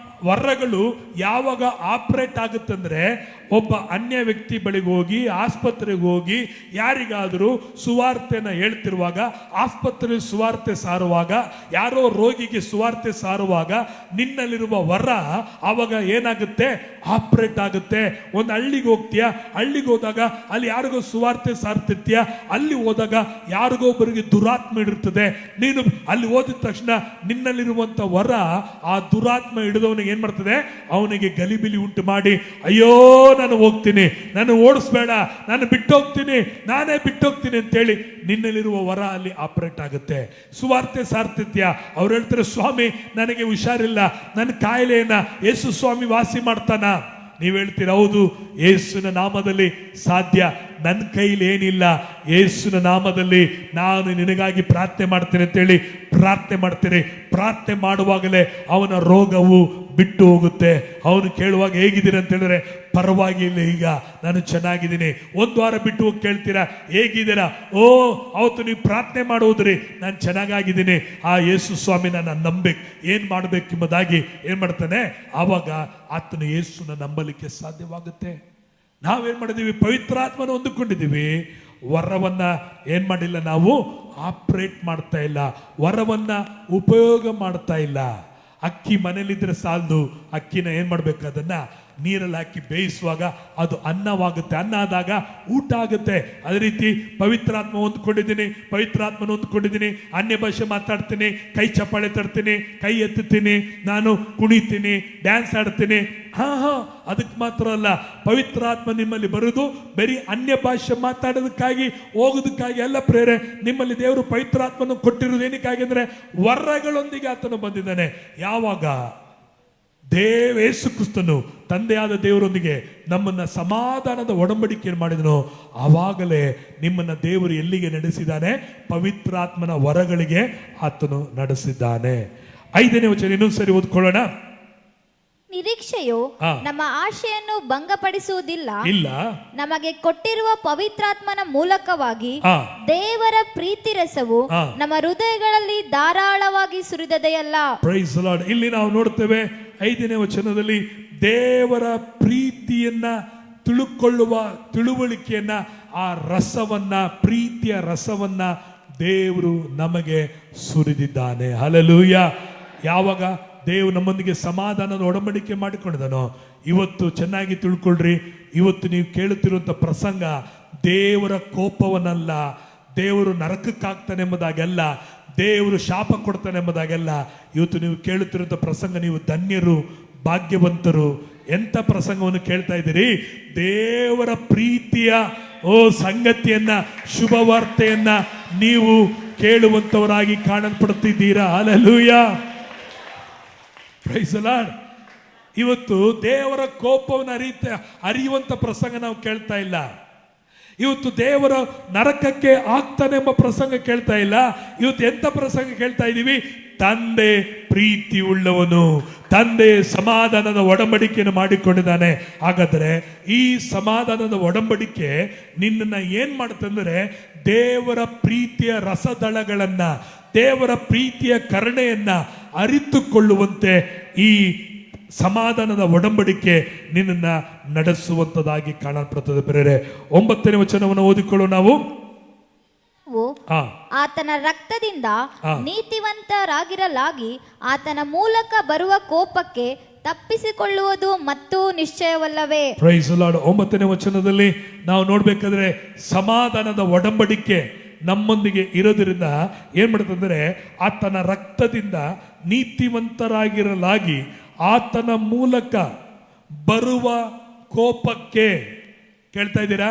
ವರಗಳು ಯಾವಾಗ ಆಪರೇಟ್ ಆಗುತ್ತಂದ್ರೆ, ಒಬ್ಬ ಅನ್ಯ ವ್ಯಕ್ತಿ ಬಳಿಗೆ ಹೋಗಿ, ಆಸ್ಪತ್ರೆಗೆ ಹೋಗಿ ಯಾರಿಗಾದರೂ ಸುವಾರ್ತೆನ ಹೇಳ್ತಿರುವಾಗ, ಆಸ್ಪತ್ರೆ ಸುವಾರ್ತೆ ಸಾರುವಾಗ, ಯಾರೋ ರೋಗಿಗೆ ಸುವಾರ್ತೆ ಸಾರುವಾಗ ನಿನ್ನಲ್ಲಿರುವ ವರ ಆವಾಗ ಏನಾಗುತ್ತೆ? ಆಪರೇಟ್ ಆಗುತ್ತೆ. ಒಂದು ಹಳ್ಳಿಗೆ ಹೋಗ್ತೀಯ, ಹಳ್ಳಿಗೆ ಹೋದಾಗ ಅಲ್ಲಿ ಯಾರಿಗೋ ಸುವಾರ್ತೆ ಸಾರ್ತಿರ್ತೀಯ, ಅಲ್ಲಿ ಹೋದಾಗ ಯಾರಿಗೋ ಒಬ್ಬರಿಗೆ ದುರಾತ್ಮ ಇಡಿರ್ತದೆ. ನೀನು ಅಲ್ಲಿ ಓದಿದ ತಕ್ಷಣ ನಿನ್ನಲ್ಲಿರುವಂತ ವರ ಆ ದುರಾತ್ಮ ಹಿಡಿದವನಿಗೆ ಏನ್ ಮಾಡ್ತದೆ, ಅವನಿಗೆ ಗಲಿಬಿಲಿ ಉಂಟು ಮಾಡಿ, ಅಯ್ಯೋ ನಾನು ಹೋಗ್ತೀನಿ, ನಾನು ಓಡಿಸ್ಬೇಡ, ನಾನು ಬಿಟ್ಟೋಗ್ತೀನಿ, ನಾನೇ ಬಿಟ್ಟೋಗ್ತೀನಿ ಅಂತೇಳಿ ನಿನ್ನಲ್ಲಿರುವ ವರ ಅಲ್ಲಿ ಆಪರೇಟ್ ಆಗುತ್ತೆ. ಸುವಾರ್ತೆ ಸಾರ್ಥತ್ಯ. ಅವ್ರು ಹೇಳ್ತಾರೆ, ಸ್ವಾಮಿ ನನಗೆ ಹುಷಾರಿಲ್ಲ, ನನ್ನ ಕಾಯಿಲೆಯನ್ನ ಯೇಸು ಸ್ವಾಮಿ ವಾಸಿ ಮಾಡ್ತಾನ. ನೀವು ಹೇಳ್ತೀರ, ಹೌದು, ಯೇಸುವಿನ ನಾಮದಲ್ಲಿ ಸಾಧ್ಯ, ನನ್ನ ಕೈಲಿ ಏನಿಲ್ಲ, ಯೇಸುವಿನ ನಾಮದಲ್ಲಿ ನಾನು ನಿನಗಾಗಿ ಪ್ರಾರ್ಥನೆ ಮಾಡ್ತೇನೆ ಅಂತೇಳಿ ಪ್ರಾರ್ಥನೆ ಮಾಡ್ತೇನೆ. ಪ್ರಾರ್ಥನೆ ಮಾಡುವಾಗಲೇ ಅವನ ರೋಗವು ಬಿಟ್ಟು ಹೋಗುತ್ತೆ. ಅವನು ಕೇಳುವಾಗ ಹೇಗಿದ್ದೀರ ಅಂತ ಹೇಳಿದ್ರೆ, ಪರವಾಗಿಲ್ಲ, ಈಗ ನಾನು ಚೆನ್ನಾಗಿದ್ದೀನಿ. ಒಂದು ವಾರ ಬಿಟ್ಟು ಹೋಗಿ ಕೇಳ್ತೀರಾ, ಹೇಗಿದ್ದೀರಾ? ಓ, ಅವತ್ತು ನೀವು ಪ್ರಾರ್ಥನೆ ಮಾಡುವುದ್ರಿ, ನಾನು ಚೆನ್ನಾಗಿದ್ದೀನಿ, ಆ ಯೇಸು ಸ್ವಾಮಿ ನಾನು ನಂಬೇಕು, ಏನ್ ಮಾಡ್ಬೇಕೆಂಬುದಾಗಿ ಏನ್ ಮಾಡ್ತಾನೆ, ಆವಾಗ ಆತನು ಯೇಸುನ ನಂಬಲಿಕ್ಕೆ ಸಾಧ್ಯವಾಗುತ್ತೆ. ನಾವೇನ್ ಮಾಡಿದೀವಿ, ಪವಿತ್ರಾತ್ಮನ ಹೊಂದಿಕೊಂಡಿದ್ದೀವಿ, ವರವನ್ನ ಏನ್ ಮಾಡಿಲ್ಲ, ನಾವು ಆಪರೇಟ್ ಮಾಡ್ತಾ ಇಲ್ಲ, ವರವನ್ನ ಉಪಯೋಗ ಮಾಡ್ತಾ ಇಲ್ಲ. ಅಕ್ಕಿ ಮನೇಲಿದ್ರೆ ಸಾಲದು, ಅಕ್ಕಿನ ಏನ್ ಮಾಡ್ಬೇಕು, ಅದನ್ನ ನೀರಲ್ಲಿ ಹಾಕಿ ಬೇಯಿಸುವಾಗ ಅದು ಅನ್ನವಾಗುತ್ತೆ, ಅನ್ನ ಆದಾಗ ಊಟ ಆಗುತ್ತೆ. ಅದೇ ರೀತಿ ಪವಿತ್ರಾತ್ಮ ಹೊಂದ್ಕೊಂಡಿದ್ದೀನಿ, ಪವಿತ್ರಾತ್ಮನ ಹೊಂದ್ಕೊಂಡಿದ್ದೀನಿ, ಅನ್ಯ ಭಾಷೆ ಮಾತಾಡ್ತೀನಿ, ಕೈ ಚಪ್ಪಾಳೆ ತರ್ತೀನಿ, ಕೈ ಎತ್ತುತ್ತೀನಿ, ನಾನು ಕುಣಿತೀನಿ, ಡ್ಯಾನ್ಸ್ ಆಡ್ತೀನಿ. ಹಾ, ಅದಕ್ಕೆ ಮಾತ್ರ ಅಲ್ಲ, ಪವಿತ್ರಾತ್ಮ ನಿಮ್ಮಲ್ಲಿ ಬರುವುದು ಬರೀ ಅನ್ಯ ಭಾಷೆ ಮಾತಾಡೋದಕ್ಕಾಗಿ, ಹೋಗೋದಕ್ಕಾಗಿ ಎಲ್ಲ. ಪ್ರೇರೆ, ನಿಮ್ಮಲ್ಲಿ ದೇವರು ಪವಿತ್ರಾತ್ಮನ ಕೊಟ್ಟಿರುವುದು ಏನಕ್ಕಾಗಿ ಅಂದ್ರೆ, ವರಗಳೊಂದಿಗೆ ಆತನು ಬಂದಿದ್ದಾನೆ. ಯಾವಾಗ ಯೇಸು ಕ್ರಿಸ್ತನು ತಂದೆಯಾದ ದೇವರೊಂದಿಗೆ ನಮ್ಮನ್ನ ಸಮಾಧಾನದ ಒಡಂಬಡಿಕೆಯನ್ನು ಮಾಡಿದನೋ, ಆವಾಗಲೇ ನಿಮ್ಮನ್ನ ದೇವರು ಎಲ್ಲಿಗೆ ನಡೆಸಿದ್ದಾನೆ, ಪವಿತ್ರಾತ್ಮನ ವರಗಳಿಗೆ ಆತನು ನಡೆಸಿದ್ದಾನೆ. 5ನೇ ವಚನ ಇನ್ನೊಂದ್ಸರಿ ಓದ್ಕೊಳ್ಳೋಣ. ನಿರೀಕ್ಷೆಯು ನಮ್ಮ ಆಶೆಯನ್ನು ಭಂಗಪಡಿಸುವುದಿಲ್ಲ, ಇಲ್ಲ, ನಮಗೆ ಕೊಟ್ಟಿರುವ ಪವಿತ್ರಾತ್ಮನ ಮೂಲಕವಾಗಿ ದೇವರ ಪ್ರೀತಿ ರಸವು ನಮ್ಮ ಹೃದಯಗಳಲ್ಲಿ ಧಾರಾಳವಾಗಿ ಸುರಿದದೆಯಲ್ಲ. Price the lord. ಇಲ್ಲಿ ನಾವು ನೋಡ್ತೇವೆ 5ನೇ ವಚನದಲ್ಲಿ ದೇವರ ಪ್ರೀತಿಯನ್ನ ತಿಳುಕೊಳ್ಳುವ ತಿಳುವಳಿಕೆಯನ್ನ, ಆ ರಸವನ್ನ, ಪ್ರೀತಿಯ ರಸವನ್ನ ದೇವರು ನಮಗೆ ಸುರಿದಿದ್ದಾನೆ. ಹಲ್ಲೆಲೂಯಾ. ಯಾವಾಗ ದೇವರು ನಮ್ಮೊಂದಿಗೆ ಸಮಾಧಾನದ ಒಡಂಬಡಿಕೆ ಮಾಡಿಕೊಂಡಿದ್ದಾನೋ, ಇವತ್ತು ಚೆನ್ನಾಗಿ ತಿಳ್ಕೊಳ್ರಿ, ಇವತ್ತು ನೀವು ಕೇಳುತ್ತಿರುವಂತ ಪ್ರಸಂಗ ದೇವರ ಕೋಪವನ್ನಲ್ಲ, ದೇವರು ನರಕಕ್ಕಾಗ್ತಾನೆ ಎಂಬುದಾಗೆಲ್ಲ, ದೇವರು ಶಾಪ ಕೊಡ್ತಾನೆ ಎಂಬುದಾಗೆಲ್ಲ. ಇವತ್ತು ನೀವು ಕೇಳುತ್ತಿರುವಂತ ಪ್ರಸಂಗ, ನೀವು ಧನ್ಯರು, ಭಾಗ್ಯವಂತರು. ಎಂತ ಪ್ರಸಂಗವನ್ನು ಕೇಳ್ತಾ ಇದ್ದೀರಿ? ದೇವರ ಪ್ರೀತಿಯ ಸಂಗತಿಯನ್ನ, ಶುಭವಾರ್ತೆಯನ್ನ ನೀವು ಕೇಳುವಂತವರಾಗಿ ಕಾಣಲ್ಪಡುತ್ತಿದ್ದೀರಾ. ಹಲ್ಲೆಲೂಯಾ. Praise the lord. ಇವತ್ತು ದೇವರ ಕೋಪವನ್ನು ಅರಿಯುವಂತ ಪ್ರಸಂಗ ನಾವು ಕೇಳ್ತಾ ಇಲ್ಲ. ಇವತ್ತು ದೇವರ ನರಕಕ್ಕೆ ಆಗ್ತಾನೆ ಎಂಬ ಪ್ರಸಂಗ ಕೇಳ್ತಾ ಇಲ್ಲ. ಇವತ್ತು ಎಂತ ಪ್ರಸಂಗ ಕೇಳ್ತಾ ಇದ್ದೀವಿ? ತಂದೆ ಪ್ರೀತಿ ಉಳ್ಳವನು, ತಂದೆ ಸಮಾಧಾನದ ಒಡಂಬಡಿಕೆಯನ್ನು ಮಾಡಿಕೊಂಡಿದ್ದಾನೆ. ಹಾಗಾದ್ರೆ ಈ ಸಮಾಧಾನದ ಒಡಂಬಡಿಕೆ ನಿನ್ನನ್ನ ಏನ್ ಮಾಡುತ್ತಂದ್ರೆ, ದೇವರ ಪ್ರೀತಿಯ ರಸದಳಗಳನ್ನ, ದೇವರ ಪ್ರೀತಿಯ ಕರುಣೆಯನ್ನ ಅರಿತುಕೊಳ್ಳುವಂತೆ ಈ ಸಮಾಧಾನದ ಒಡಂಬಡಿಕೆ ನಿನ್ನನ್ನ ನಡೆಸುವಂತದಾಗಿ ಕಾಣಲ್ಪಡುತ್ತದೆ. ಬೇರೆ 9ನೇ ವಚನವನ್ನು ಓದಿಕೊಳ್ಳೋ ನಾವು. ಆತನ ರಕ್ತದಿಂದ ನೀತಿವಂತರಾಗಿರಲಾಗಿ ಆತನ ಮೂಲಕ ಬರುವ ಕೋಪಕ್ಕೆ ತಪ್ಪಿಸಿಕೊಳ್ಳುವುದು ಮತ್ತು ನಿಶ್ಚಯವಲ್ಲವೇ. Praise the Lord. 9ನೇ ವಚನದಲ್ಲಿ ನಾವು ನೋಡ್ಬೇಕಾದ್ರೆ, ಸಮಾಧಾನದ ಒಡಂಬಡಿಕೆ ನಮ್ಮೊಂದಿಗೆ ಇರೋದ್ರಿಂದ ಏನ್ ಮಾಡುತ್ತಂದ್ರೆ, ಆತನ ರಕ್ತದಿಂದ ನೀತಿವಂತರಾಗಿರಲಾಗಿ ಆತನ ಮೂಲಕ ಬರುವ ಕೋಪಕ್ಕೆ, ಕೇಳ್ತಾ ಇದ್ದೀರಾ?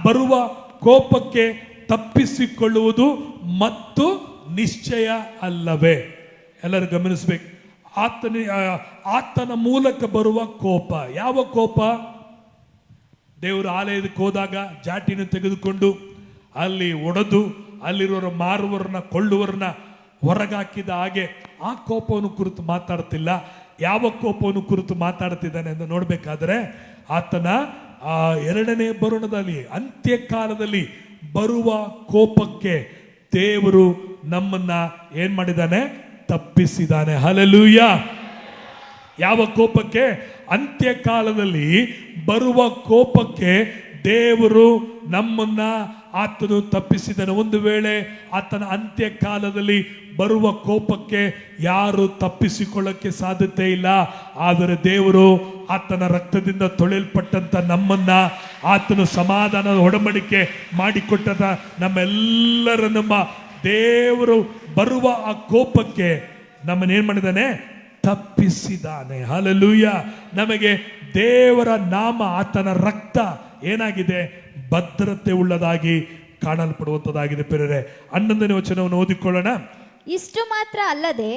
ಬರುವ ಕೋಪಕ್ಕೆ ತಪ್ಪಿಸಿಕೊಳ್ಳುವುದು ಮತ್ತು ನಿಶ್ಚಯ ಅಲ್ಲವೇ? ಎಲ್ಲರೂ ಗಮನಿಸ್ಬೇಕು. ಆತನ ಮೂಲಕ ಬರುವ ಕೋಪ. ಯಾವ ಕೋಪ? ದೇವರ ಆಲಯಕ್ಕೆ ಹೋದಾಗ ಜಾಟಿನ ತೆಗೆದುಕೊಂಡು ಅಲ್ಲಿ ಒಡೆದು ಅಲ್ಲಿರೋರ ಮಾರುವರನ್ನ, ಕೊಳ್ಳುವರನ್ನ ಹೊರಗಾಕಿದ ಹಾಗೆ ಆ ಕೋಪವನ್ನು ಕುರಿತು ಮಾತಾಡ್ತಿಲ್ಲ. ಯಾವ ಕೋಪವನ್ನು ಕುರಿತು ಮಾತಾಡ್ತಿದ್ದಾನೆ ಅಂತ ನೋಡ್ಬೇಕಾದ್ರೆ, ಆತನ ಆ 2ನೇ ಬರುಣದಲ್ಲಿ, ಅಂತ್ಯಕಾಲದಲ್ಲಿ ಬರುವ ಕೋಪಕ್ಕೆ ದೇವರು ನಮ್ಮನ್ನ ಏನ್ ಮಾಡಿದ್ದಾನೆ? ತಪ್ಪಿಸಿದ್ದಾನೆ. ಹಲ್ಲೆಲೂಯಾ. ಯಾವ ಕೋಪಕ್ಕೆ? ಅಂತ್ಯಕಾಲದಲ್ಲಿ ಬರುವ ಕೋಪಕ್ಕೆ ದೇವರು ನಮ್ಮನ್ನ ಆತನು ತಪ್ಪಿಸಿದನು. ಒಂದು ವೇಳೆ ಆತನ ಅಂತ್ಯಕಾಲದಲ್ಲಿ ಬರುವ ಕೋಪಕ್ಕೆ ಯಾರು ತಪ್ಪಿಸಿಕೊಳ್ಳಕ್ಕೆ ಸಾಧ್ಯತೆ ಇಲ್ಲ. ಆದರೆ ದೇವರು ಆತನ ರಕ್ತದಿಂದ ತೊಳೆಯಲ್ಪಟ್ಟಂತ ನಮ್ಮನ್ನ, ಆತನು ಸಮಾಧಾನದ ಒಡಂಬಡಿಕೆ ಮಾಡಿಕೊಟ್ಟ ನಮ್ಮ ದೇವರು ಬರುವ ಆ ಕೋಪಕ್ಕೆ ನಮ್ಮನ್ನೇನ್ ಮಾಡಿದ್ದಾನೆ? ತಪ್ಪಿಸಿದ್ದಾನೆ. ಹಲ್ಲೆಲೂಯ. ನಮಗೆ ದೇವರ ನಾಮ, ಆತನ ರಕ್ತ ಏನಾಗಿದೆ? ಭದ್ರತೆ ಉಳ್ಳದಾಗಿ ಕಾಣಲ್ಪಡುವಂತದಾಗಿದೆ. ಪ್ರಿಯರೇ, 11ನೇ ವಚನವನ್ನು ಓದಿಕೊಳ್ಳೋಣ. ಇಷ್ಟು ಮಾತ್ರ ಅಲ್ಲದೆ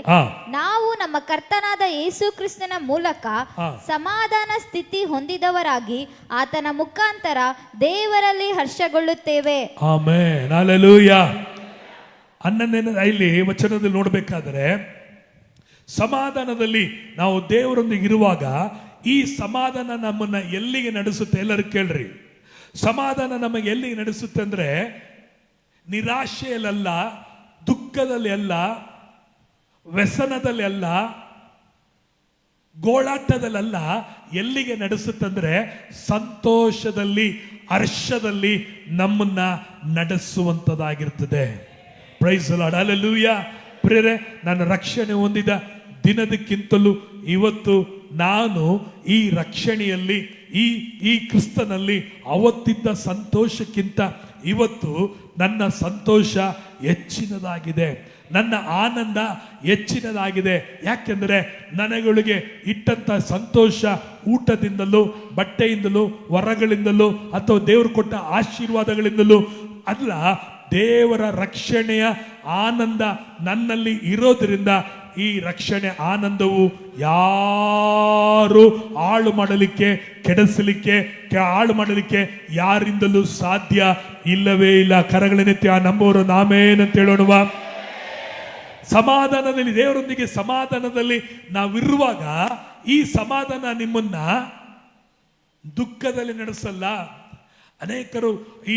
ನಾವು ನಮ್ಮ ಕರ್ತನಾದ ಯೇಸು ಕ್ರಿಸ್ತನ ಮೂಲಕ ಸಮಾಧಾನ ಸ್ಥಿತಿ ಹೊಂದಿದವರಾಗಿ ಆತನ ಮುಖಾಂತರ ದೇವರಲ್ಲಿ ಹರ್ಷಗೊಳ್ಳುತ್ತೇವೆ. ಆಮೆನ್. ಹಲ್ಲೆಲೂಯ. 11ನೇ ಇಲ್ಲಿ ವಚನದಲ್ಲಿ ನೋಡಬೇಕಾದರೆ, ಸಮಾಧಾನದಲ್ಲಿ ನಾವು ದೇವರೊಂದಿಗೆ ಇರುವಾಗ ಈ ಸಮಾಧಾನ ನಮ್ಮನ್ನ ಎಲ್ಲಿಗೆ ನಡೆಸುತ್ತೆ? ಎಲ್ಲರೂ ಕೇಳ್ರಿ. ಸಮಾಧಾನ ನಮಗೆ ಎಲ್ಲಿಗೆ ನಡೆಸುತ್ತೆ ಅಂದ್ರೆ, ನಿರಾಶೆಯಲ್ಲ, ದುಃಖದಲ್ಲಿ ಅಲ್ಲ, ವ್ಯಸನದಲ್ಲಿ ಅಲ್ಲ, ಗೋಳಾಟದಲ್ಲ. ಎಲ್ಲಿಗೆ ನಡೆಸುತ್ತಂದ್ರೆ ಸಂತೋಷದಲ್ಲಿ, ಹರ್ಷದಲ್ಲಿ ನಮ್ಮನ್ನ ನಡೆಸುವಂತದಾಗಿರ್ತದೆ. Praise the Lord. ಹಲ್ಲೆಲೂಯ. ಪ್ರಿಯರೇ, ನನ್ನ ರಕ್ಷಣೆ ಹೊಂದಿದ ದಿನದಕ್ಕಿಂತಲೂ ಇವತ್ತು ನಾನು ಈ ರಕ್ಷಣೆಯಲ್ಲಿ, ಈ ಕ್ರಿಸ್ತನಲ್ಲಿ ಅವತ್ತಿದ್ದ ಸಂತೋಷಕ್ಕಿಂತ ಇವತ್ತು ನನ್ನ ಸಂತೋಷ ಹೆಚ್ಚಿನದಾಗಿದೆ, ನನ್ನ ಆನಂದ ಹೆಚ್ಚಿನದಾಗಿದೆ. ಯಾಕೆಂದರೆ ನನಗಳಿಗೆ ಇಟ್ಟಂತ ಸಂತೋಷ ಊಟದಿಂದಲೂ, ಬಟ್ಟೆಯಿಂದಲೂ, ವರಗಳಿಂದಲೂ ಅಥವಾ ದೇವರು ಕೊಟ್ಟ ಆಶೀರ್ವಾದಗಳಿಂದಲೂ ಅಲ್ಲ, ದೇವರ ರಕ್ಷಣೆಯ ಆನಂದ ನನ್ನಲ್ಲಿ ಇರೋದ್ರಿಂದ ಈ ರಕ್ಷಣೆ ಆನಂದವು ಯಾರು ಹಾಳು ಮಾಡಲಿಕ್ಕೆ, ಕೆಡಿಸಲಿಕ್ಕೆ, ಹಾಳು ಮಾಡಲಿಕ್ಕೆ ಯಾರಿಂದಲೂ ಸಾಧ್ಯ ಇಲ್ಲವೇ ಇಲ್ಲ. ಕರಗಳನ್ನೆತ್ತಿ ಆ ನಂಬುವರು ನಾಮೇನಂತ ಹೇಳೋಣವಾ. ಸಮಾಧಾನದಲ್ಲಿ, ದೇವರೊಂದಿಗೆ ಸಮಾಧಾನದಲ್ಲಿ ನಾವಿರುವಾಗ ಈ ಸಮಾಧಾನ ನಿಮ್ಮನ್ನ ದುಃಖದಲ್ಲಿ ನಡೆಸಲ್ಲ. ಅನೇಕರು ಈ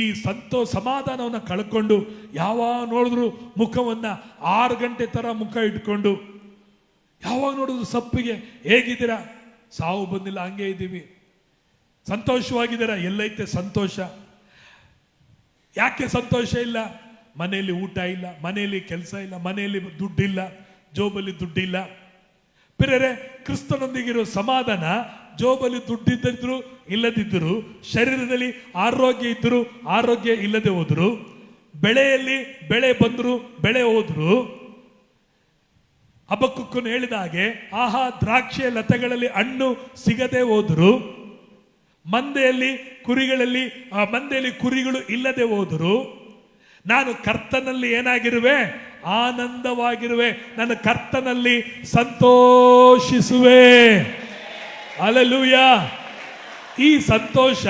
ಸಮಾಧಾನವನ್ನು ಕಳ್ಕೊಂಡು ಯಾವಾಗ ನೋಡಿದ್ರು ಮುಖವನ್ನ 6 ಗಂಟೆ ತರ ಮುಖ ಇಟ್ಕೊಂಡು, ಯಾವಾಗ ನೋಡಿದ್ರು ಸಪ್ಪಿಗೆ, ಹೇಗಿದ್ದೀರಾ? ಸಾವು ಬಂದಿಲ್ಲ, ಹಂಗೆ ಇದ್ದೀವಿ. ಸಂತೋಷವಾಗಿದ್ದೀರಾ? ಎಲ್ಲೈತೆ ಸಂತೋಷ? ಯಾಕೆ ಸಂತೋಷ ಇಲ್ಲ? ಮನೆಯಲ್ಲಿ ಊಟ ಇಲ್ಲ, ಮನೆಯಲ್ಲಿ ಕೆಲಸ ಇಲ್ಲ, ಮನೆಯಲ್ಲಿ ದುಡ್ಡಿಲ್ಲ, ಜೋಬಲ್ಲಿ ದುಡ್ಡಿಲ್ಲ. ಪ್ರಿಯರೇ, ಕ್ರಿಸ್ತನೊಂದಿಗಿರೋ ಸಮಾಧಾನ ಜೋಬಲ್ಲಿ ದುಡ್ಡಿದ್ದರು ಇಲ್ಲದಿದ್ದರು, ಶರೀರದಲ್ಲಿ ಆರೋಗ್ಯ ಇದ್ದರು ಆರೋಗ್ಯ ಇಲ್ಲದೆ ಹೋದ್ರು, ಬೆಳೆಯಲ್ಲಿ ಬೆಳೆ ಬಂದ್ರು ಬೆಳೆ ಹೋದ್ರು. ಹಬಕ್ಕೂಕನು ಹೇಳಿದ ಹಾಗೆ, ಆಹಾ ದ್ರಾಕ್ಷಿಯ ಲತೆಗಳಲ್ಲಿ ಹಣ್ಣು ಸಿಗದೆ ಹೋದ್ರು, ಮಂದೆಯಲ್ಲಿ ಕುರಿಗಳು ಇಲ್ಲದೆ ಹೋದರು, ನಾನು ಕರ್ತನಲ್ಲಿ ಏನಾಗಿರುವೆ? ಆನಂದವಾಗಿರುವೆ. ನನ್ನ ಕರ್ತನಲ್ಲಿ ಸಂತೋಷಿಸುವೆ. ಹಲ್ಲೆಲೂಯ. ಈ ಸಂತೋಷ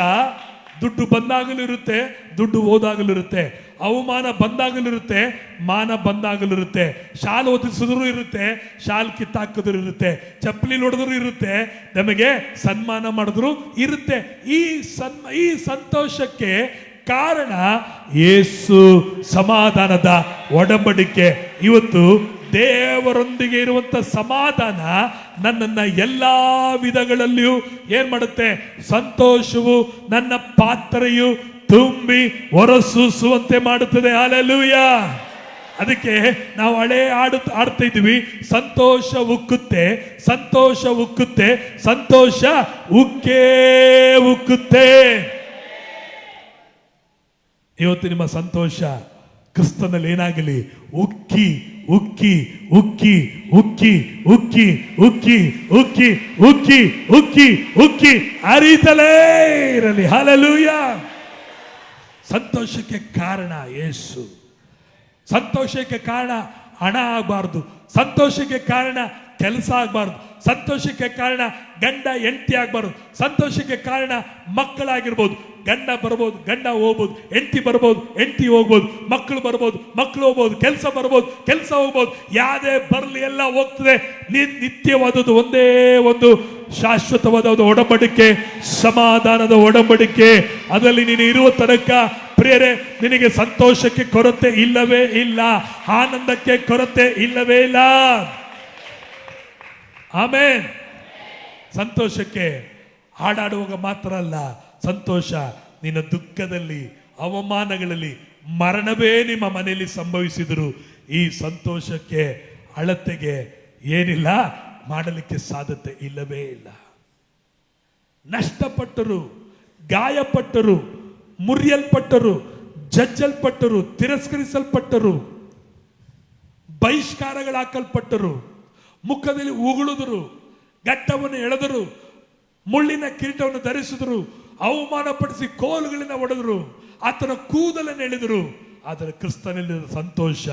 ದುಡ್ಡು ಬಂದಾಗಲೂ ಇರುತ್ತೆ, ದುಡ್ಡು ಹೋದಾಗಲೂ ಇರುತ್ತೆ, ಅವಮಾನ ಬಂದಾಗಲೂ ಇರುತ್ತೆ, ಮಾನ ಬಂದಾಗಲೂ ಇರುತ್ತೆ, ಶಾಲ್ ಓದಿಸಿದ್ರು ಇರುತ್ತೆ, ಶಾಲ್ ಕಿತ್ತಾಕಿದ್ರು ಇರುತ್ತೆ, ಚಪ್ಪಲಿ ಹೊಡೆದ್ರು ಇರುತ್ತೆ, ನಮಗೆ ಸನ್ಮಾನ ಮಾಡಿದ್ರು ಇರುತ್ತೆ. ಈ ಸಂತೋಷಕ್ಕೆ ಕಾರಣ ಯೇಸು ಸಮಾಧಾನದ ಒಡಂಬಡಿಕೆ. ಇವತ್ತು ದೇವರೊಂದಿಗೆ ಇರುವಂತ ಸಮಾಧಾನ ನನ್ನನ್ನ ಎಲ್ಲಾ ವಿಧಗಳಲ್ಲಿಯೂ ಏನ್ ಮಾಡುತ್ತೆ? ಸಂತೋಷವು ನನ್ನ ಪಾತ್ರೆಯು ತುಂಬಿ ಹೊರಸೂಸುವಂತೆ ಮಾಡುತ್ತದೆ. ಹಲ್ಲೆಲೂಯ. ಅದಕ್ಕೆ ನಾವು ಹಳೆ ಆಡ್ತಾ ಇದ್ವಿ, ಸಂತೋಷ ಉಕ್ಕುತ್ತೆ, ಸಂತೋಷ ಉಕ್ಕುತ್ತೆ, ಸಂತೋಷ ಉಕ್ಕೇ ಉಕ್ಕುತ್ತೆ. ಇವತ್ತು ನಿಮ್ಮ ಸಂತೋಷ ಕ್ರಿಸ್ತನಲ್ಲಿ ಏನಾಗಲಿ? ಉಕ್ಕಿ ಉಕ್ಕಿ ಉಕ್ಕಿ ಉಕ್ಕಿ ಉಕ್ಕಿ ಉಕ್ಕಿ ಉಕ್ಕಿ ಉಕ್ಕಿ ಉಕ್ಕಿ ಉಕ್ಕಿ ಹರಿತಲೇ ಇರಲಿ. ಹಲ್ಲೆಲೂಯ. ಸಂತೋಷಕ್ಕೆ ಕಾರಣ ಯೇಸು. ಸಂತೋಷಕ್ಕೆ ಕಾರಣ ಹಣ ಆಗಬಾರ್ದು, ಸಂತೋಷಕ್ಕೆ ಕಾರಣ ಕೆಲಸ ಆಗಬಾರ್ದು, ಸಂತೋಷಕ್ಕೆ ಕಾರಣ ಗಂಡ ಹೆಂಡತಿ ಆಗಬಾರ್ದು, ಸಂತೋಷಕ್ಕೆ ಕಾರಣ ಮಕ್ಕಳಾಗಿರ್ಬೋದು. ಗಂಡ ಬರ್ಬೋದು, ಗಂಡ ಹೋಗ್ಬೋದು, ಹೆಂಡತಿ ಬರ್ಬೋದು, ಹೆಂಡತಿ ಹೋಗ್ಬೋದು, ಮಕ್ಕಳು ಬರ್ಬೋದು, ಮಕ್ಕಳು ಹೋಗ್ಬೋದು, ಕೆಲಸ ಬರ್ಬೋದು, ಕೆಲಸ ಹೋಗ್ಬೋದು. ಯಾವುದೇ ಬರಲಿ ಎಲ್ಲ ಹೋಗ್ತದೆ. ನಿತ್ಯವಾದದ್ದು ಒಂದೇ ಒಂದು ಶಾಶ್ವತವಾದ ಒಡಂಬಡಿಕೆ, ಸಮಾಧಾನದ ಒಡಂಬಡಿಕೆ. ಅದರಲ್ಲಿ ನೀನು ಇರುವ ತನಕ ಪ್ರಿಯರೇ, ನಿನಗೆ ಸಂತೋಷಕ್ಕೆ ಕೊರತೆ ಇಲ್ಲವೇ ಇಲ್ಲ, ಆನಂದಕ್ಕೆ ಕೊರತೆ ಇಲ್ಲವೇ ಇಲ್ಲ. ಆಮೇನ್. ಸಂತೋಷಕ್ಕೆ ಹಾಡಾಡುವಾಗ ಮಾತ್ರ ಅಲ್ಲ, ಸಂತೋಷ ನಿನ್ನ ದುಃಖದಲ್ಲಿ, ಅವಮಾನಗಳಲ್ಲಿ, ಮರಣವೇ ನಿಮ್ಮ ಮನೆಯಲ್ಲಿ ಸಂಭವಿಸಿದರು ಈ ಸಂತೋಷಕ್ಕೆ ಅಳತೆಗೆ ಏನಿಲ್ಲ, ಮಾಡಲಿಕ್ಕೆ ಸಾಧ್ಯತೆ ಇಲ್ಲವೇ ಇಲ್ಲ. ನಷ್ಟಪಟ್ಟರು, ಗಾಯಪಟ್ಟರು, ಮುರಿಯಲ್ಪಟ್ಟರು, ಜಜ್ಜಲ್ಪಟ್ಟರು, ತಿರಸ್ಕರಿಸಲ್ಪಟ್ಟರು, ಬಹಿಷ್ಕಾರಗಳು ಹಾಕಲ್ಪಟ್ಟರು, ಮುಖದಲ್ಲಿ ಉಗುಳಿದರು, ಗಟ್ಟವನ್ನು ಎಳೆದರು, ಮುಳ್ಳಿನ ಕಿರೀಟವನ್ನು ಧರಿಸಿದರು, ಅವಮಾನಪಡಿಸಿ ಕೋಲುಗಳಿಂದ ಹೊಡೆದರು, ಆತನ ಕೂದಲನ್ನು ಎಳೆದರು. ಆದರೆ ಕ್ರಿಸ್ತನಲ್ಲಿದ್ದ ಸಂತೋಷ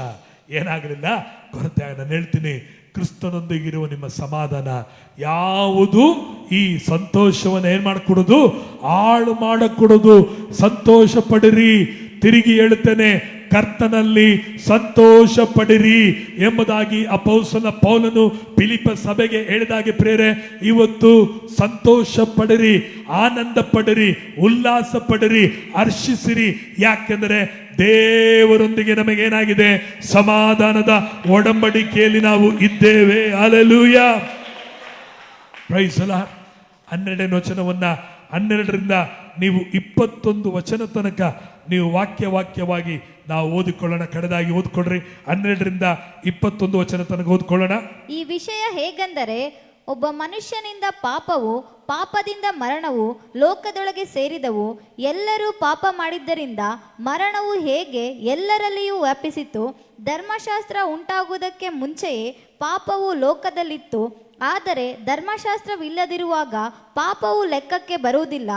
ಏನಾಗಲಿಲ್ಲ, ಕೊರತೆ. ನಾನು ಹೇಳ್ತೀನಿ, ಕ್ರಿಸ್ತನೊಂದಿಗಿರುವ ನಿಮ್ಮ ಸಮಾಧಾನ ಯಾವುದು ಈ ಸಂತೋಷವನ್ನು ಏನ್ ಮಾಡಿಕೊಡೋದು, ಹಾಳು ಮಾಡಕೊಡೋದು. ಸಂತೋಷ ಪಡಿರಿ. ತಿರುಗಿ ಹೇಳುತ್ತೇನೆ, ಕರ್ತನಲ್ಲಿ ಸಂತೋಷ ಪಡಿರಿ ಎಂಬುದಾಗಿ ಅಪೊಸ್ತಲನ ಪೌಲನು ಫಿಲಿಪ್ಪ ಸಭೆಗೆ ಹೇಳಿದಾಗೆ ಪ್ರೇರೆ, ಇವತ್ತು ಸಂತೋಷ ಪಡಿರಿ, ಆನಂದ ಪಡಿರಿ, ಉಲ್ಲಾಸ ಪಡಿರಿ, ಹರ್ಷಿಸಿರಿ. ಯಾಕೆಂದರೆ ದೇವರೊಂದಿಗೆ ನಮಗೇನಾಗಿದೆ, ಸಮಾಧಾನದ ಒಡಂಬಡಿಕೆಯಲ್ಲಿ ನಾವು ಇದ್ದೇವೆ. Hallelujah, praise the Lord. 12ನೇ ವಚನವನ್ನ 12ರಿಂದ ನೀವು 21 ವಚನ ತನಕ ನೀವು ವಾಕ್ಯವಾಗಿ ನಾವು ಓದಿಕೊಳ್ಳೋಣ. ಕಡೆದಾಗಿ ಓದ್ಕೊಳ್ರಿ. 12ರಿಂದ 21 ವಚನ ತನಕ ಓದ್ಕೊಳ್ಳೋಣ. ಈ ವಿಷಯ ಹೇಗೆಂದರೆ, ಒಬ್ಬ ಮನುಷ್ಯನಿಂದ ಪಾಪವು, ಪಾಪದಿಂದ ಮರಣವು ಲೋಕದೊಳಗೆ ಸೇರಿದವು. ಎಲ್ಲರೂ ಪಾಪ ಮಾಡಿದ್ದರಿಂದ ಮರಣವು ಹೇಗೆ ಎಲ್ಲರಲ್ಲಿಯೂ ವ್ಯಾಪಿಸಿತು. ಧರ್ಮಶಾಸ್ತ್ರ ಉಂಟಾಗುವುದಕ್ಕೆ ಮುಂಚೆಯೇ ಪಾಪವು ಲೋಕದಲ್ಲಿತ್ತು. ಆದರೆ ಧರ್ಮಶಾಸ್ತ್ರವಿಲ್ಲದಿರುವಾಗ ಪಾಪವು ಲೆಕ್ಕಕ್ಕೆ ಬರುವುದಿಲ್ಲ.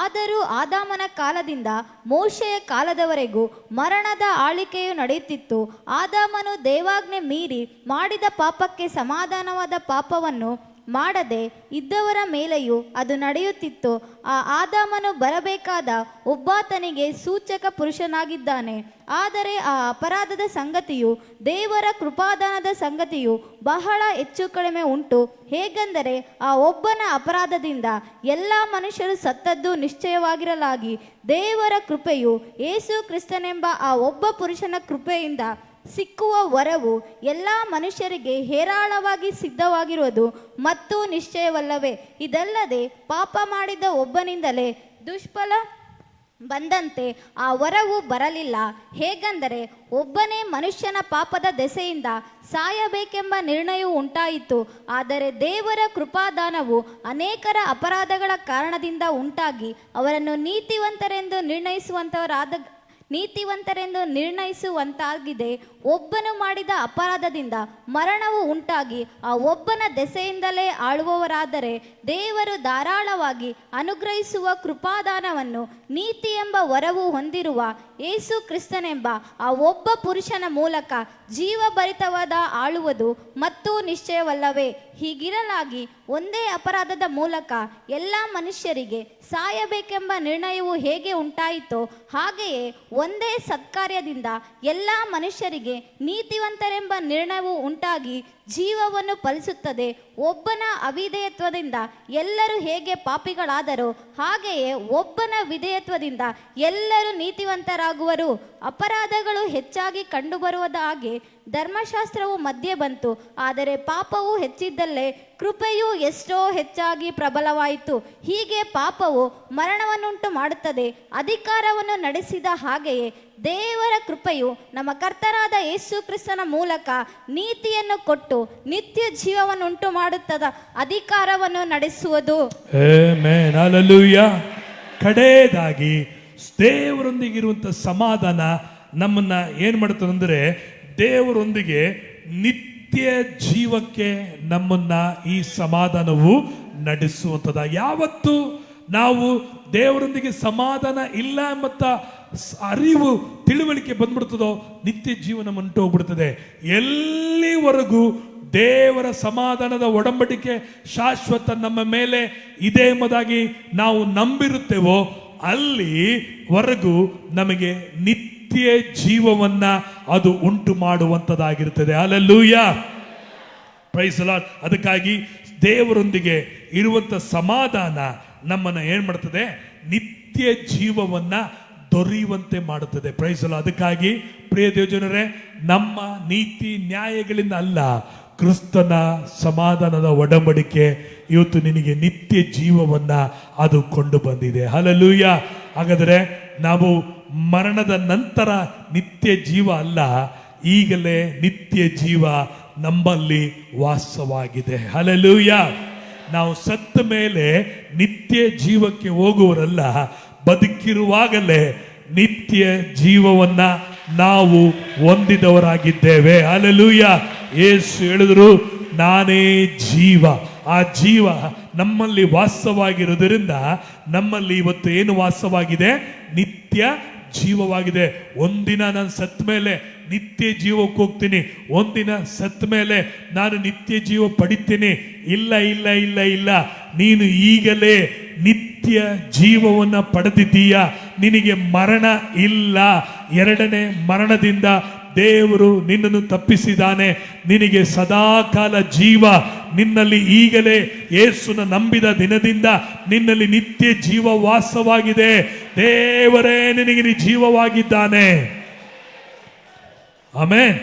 ಆದರೂ ಆದಾಮನ ಕಾಲದಿಂದ ಮೋಶೆಯ ಕಾಲದವರೆಗೂ ಮರಣದ ಆಳ್ವಿಕೆಯು ನಡೆಯುತ್ತಿತ್ತು. ಆದಾಮನು ದೇವಾಜ್ಞೆ ಮೀರಿ ಮಾಡಿದ ಪಾಪಕ್ಕೆ ಸಮಾಧಾನವಾದ ಪಾಪವನ್ನು ಮಾಡದೆ ಇದ್ದವರ ಮೇಲೆಯೂ ಅದು ನಡೆಯುತ್ತಿತ್ತು. ಆ ಆದಾಮನು ಬರಬೇಕಾದ ಒಬ್ಬಾತನಿಗೆ ಸೂಚಕ ಪುರುಷನಾಗಿದ್ದಾನೆ. ಆದರೆ ಆ ಅಪರಾಧದ ಸಂಗತಿಯು ದೇವರ ಕೃಪಾದಾನದ ಸಂಗತಿಯು ಬಹಳ ಹೆಚ್ಚು ಕಡಿಮೆ ಉಂಟು. ಹೇಗೆಂದರೆ, ಆ ಒಬ್ಬನ ಅಪರಾಧದಿಂದ ಎಲ್ಲ ಮನುಷ್ಯರು ಸತ್ತದ್ದು ನಿಶ್ಚಯವಾಗಿರಲಾಗಿ, ದೇವರ ಕೃಪೆಯು ಯೇಸು ಕ್ರಿಸ್ತನೆಂಬ ಆ ಒಬ್ಬ ಪುರುಷನ ಕೃಪೆಯಿಂದ ಸಿಕ್ಕುವ ವರವು ಎಲ್ಲ ಮನುಷ್ಯರಿಗೆ ಹೇರಾಳವಾಗಿ ಸಿದ್ಧವಾಗಿರುವುದು ಮತ್ತು ನಿಶ್ಚಯವಲ್ಲವೇ. ಇದಲ್ಲದೆ ಪಾಪ ಮಾಡಿದ ಒಬ್ಬನಿಂದಲೇ ದುಷ್ಫಲ ಬಂದಂತೆ ಆ ವರವು ಬರಲಿಲ್ಲ. ಹೇಗೆಂದರೆ, ಒಬ್ಬನೇ ಮನುಷ್ಯನ ಪಾಪದ ದೆಸೆಯಿಂದ ಸಾಯಬೇಕೆಂಬ ನಿರ್ಣಯವು ಉಂಟಾಯಿತು. ಆದರೆ ದೇವರ ಕೃಪಾದಾನವು ಅನೇಕರ ಅಪರಾಧಗಳ ಕಾರಣದಿಂದ ಉಂಟಾಗಿ ಅವರನ್ನು ನೀತಿವಂತರೆಂದು ನಿರ್ಣಯಿಸುವಂತಾಗಿದೆ. ಒಬ್ಬನು ಮಾಡಿದ ಅಪರಾಧದಿಂದ ಮರಣವು ಉಂಟಾಗಿ ಆ ಒಬ್ಬನ ದೆಸೆಯಿಂದಲೇ ಆಳುವವರಾದರೆ, ದೇವರು ಧಾರಾಳವಾಗಿ ಅನುಗ್ರಹಿಸುವ ಕೃಪಾದಾನವನ್ನು ನೀತಿ ಎಂಬ ವರವು ಹೊಂದಿರುವ ಯೇಸು ಕ್ರಿಸ್ತನೆಂಬ ಆ ಒಬ್ಬ ಪುರುಷನ ಮೂಲಕ ಜೀವಭರಿತವಾದ ಆಳುವುದು ಮತ್ತು ನಿಶ್ಚಯವಲ್ಲವೇ. ಹೀಗಿರಲಾಗಿ ಒಂದೇ ಅಪರಾಧದ ಮೂಲಕ ಎಲ್ಲ ಮನುಷ್ಯರಿಗೆ ಸಾಯಬೇಕೆಂಬ ನಿರ್ಣಯವು ಹೇಗೆ ಉಂಟಾಯಿತೋ, ಹಾಗೆಯೇ ಒಂದೇ ಸತ್ಕಾರ್ಯದಿಂದ ಎಲ್ಲ ಮನುಷ್ಯರಿಗೆ ನೀತಿವಂತರೆಂಬ ನಿರ್ಣಯವು ಉಂಟಾಗಿ ಜೀವವನ್ನು ಫಲಿಸುತ್ತದೆ. ಒಬ್ಬನ ಅವಿಧೇಯತ್ವದಿಂದ ಎಲ್ಲರೂ ಹೇಗೆ ಪಾಪಿಗಳಾದರೋ, ಹಾಗೆಯೇ ಒಬ್ಬನ ವಿಧೇಯತ್ವದಿಂದ ಎಲ್ಲರೂ ನೀತಿವಂತರಾಗುವರು. ಅಪರಾಧಗಳು ಹೆಚ್ಚಾಗಿ ಕಂಡುಬರುವುದ ಹಾಗೆ ಧರ್ಮಶಾಸ್ತ್ರವು ಮಧ್ಯೆ ಬಂತು. ಆದರೆ ಪಾಪವು ಹೆಚ್ಚಿದ್ದಲ್ಲೇ ಕೃಪೆಯು ಎಷ್ಟೋ ಹೆಚ್ಚಾಗಿ ಪ್ರಬಲವಾಯಿತು. ಹೀಗೆ ಪಾಪವು ಮರಣವನ್ನುಂಟು ಮಾಡುತ್ತದೆ. ಅಧಿಕಾರವನ್ನು ನಡೆಸಿದ ಹಾಗೆಯೇ ದೇವರ ಕೃಪೆಯು ನಮ್ಮ ಕರ್ತನಾದ ಯೇಸು ಕ್ರಿಸ್ತನ ಮೂಲಕ ನೀತಿಯನ್ನು ಕೊಟ್ಟು ನಿತ್ಯ ಜೀವವನ್ನುಂಟು ಮಾಡುತ್ತದ ಅಧಿಕಾರವನ್ನು ನಡೆಸುವುದು. Amen, hallelujah. ಕಡೆಯದಾಗಿ ದೇವರೊಂದಿಗಿರುವಂಥ ಸಮಾಧಾನ ನಮ್ಮನ್ನ ಏನ್ ಮಾಡುತ್ತದೆ ಅಂದರೆ, ದೇವರೊಂದಿಗೆ ನಿತ್ಯ ಜೀವಕ್ಕೆ ನಮ್ಮನ್ನ ಈ ಸಮಾಧಾನವು ನಡೆಸುವಂಥದ. ಯಾವತ್ತು ನಾವು ದೇವರೊಂದಿಗೆ ಸಮಾಧಾನ ಇಲ್ಲ ಎಂಬ ಅರಿವು ತಿಳುವಳಿಕೆ ಬಂದ್ಬಿಡ್ತದೋ, ನಿತ್ಯ ಜೀವನ ಹೊಂಟು ಹೋಗ್ಬಿಡ್ತದೆ. ಎಲ್ಲಿವರೆಗೂ ದೇವರ ಸಮಾಧಾನದ ಒಡಂಬಡಿಕೆ ಶಾಶ್ವತ ನಮ್ಮ ಮೇಲೆ ಇದೆ ಎಂಬುದಾಗಿ ನಾವು ನಂಬಿರುತ್ತೇವೋ, ಅಲ್ಲಿವರೆಗೂ ನಮಗೆ ನಿತ್ಯ ಜೀವವನ್ನ ಅದು ಉಂಟು ಮಾಡುವಂಥದ್ದಾಗಿರ್ತದೆ. Hallelujah, praise the lord. ಅದಕ್ಕಾಗಿ ದೇವರೊಂದಿಗೆ ಇರುವಂಥ ಸಮಾಧಾನ ನಮ್ಮನ್ನು ಏನು ಮಾಡ್ತದೆ, ನಿತ್ಯ ಜೀವವನ್ನ ದೊರೆಯುವಂತೆ ಮಾಡುತ್ತದೆ. Praise the lord. ಅದಕ್ಕಾಗಿ ಪ್ರಿಯ ದೇವಜನರೇ, ನಮ್ಮ ನೀತಿ ನ್ಯಾಯಗಳಿಂದ ಅಲ್ಲ, ಕ್ರಿಸ್ತನ ಸಮಾಧಾನದ ಒಡಂಬಡಿಕೆ ಇವತ್ತು ನಿನಗೆ ನಿತ್ಯ ಜೀವವನ್ನ ಅದು ಕೊಂಡು ಬಂದಿದೆ. ಹಲ್ಲೆಲೂಯಾ. ಹಾಗಾದರೆ ನಾವು ಮರಣದ ನಂತರ ನಿತ್ಯ ಜೀವ ಅಲ್ಲ, ಈಗಲೇ ನಿತ್ಯ ಜೀವ ನಮ್ಮಲ್ಲಿ ವಾಸವಾಗಿದೆ. ಹಲ್ಲೆಲೂಯಾ. ನಾವು ಸತ್ತ ಮೇಲೆ ನಿತ್ಯ ಜೀವಕ್ಕೆ ಹೋಗುವವರಲ್ಲ, ಬದುಕಿರುವಾಗಲೇ ನಿತ್ಯ ಜೀವವನ್ನ ನಾವು ಹೊಂದಿದವರಾಗಿದ್ದೇವೆ. ಹಲ್ಲೆಲೂಯಾ. ಯೇಸು ಹೇಳಿದ್ರು, ನಾನೇ ಜೀವ. ಆ ಜೀವ ನಮ್ಮಲ್ಲಿ ವಾಸವಾಗಿರುವುದರಿಂದ ನಮ್ಮಲ್ಲಿ ಇವತ್ತು ಏನು ವಾಸವಾಗಿದೆ? ನಿತ್ಯ ಜೀವವಾಗಿದೆ. ಒಂದಿನ ನಾನು ಸತ್ತ ಮೇಲೆ ನಿತ್ಯ ಜೀವಕ್ಕೆ ಹೋಗ್ತೀನಿ, ಒಂದಿನ ಸತ್ತ ಮೇಲೆ ನಾನು ನಿತ್ಯ ಜೀವ ಪಡಿತೀನಿ. ಇಲ್ಲ ಇಲ್ಲ ಇಲ್ಲ ಇಲ್ಲ, ನೀನು ಈಗಲೇ ನಿತ್ಯ ಜೀವವನ್ನ ಪಡೆದಿದ್ದೀಯ. ನಿನಗೆ ಮರಣ ಇಲ್ಲ. ಎರಡನೇ ಮರಣದಿಂದ ದೇವರು ನಿನ್ನನ್ನು ತಪ್ಪಿಸಿದ್ದಾನೆ. ನಿನಗೆ ಸದಾಕಾಲ ಜೀವ ನಿನ್ನಲ್ಲಿ ಈಗಲೇ ಯೇಸುನ ನಂಬಿದ ದಿನದಿಂದ ನಿನ್ನಲ್ಲಿ ನಿತ್ಯ ಜೀವ ವಾಸವಾಗಿದೆ. ದೇವರೇ ನಿನಗೆ ಜೀವವಾಗಿದ್ದಾನೆ. ಆಮೆನ್.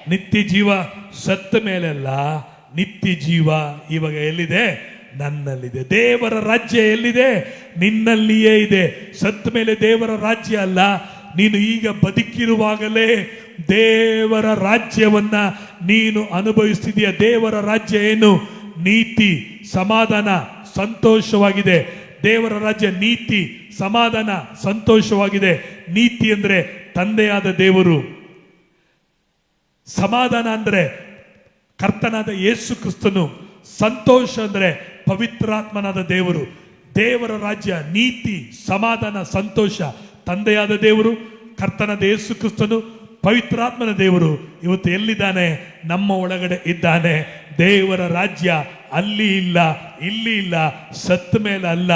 ನಿತ್ಯ ಜೀವ ಸತ್ತ ಮೇಲೆಲ್ಲ ನಿತ್ಯ ಜೀವ ಇವಾಗ ಎಲ್ಲಿದೆ? ನನ್ನಲ್ಲಿದೆ. ದೇವರ ರಾಜ್ಯ ಎಲ್ಲಿದೆ? ನಿನ್ನಲ್ಲಿಯೇ ಇದೆ. ಸತ್ತ ಮೇಲೆ ದೇವರ ರಾಜ್ಯ ಅಲ್ಲ, ನೀನು ಈಗ ಬದುಕಿರುವಾಗಲೇ ದೇವರ ರಾಜ್ಯವನ್ನ ನೀನು ಅನುಭವಿಸ್ತಿದೀಯ. ದೇವರ ರಾಜ್ಯ ಏನು? ನೀತಿ, ಸಮಾಧಾನ, ಸಂತೋಷವಾಗಿದೆ. ದೇವರ ರಾಜ್ಯ ನೀತಿ, ಸಮಾಧಾನ, ಸಂತೋಷವಾಗಿದೆ. ನೀತಿ ಅಂದ್ರೆ ತಂದೆಯಾದ ದೇವರು, ಸಮಾಧಾನ ಅಂದ್ರೆ ಕರ್ತನಾದ ಯೇಸು ಕ್ರಿಸ್ತನು, ಸಂತೋಷ ಅಂದ್ರೆ ಪವಿತ್ರಾತ್ಮನಾದ ದೇವರು. ದೇವರ ರಾಜ್ಯ ನೀತಿ, ಸಮಾಧಾನ, ಸಂತೋಷ. ತಂದೆಯಾದ ದೇವರು, ಕರ್ತನಾದ ಯೇಸು ಕ್ರಿಸ್ತನು, ಪವಿತ್ರಾತ್ಮನ ದೇವರು ಇವತ್ತು ಎಲ್ಲಿದ್ದಾನೆ? ನಮ್ಮ ಒಳಗಡೆ ಇದ್ದಾನೆ. ದೇವರ ರಾಜ್ಯ ಅಲ್ಲಿ ಇಲ್ಲ, ಇಲ್ಲಿ ಇಲ್ಲ, ಸತ್ತ ಮೇಲೆ ಅಲ್ಲ.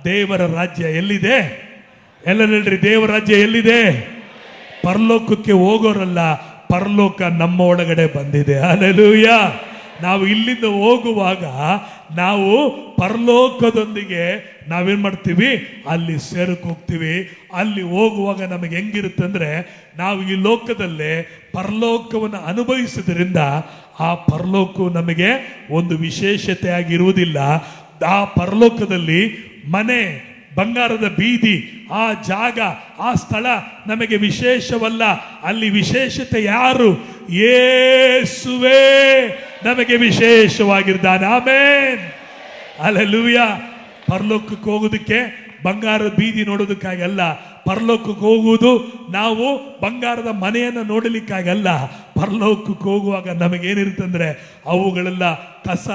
ದೇವರ ರಾಜ್ಯ ಎಲ್ಲಿದೆ? ಎಲ್ಲ ಹೇಳ್ರಿ, ದೇವರ ರಾಜ್ಯ ಎಲ್ಲಿದೆ? ಪರಲೋಕಕ್ಕೆ ಹೋಗೋರಲ್ಲ, ಪರಲೋಕ ನಮ್ಮ ಒಳಗಡೆ ಬಂದಿದೆ. ಹಲ್ಲೆಲೂಯ. ನಾವು ಇಲ್ಲಿಂದ ಹೋಗುವಾಗ ನಾವು ಪರಲೋಕದೊಂದಿಗೆ ನಾವೇನ್ ಮಾಡ್ತೀವಿ? ಅಲ್ಲಿ ಸೇರಕ್ಕೆ ಹೋಗ್ತೀವಿ. ಅಲ್ಲಿ ಹೋಗುವಾಗ ನಮಗೆ ಹೆಂಗಿರುತ್ತೆ ಅಂದ್ರೆ, ನಾವು ಈ ಲೋಕದಲ್ಲೇ ಪರಲೋಕವನ್ನು ಅನುಭವಿಸಿದ್ರಿಂದ ಆ ಪರಲೋಕವು ನಮಗೆ ಒಂದು ವಿಶೇಷತೆ ಆಗಿರುವುದಿಲ್ಲ. ಆ ಪರಲೋಕದಲ್ಲಿ ಮನೆ, ಬಂಗಾರದ ಬೀದಿ, ಆ ಜಾಗ, ಆ ಸ್ಥಳ ನಮಗೆ ವಿಶೇಷವಲ್ಲ. ಅಲ್ಲಿ ವಿಶೇಷತೆ ಯಾರು? ಯೇಸುವೇ ನಮಗೆ ವಿಶೇಷವಾಗಿರ್ತಾನೆ. ಆಮೆನ್. ಹಲ್ಲೆಲೂಯ. ಪರಲೋಕಕ್ಕೆ ಹೋಗೋದಕ್ಕೆ ಬಂಗಾರದ ಬೀದಿ ನೋಡೋದಕ್ಕಾಗಲ್ಲ. ಪರಲೋಕಕ್ಕೆ ಹೋಗುವುದು ನಾವು ಬಂಗಾರದ ಮನೆಯನ್ನು ನೋಡಲಿಕ್ಕಾಗಲ್ಲ. ಪರಲೋಕಕ್ಕೆ ಹೋಗುವಾಗ ನಮಗೇನಿರುತ್ತಂದ್ರೆ ಅವುಗಳೆಲ್ಲ ಕಸ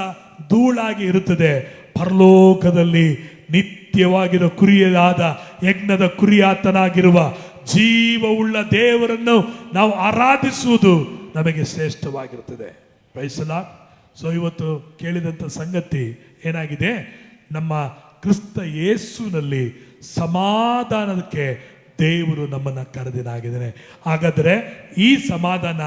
ಧೂಳಾಗಿ ಇರುತ್ತದೆ. ಪರಲೋಕದಲ್ಲಿ ನಿತ್ಯವಾಗಿರೋ ಕುರಿಯಾದ ಯಜ್ಞದ ಕುರಿಯಾತನಾಗಿರುವ ಜೀವವುಳ್ಳ ದೇವರನ್ನು ನಾವು ಆರಾಧಿಸುವುದು ನಮಗೆ ಶ್ರೇಷ್ಠವಾಗಿರುತ್ತದೆ. Praise the Lord. ಸೊ ಇವತ್ತು ಕೇಳಿದಂಥ ಸಂಗತಿ ಏನಾಗಿದೆ? ನಮ್ಮ ಕ್ರಿಸ್ತ ಯೇಸುನಲ್ಲಿ ಸಮಾಧಾನಕ್ಕೆ ದೇವರು ನಮ್ಮನ್ನು ಕರೆದಿನಾಗಿದ್ದಾನೆ. ಹಾಗಾದರೆ ಈ ಸಮಾಧಾನ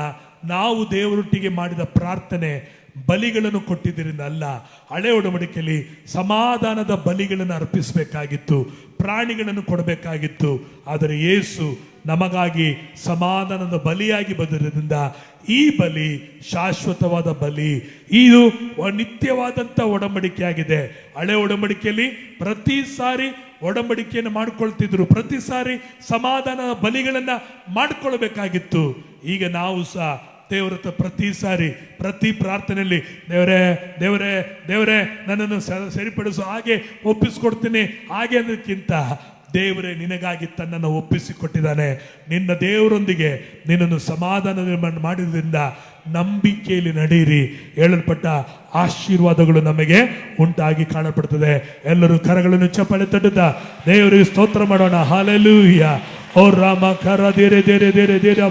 ನಾವು ದೇವರೊಟ್ಟಿಗೆ ಮಾಡಿದ ಪ್ರಾರ್ಥನೆ, ಬಲಿಗಳನ್ನು ಕೊಟ್ಟಿದ್ದರಿಂದ ಅಲ್ಲ. ಹಳೆ ಒಡಂಬಡಿಕೆಯಲ್ಲಿ ಸಮಾಧಾನದ ಬಲಿಗಳನ್ನು ಅರ್ಪಿಸಬೇಕಾಗಿತ್ತು, ಪ್ರಾಣಿಗಳನ್ನು ಕೊಡಬೇಕಾಗಿತ್ತು. ಆದರೆ ಯೇಸು ನಮಗಾಗಿ ಸಮಾಧಾನದ ಬಲಿಯಾಗಿ ಬಂದಿರೋದ್ರಿಂದ ಈ ಬಲಿ ಶಾಶ್ವತವಾದ ಬಲಿ. ಇದು ನಿತ್ಯವಾದಂಥ ಒಡಂಬಡಿಕೆಯಾಗಿದೆ. ಹಳೆ ಒಡಂಬಡಿಕೆಯಲ್ಲಿ ಪ್ರತಿ ಸಾರಿ ಒಡಂಬಡಿಕೆಯನ್ನು ಮಾಡಿಕೊಳ್ತಿದ್ರು, ಪ್ರತಿ ಸಾರಿ ಸಮಾಧಾನದ ಬಲಿಗಳನ್ನು ಮಾಡಿಕೊಳ್ಬೇಕಾಗಿತ್ತು. ಈಗ ನಾವು ಸಹ ದೇವರ ಹತ್ರ ಪ್ರತಿ ಸಾರಿ, ಪ್ರತಿ ಪ್ರಾರ್ಥನೆಯಲ್ಲಿ ದೇವರೇ ದೇವರೇ ದೇವರೇ ನನ್ನನ್ನು ಸರಿಪಡಿಸು, ಹಾಗೆ ಒಪ್ಪಿಸಿಕೊಡ್ತೀನಿ, ಹಾಗೆ ಅನ್ನೋದಕ್ಕಿಂತ ದೇವರೇ ನಿನಗಾಗಿ ತನ್ನನ್ನು ಒಪ್ಪಿಸಿಕೊಟ್ಟಿದ್ದಾನೆ. ನಿನ್ನ ದೇವರೊಂದಿಗೆ ನಿನ್ನನ್ನು ಸಮಾಧಾನ ಮಾಡಿದ್ರಿಂದ ನಂಬಿಕೆಯಲ್ಲಿ ನಡೆಯಿರಿ. ಹೇಳಲ್ಪಟ್ಟ ಆಶೀರ್ವಾದಗಳು ನಮಗೆ ಉಂಟಾಗಿ ಕಾಣಪಡ್ತದೆ. ಎಲ್ಲರೂ ಕರಗಳನ್ನು ಚಪ್ಪಾಳೆ ತಟ್ಟುತ್ತಾ ದೇವರಿಗೆ ಸ್ತೋತ್ರ ಮಾಡೋಣ. ಹಲ್ಲೆಲೂಯಾ. ಓ ರಾಮ ಕರ ದೇರೆ ದೇರೆ ದೇರೆ ದೇರೆ